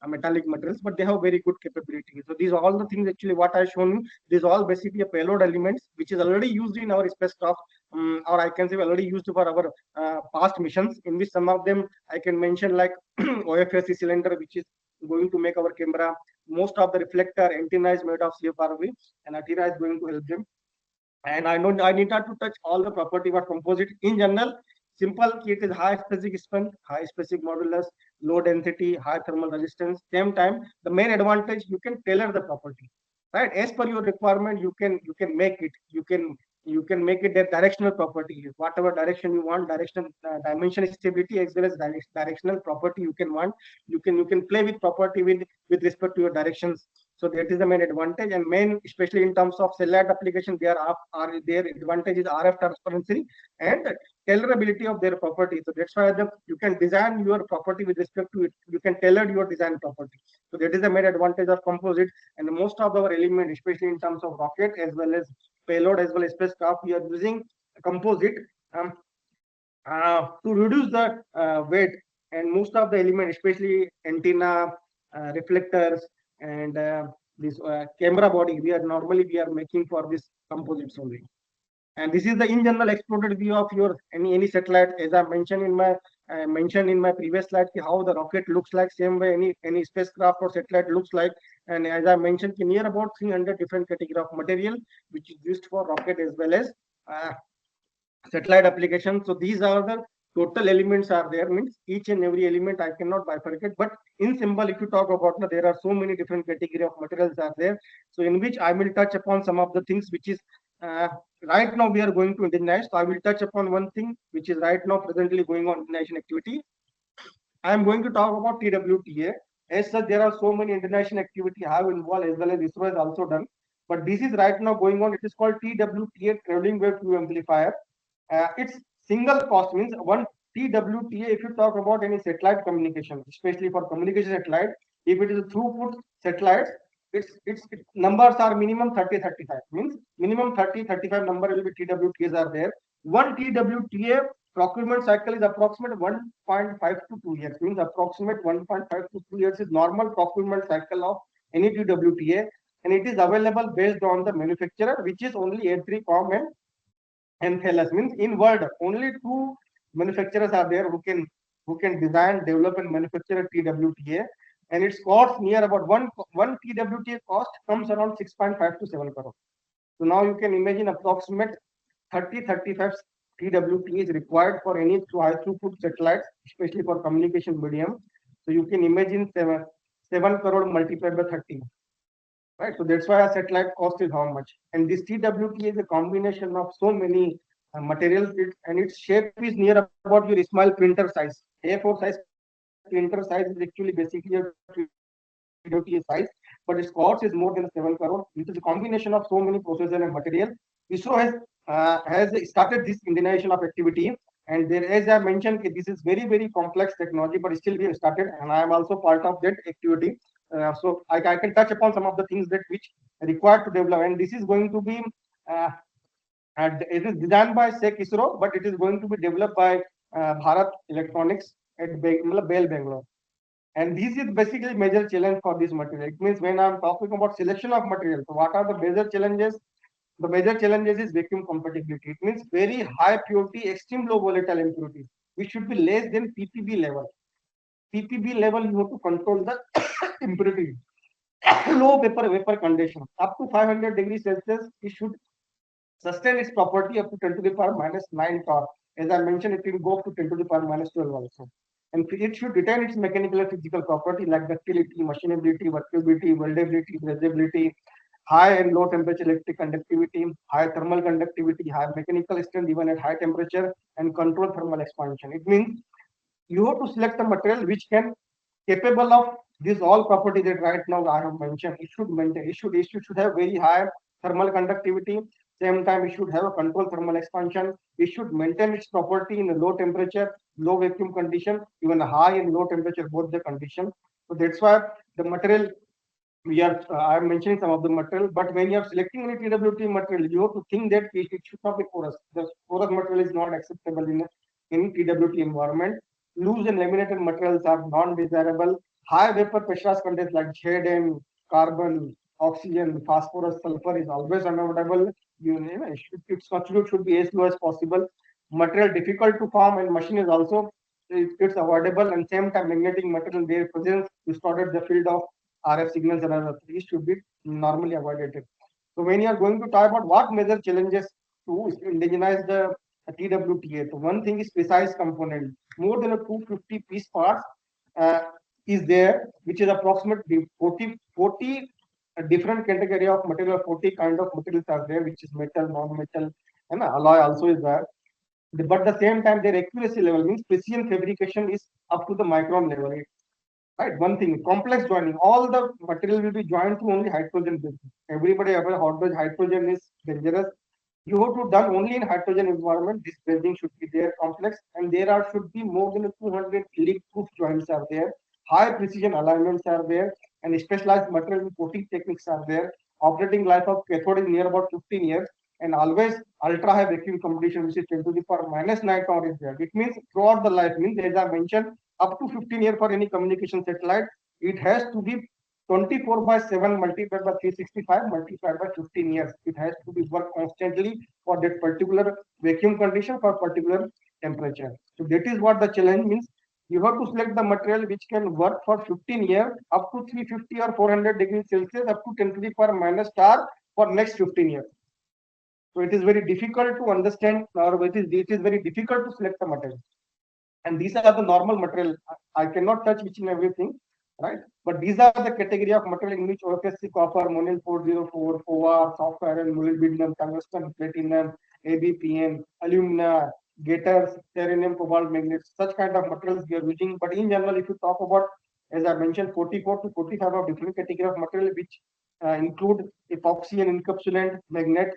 Metallic materials, but they have very good capability. So these are all the things actually what I shown you. These all basically a payload elements which is already used in our spacecraft, or I can say already used for our past missions. In which some of them I can mention like OFSC cylinder, which is going to make our camera. Most of the reflector antenna is made of CFRV, and Atira is going to help them. And I know I need not to touch all the property of composite in general. Simple kit is high specific strength, high specific modulus, low density, high thermal resistance. Same time, the main advantage, you can tailor the property, right? As per your requirement, you can make it. You can make it a directional property, whatever direction you want, direction dimension stability as well as directional property you can want. You can play with property with respect to your directions. So that is the main advantage, and main, especially in terms of satellite application, their advantage is RF transparency and tailorability of their property. So that's why you can design your property with respect to it. You can tailor your design property. So that is the main advantage of composite. And most of our element, especially in terms of rocket as well as payload as well as spacecraft, we are using composite to reduce the weight. And most of the element, especially antenna, reflectors, and this camera body, we are making for this composites only. And this is the in general exploded view of your any satellite, as I mentioned in my previous slide, how the rocket looks like. Same way any spacecraft or satellite looks like. And as I mentioned, near about 300 different category of material which is used for rocket as well as uh, satellite application. So these are the total elements are there, means each and every element I cannot bifurcate. But in symbol, if you talk about, there are so many different category of materials are there. So in which I will touch upon some of the things which is uh, right now we are going to indigenize. So I will touch upon one thing which is right now presently going on indigenization activity. I am going to talk about TWTA. As such, there are so many international activity have involved as well as ISRO has also done. But this is right now going on. It is called TWTA, traveling wave tube amplifier. It's single cost, means one TWTA. If you talk about any satellite communication, especially for communication satellite, if it is a throughput satellite, its numbers are minimum 30-35. Means minimum 30-35 number will be TWTAs are there. One TWTA procurement cycle is approximate 1.5 to 2 years. Means approximate 1.5 to 2 years is normal procurement cycle of any TWTA, and it is available based on the manufacturer, which is only A3Com and Thales. Means in world only two manufacturers are there who can design, develop, and manufacture a TWTA, and its cost near about one TWTA cost comes around 6.5 to 7 crore. So now you can imagine approximate 30-35 TWT is required for any high throughput satellites, especially for communication medium. So you can imagine 7 crore multiplied by 30. Right. So that's why a satellite cost is how much. And this TWT is a combination of so many materials, and its shape is near about your small printer size. A4 size printer size is actually basically a TWT size, but its cost is more than 7 crore. It is a combination of so many processor and material. ISRO has started this indigenization of activity, and there, as I mentioned, this is very complex technology, but still we have started, and I am also part of that activity. So I can touch upon some of the things that which required to develop, and this is going to be uh, it is designed by SEC ISRO, but it is going to be developed by Bharat Electronics at Bell Bangalore. And this is basically major challenge for this material. It means when I'm talking about selection of material, so what are the major challenges? The major challenges is vacuum compatibility. It means very high purity, extreme low volatile impurities, which should be less than ppb level. ppb level, you have to control the impurity. Low vapor condition up to 500 degrees Celsius, it should sustain its property up to 10 to the power minus 9 torque. As I mentioned, it will go up to 10 to the power minus 12 also. And it should retain its mechanical and physical property like ductility, machinability, workability, weldability, breathability, high and low temperature electric conductivity, high thermal conductivity, high mechanical strength even at high temperature, and control thermal expansion. It means you have to select a material which can capable of these all properties that right now I have mentioned. It should maintain, it should have very high thermal conductivity. Same time, it should have a controlled thermal expansion. It should maintain its property in a low temperature, low vacuum condition, even a high and low temperature, both the condition. So that's why the material we are I'm mentioning some of the material, but when you are selecting any TWT material, you have to think that it should not be porous. The porous material is not acceptable in TWT environment. Loose and laminated materials are non-desirable. High vapor pressurized contents like ZN, carbon, oxygen, phosphorus, sulfur is always unavoidable. Its constitute should be as low as possible. Material difficult to form and machine is also it's avoidable, and same time magnetic material their presence distorted the field of RF signals and other things should be normally avoided. So when you are going to talk about what major challenges to indigenize the TWTA, so one thing is precise component. More than a 250 piece parts is there, which is approximately 40 different category of material, 40 kind of materials are there, which is metal, non-metal, and alloy also is there. But at the same time, their accuracy level means precision fabrication is up to the micron level. Right, one thing, complex joining. All the material will be joined to only hydrogen base. Everybody aware how hydrogen is dangerous. You have to done only in hydrogen environment. This brazing should be there complex, and there are should be more than 200 leak-proof joints are there. High precision alignments are there, and specialized material coating techniques are there. Operating life of cathode is near about 15 years, and always ultra high vacuum competition, which is 10 to the power minus 9 power is there. It means throughout the life means as I mentioned up to 15 years for any communication satellite, it has to be 24 by 7 multiplied by 365 multiplied by 15 years. It has to be worked constantly for that particular vacuum condition for particular temperature. So that is what the challenge means. You have to select the material which can work for 15 years up to 350 or 400 degrees Celsius up to 10 to the power minus star for next 15 years. So it is very difficult to understand, or it is very difficult to select the material. And these are the normal material. I cannot touch each and everything, right? But these are the category of material in which OFSC, copper, Monil 404, FOA, soft iron, molybdenum, tungsten, platinum, ABPN, alumina, gators, selenium, cobalt, magnets, such kind of materials we are using. But in general, if you talk about, as I mentioned, 44 to 45 of different category of material which include epoxy and encapsulant, magnet,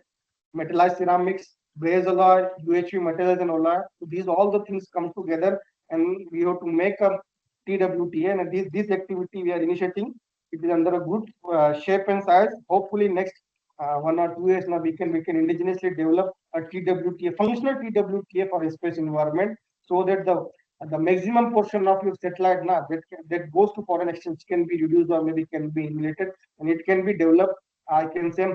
metallized ceramics, braze alloy, UHV materials and alloy. So these all the things come together and we have to make a TWTA, and this activity we are initiating. It is under a good shape and size. Hopefully next 1 or 2 years now we can indigenously develop a TWTA, functional TWTA for a space environment, so that the maximum portion of your satellite now that goes to foreign exchange can be reduced or maybe can be eliminated, and it can be developed. I can say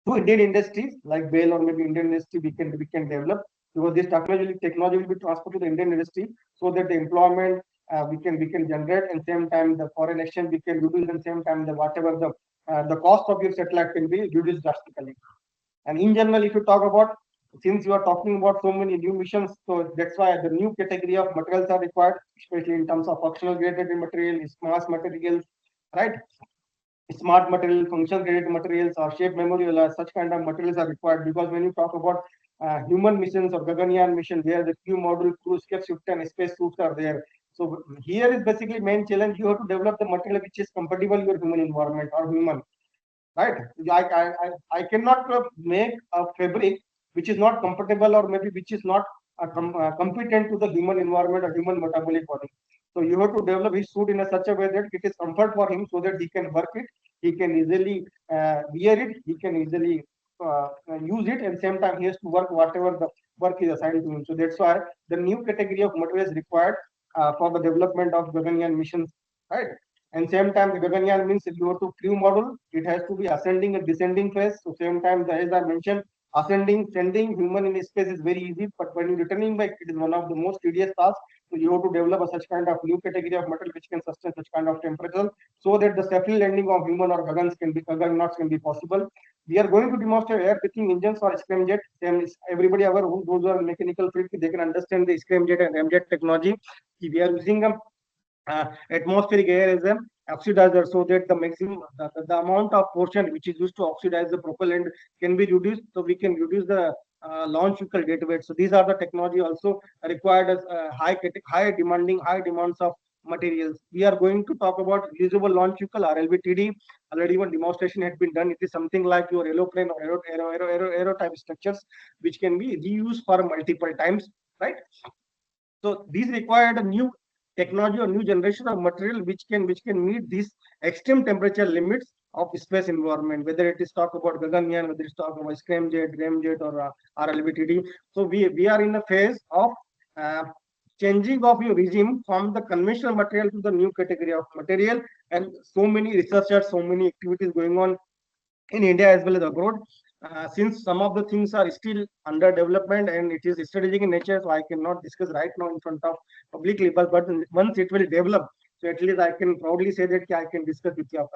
to Indian industries like BEL or maybe Indian industry we can develop, because this technology will be transferred to the Indian industry so that the employment we can generate, and same time the foreign exchange we can reduce, and same time the cost of your satellite can be reduced drastically. And in general, if you talk about, since you are talking about so many new missions, so that's why the new category of materials are required, especially in terms of functional graded material, mass materials, right? Smart material, function graded materials, or shape memory, such kind of materials are required, because when you talk about human missions or Gaganyaan mission, where the Q module, cruise cap, shift, and space suits are there. So here is basically main challenge. You have to develop the material which is compatible with your human environment or human, right? I cannot make a fabric which is not compatible or maybe which is not competent to the human environment or human metabolic body. So you have to develop his suit in a such a way that it is comfort for him, so that he can work it, he can easily wear it, he can easily use it, and same time he has to work whatever the work is assigned to him. So that's why the new category of material is required for the development of Gaganyaan missions, right? And same time, the Gaganyaan means if you have to crew model, it has to be ascending and descending phase. So same time, as I mentioned, sending human in space is very easy, but when you're returning back, it is one of the most tedious tasks. So you have to develop such kind of new category of metal which can sustain such kind of temperature, so that the safely landing of human or Gaganauts can be possible. We are going to demonstrate air breathing engines or scramjet. Everybody aware those who are mechanical field, they can understand the scramjet and ramjet technology. We are using a atmospheric air as an oxidizer, so that the maximum the amount of portion which is used to oxidize the propellant can be reduced, so we can reduce the launch vehicle dead weight. So these are the technology also required as high demands of materials. We are going to talk about reusable launch vehicle or LVTD. Already one demonstration had been done. It is something like your aeroplane or aero type structures which can be reused for multiple times, right? So these required a new technology or new generation of material which can meet these extreme temperature limits of space environment, whether it is talk about Gaganyaan, whether it's talk about scramjet, ramjet, or RLBTD. So we are in a phase of uh, changing of your regime from the conventional material to the new category of material, and so many researchers, so many activities going on in India as well as abroad. Since some of the things are still under development and it is strategic in nature, so I cannot discuss right now in front of publicly. But once it will develop, so at least I can proudly say that I can discuss with you,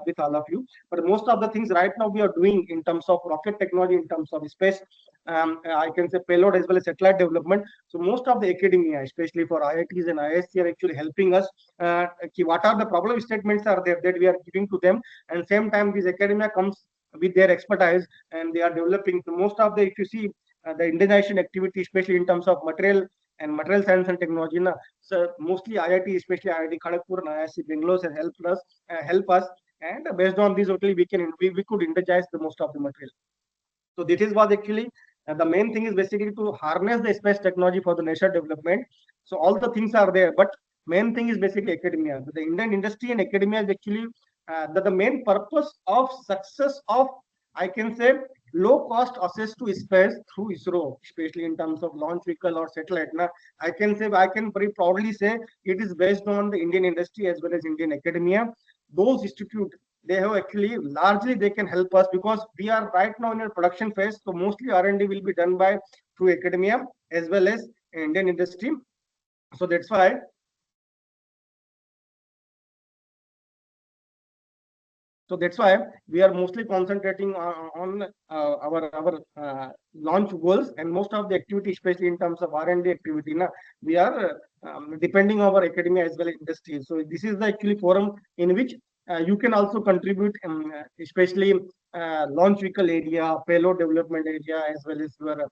with all of you. But most of the things right now we are doing in terms of rocket technology, in terms of space, I can say payload as well as satellite development. So most of the academia, especially for IITs and ISC, are actually helping us. What are the problem statements are there that we are giving to them, and same time this academia comes with their expertise and they are developing. So most of the, if you see the indigenization activity, especially in terms of material and material science and technology, so mostly IIT, especially IIT Kharagpur and IISc Bangalore has help us, and based on this only we could indigenize the most of the material. So this is what actually the main thing is basically to harness the space technology for the national development. So all the things are there, but main thing is basically academia. The Indian industry and academia is actually the main purpose of success of, I can say, low cost access to space through ISRO, especially in terms of launch vehicle or satellite. Now, I can very proudly say it is based on the Indian industry as well as Indian academia. Those institute, they have actually largely they can help us because we are right now in a production phase. So mostly R&D will be done by through academia as well as Indian industry. So that's why we are mostly concentrating on launch goals, and most of the activity, especially in terms of R&D activity, we are depending on our academia as well as industry. So this is the actually forum in which you can also contribute, especially launch vehicle area, payload development area, as well as your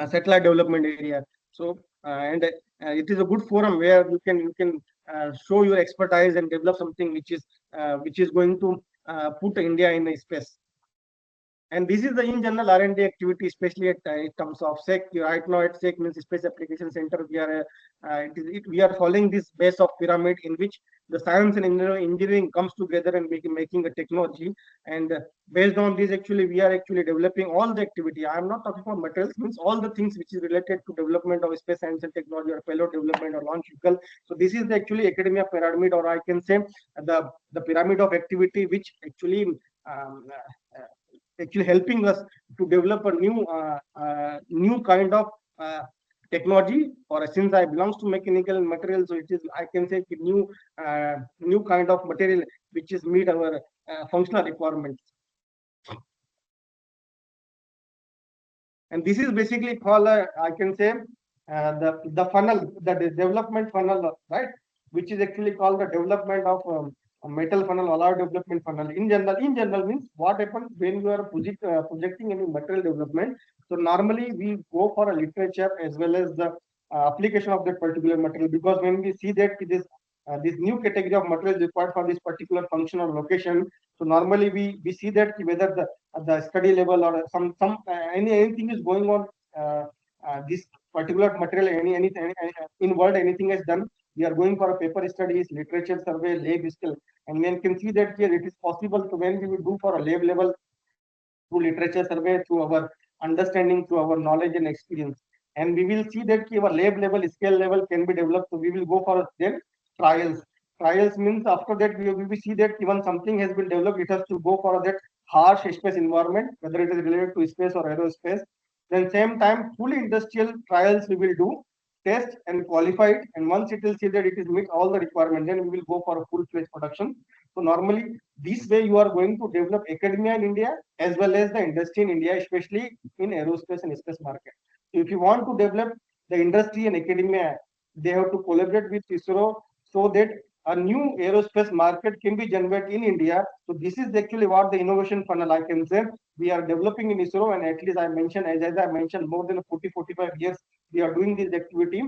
satellite development area. So and it is a good forum where you can show your expertise and develop something which is going to put India in a space. And this is the in general R&D activity, especially in terms of SEC. Right now at SEC means Space Application Center. We are following this base of pyramid in which the science and engineering comes together and making a technology. And based on this, actually, we are actually developing all the activity. I am not talking about materials, means all the things which is related to development of space science and technology or payload development or launch vehicle. So this is the actually academia pyramid, or I can say the pyramid of activity, which actually actually helping us to develop a new kind of technology. Or since I belongs to mechanical and material, so it is, I can say, new kind of material which is meet our functional requirements. And this is basically called I can say the funnel, the development funnel, right, which is actually called the development of a metal funnel, alloy development funnel. In general means what happens when you are projecting any material development. So normally we go for a literature as well as the application of that particular material, because when we see that this new category of material required for this particular function or location, so normally we see that whether the study level or anything is going on, this particular material, in world anything is done, we are going for a paper studies, literature survey, lab skill. And one can see that here it is possible to, when we will do for a lab level, through literature survey, through our understanding, through our knowledge and experience, and we will see that our lab level, scale level can be developed. So we will go for then trials. Trials means after that we will see that even something has been developed, it has to go for that harsh space environment, whether it is related to space or aerospace. Then same time fully industrial trials we will do, test and qualify it, and once it will see that it is meet all the requirements, then we will go for a full-fledged production. So normally this way you are going to develop academia in India as well as the industry in India, especially in aerospace and space market. So if you want to develop the industry and academia, they have to collaborate with ISRO so that a new aerospace market can be generated in India. So this is actually what the innovation funnel I can say we are developing in ISRO, and at least I mentioned, as I mentioned, more than 40-45 years we are doing this activity,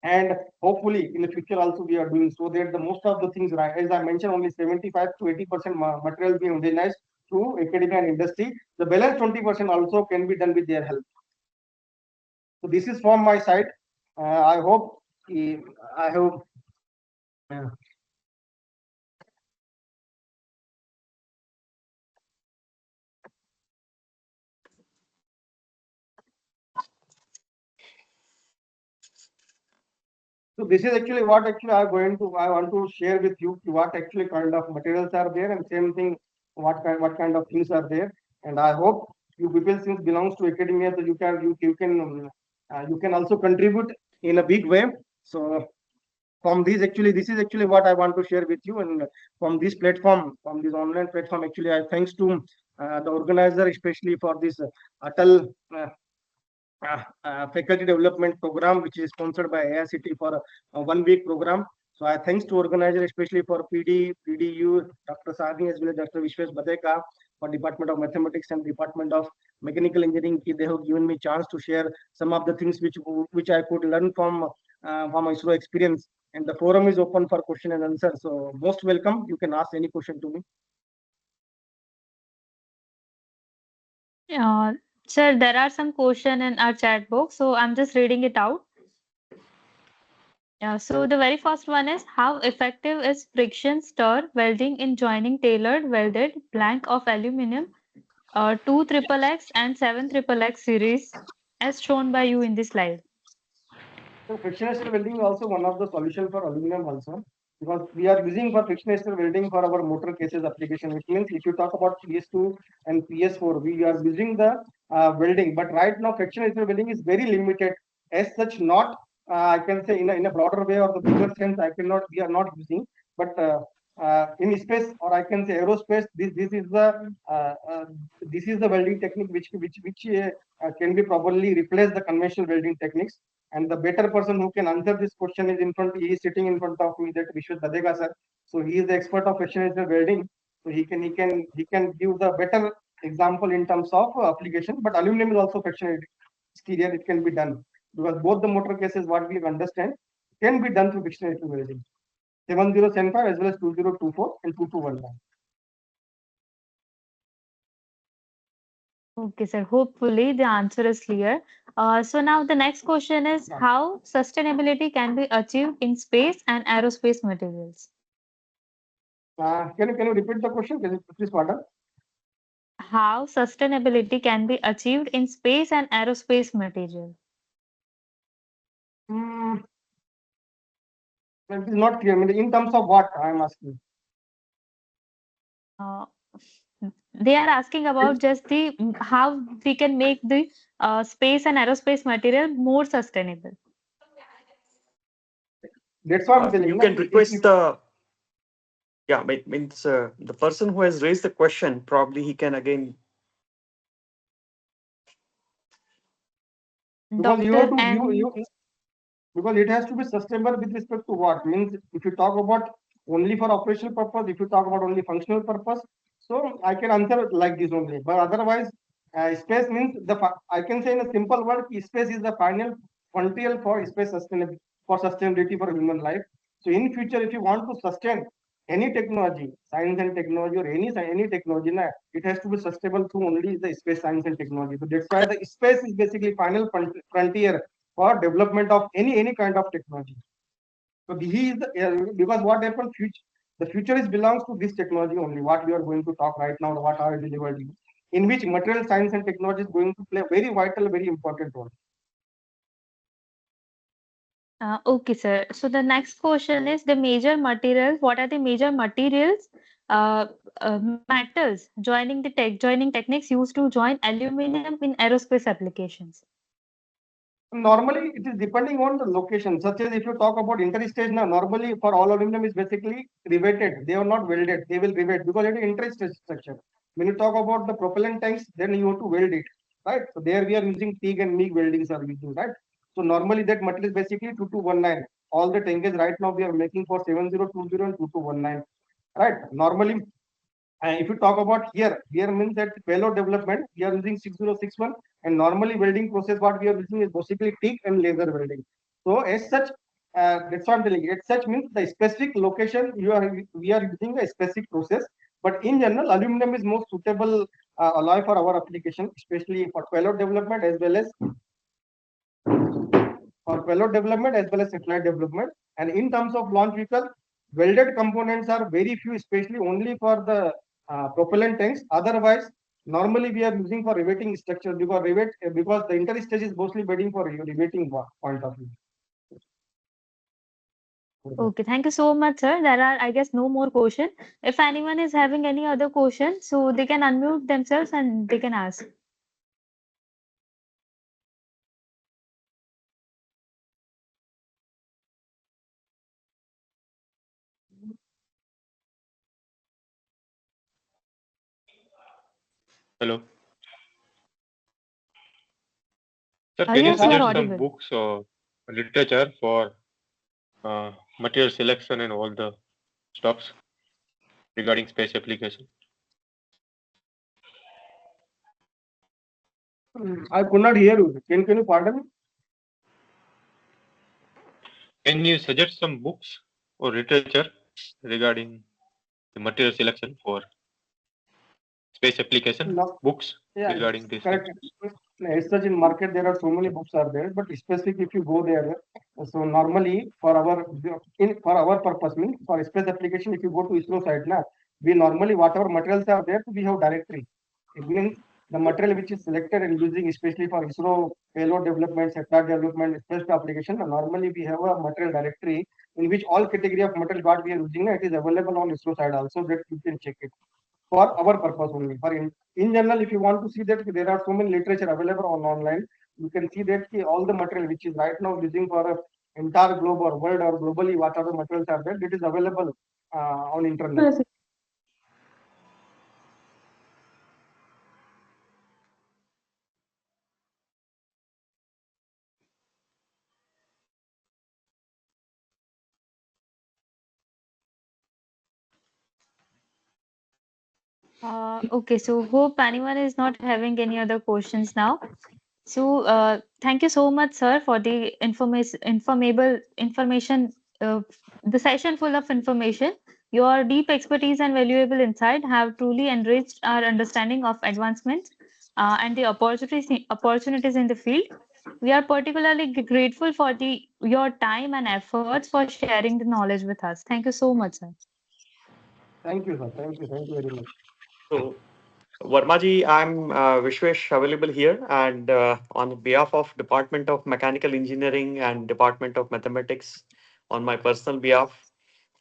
and hopefully in the future also we are doing, so that the most of the things, right, as I mentioned, only 75 to 80% material being utilized through academia and industry. The balance 20% also can be done with their help. So this is from my side. I hope I have so this is actually what actually I want to share with you, what actually kind of materials are there, and same thing what kind of things are there. And I hope you people, since belongs to academia, so you can also contribute in a big way. So from these, actually this is actually what I want to share with you, and from this platform, from this online platform, actually I thanks to the organizer, especially for this ATAL faculty development program, which is sponsored by AICT for a 1 week program. So I thanks to organizer, especially for PDU, Dr. Sani, as well as Dr. Vishwesh Badeka, for Department of Mathematics and Department of Mechanical Engineering. They have given me chance to share some of the things which I could learn from my ISRO experience. And the forum is open for question and answer. So most welcome. You can ask any question to me. Uh, Sir, there are some question in our chat box, so I'm just reading it out. So the very first one is, how effective is friction stir welding in joining tailored welded blank of aluminum 2 triple X and 7 triple X series as shown by you in the slide? So frictional welding is also one of the solution for aluminum also, because we are using for frictional welding for our motor cases application, which means if you talk about PS2 and PS4, we are using the welding, but right now frictional welding is very limited as such, not I can say in a broader way or the bigger sense, we are not using, but in space, or I can say aerospace, uh, uh, this is the welding technique which can be probably replace the conventional welding techniques. And the better person who can answer this question is in front. He is sitting in front of me, that Vishwas Badega sir. So he is the expert of fractional welding. So he can give the better example in terms of application. But aluminum is also fractional exterior. It can be done because both the motor cases, what we understand, can be done through fractional welding. 7075 as well as 2024 and 2219. Okay, sir. Hopefully the answer is clear. So now the next question is, how sustainability can be achieved in space and aerospace materials? Can you repeat the question? Can you please pardon? How sustainability can be achieved in space and aerospace material? Hmm, it is not clear. I mean, in terms of what I am asking. Uh, they are asking about just the how we can make the space and aerospace material more sustainable. That's what I'm telling. You Na. can request the yeah, means the person who has raised the question, probably he can again. Because you have Doctor to and because it has to be sustainable with respect to what means, if you talk about only for operational purpose, if you talk about only functional purpose, so I can answer it like this only. But otherwise, space means I can say in a simple word, space is the final frontier for space sustainability, for sustainability for human life. So in future, if you want to sustain any technology, science and technology, or any technology, it has to be sustainable through only the space science and technology. So that's why the space is basically final frontier for development of any kind of technology. So this is because what happened, the future is belongs to this technology only. What we are going to talk right now, what are delivered, in which material science and technology is going to play a very vital, very important role. okay, sir. So the next question is the major materials. What are the major materials, uh, metals joining techniques used to join aluminum in aerospace applications? Normally, it is depending on the location. Such as if you talk about interstage, now normally for all aluminum is basically riveted. They are not welded. They will rivet because it is interstage structure. When you talk about the propellant tanks, then you have to weld it, right? So there we are using TIG and MIG weldings are using, right? So normally that material is basically 2219. All the 10 gauge right now we are making for 7020 and 2219. Right. Normally, if you talk about here means that payload development, we are using 6061, and normally welding process what we are using is basically TIG and laser welding. So as such, that's what I'm telling you. As such means the specific location we are using a specific process, but in general, aluminum is most suitable alloy for our application, especially for payload development as well as satellite development. And in terms of launch vehicle, welded components are very few, especially only for the propellant tanks. Otherwise, normally we are using for riveting structure because the interstage is mostly bedding for riveting point of view. Okay, thank you so much, sir. There are, I guess, no more question. If anyone is having any other question, so they can unmute themselves and they can ask. Hello. Sir, can you Yes, you are suggest some audible. books or literature for material selection and all the stuffs regarding space application? I could not hear you. Can you pardon me? Can you suggest some books or literature regarding the material selection for space application? No. Books Yeah, regarding this thing? correct. As such, in market there are so many books are there, but specific if you go there, so normally for our purpose means for space application, if you go to ISRO site now, we normally whatever materials are there, we have directory. It means the material which is selected and using especially for ISRO payload development, satellite development, space application. Normally we have a material directory in which all category of material what we are using, it is available on ISRO side also that you can check it for our purpose only. In general, if you want to see that there are so many literature available on online, you can see that all the material which is right now using for a entire globe or world or globally, what are the materials are there, it is available on internet. Okay, so hope anyone is not having any other questions now. So, thank you so much, sir, for the information, the session full of information. Your deep expertise and valuable insight have truly enriched our understanding of advancements and the opportunities in the field. We are particularly grateful for your time and efforts for sharing the knowledge with us. Thank you so much, sir. Thank you, sir. Thank you very much. So, Vermaji, I'm Vishwesh available here, and on behalf of Department of Mechanical Engineering and Department of Mathematics, on my personal behalf,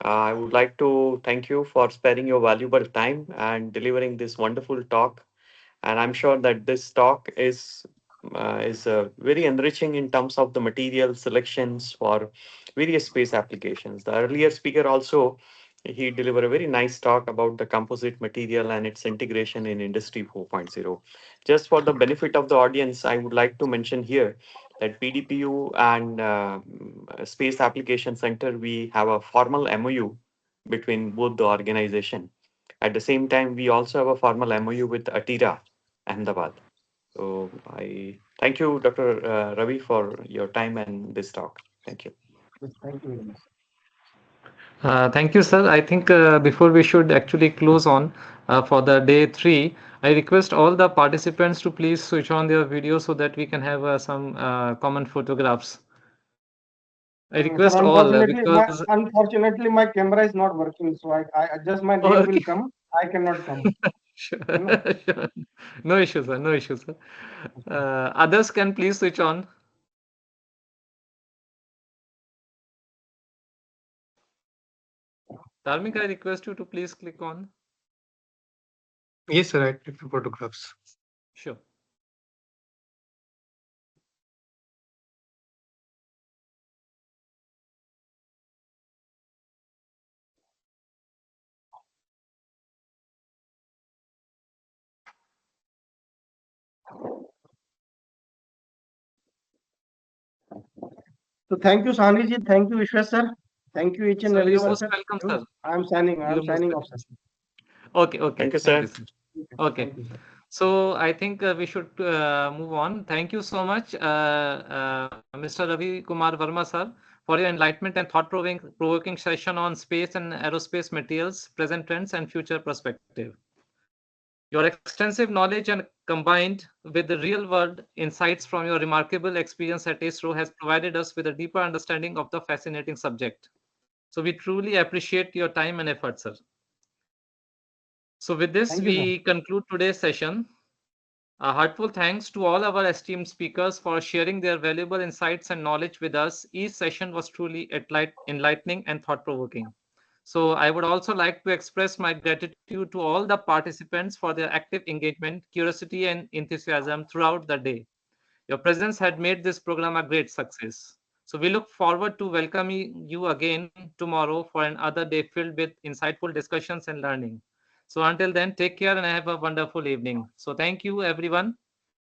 I would like to thank you for sparing your valuable time and delivering this wonderful talk. And I'm sure that this talk is very enriching in terms of the material selections for various space applications. The earlier speaker also, he delivered a very nice talk about the composite material and its integration in Industry 4.0. Just for the benefit of the audience, I would like to mention here that PDPU and Space Application Center, we have a formal MOU between both the organization. At the same time, we also have a formal MOU with Atira, Ahmedabad. So I thank you, Dr. Ravi, for your time and this talk. Thank you. Yes, thank you very much. Thank you, sir. I think before we should actually close on for the day 3, I request all the participants to please switch on their video so that we can have some common photographs. I request Sir, all unfortunately, my camera is not working, so I just my name will Okay. come. I cannot come. Sure. You know? Sure. No issue, sir. No issue, sir. Others can please switch on. Dharmik, I request you to please click on. Yes, sir. I click the photographs. Sure. So thank you, Saniji. Thank you, Vishwas sir. Thank you, each and Sir, you're everyone, most sir. welcome, sir. I am signing. I You're am most signing welcome. off, sir. Okay, okay. Thank you, Thank you, sir. sir. Okay. Okay. Thank you, sir. So I think we should move on. Thank you so much, Mr. Ravi Kumar Verma, sir, for your enlightenment and thought-provoking session on space and aerospace materials, present trends, and future perspective. Your extensive knowledge and combined with the real-world insights from your remarkable experience at ISRO has provided us with a deeper understanding of the fascinating subject. So we truly appreciate your time and effort, sir. So with this, Thank you, sir. we conclude today's session. A heartfelt thanks to all our esteemed speakers for sharing their valuable insights and knowledge with us. Each session was truly enlightening and thought-provoking. So I would also like to express my gratitude to all the participants for their active engagement, curiosity, and enthusiasm throughout the day. Your presence had made this program a great success. So we look forward to welcoming you again tomorrow for another day filled with insightful discussions and learning. So until then, take care and have a wonderful evening. So thank you, everyone.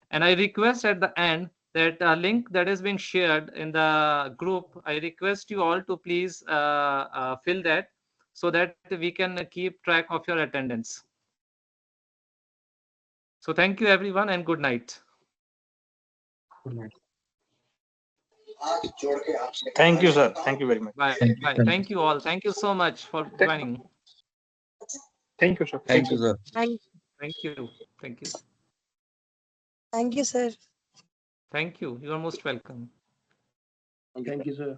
And I request at the end that a link that is being shared in the group, I request you all to please fill that so that we can keep track of your attendance. So thank you, everyone, and good night. Good night. Thank you, sir. Thank you very much. Bye. Bye. Thank you all. Thank you so much for joining. Thank you, sir. Thank you, sir. Thank you. Thank you. Thank you, sir. Thank you. You are most welcome. Thank you, sir.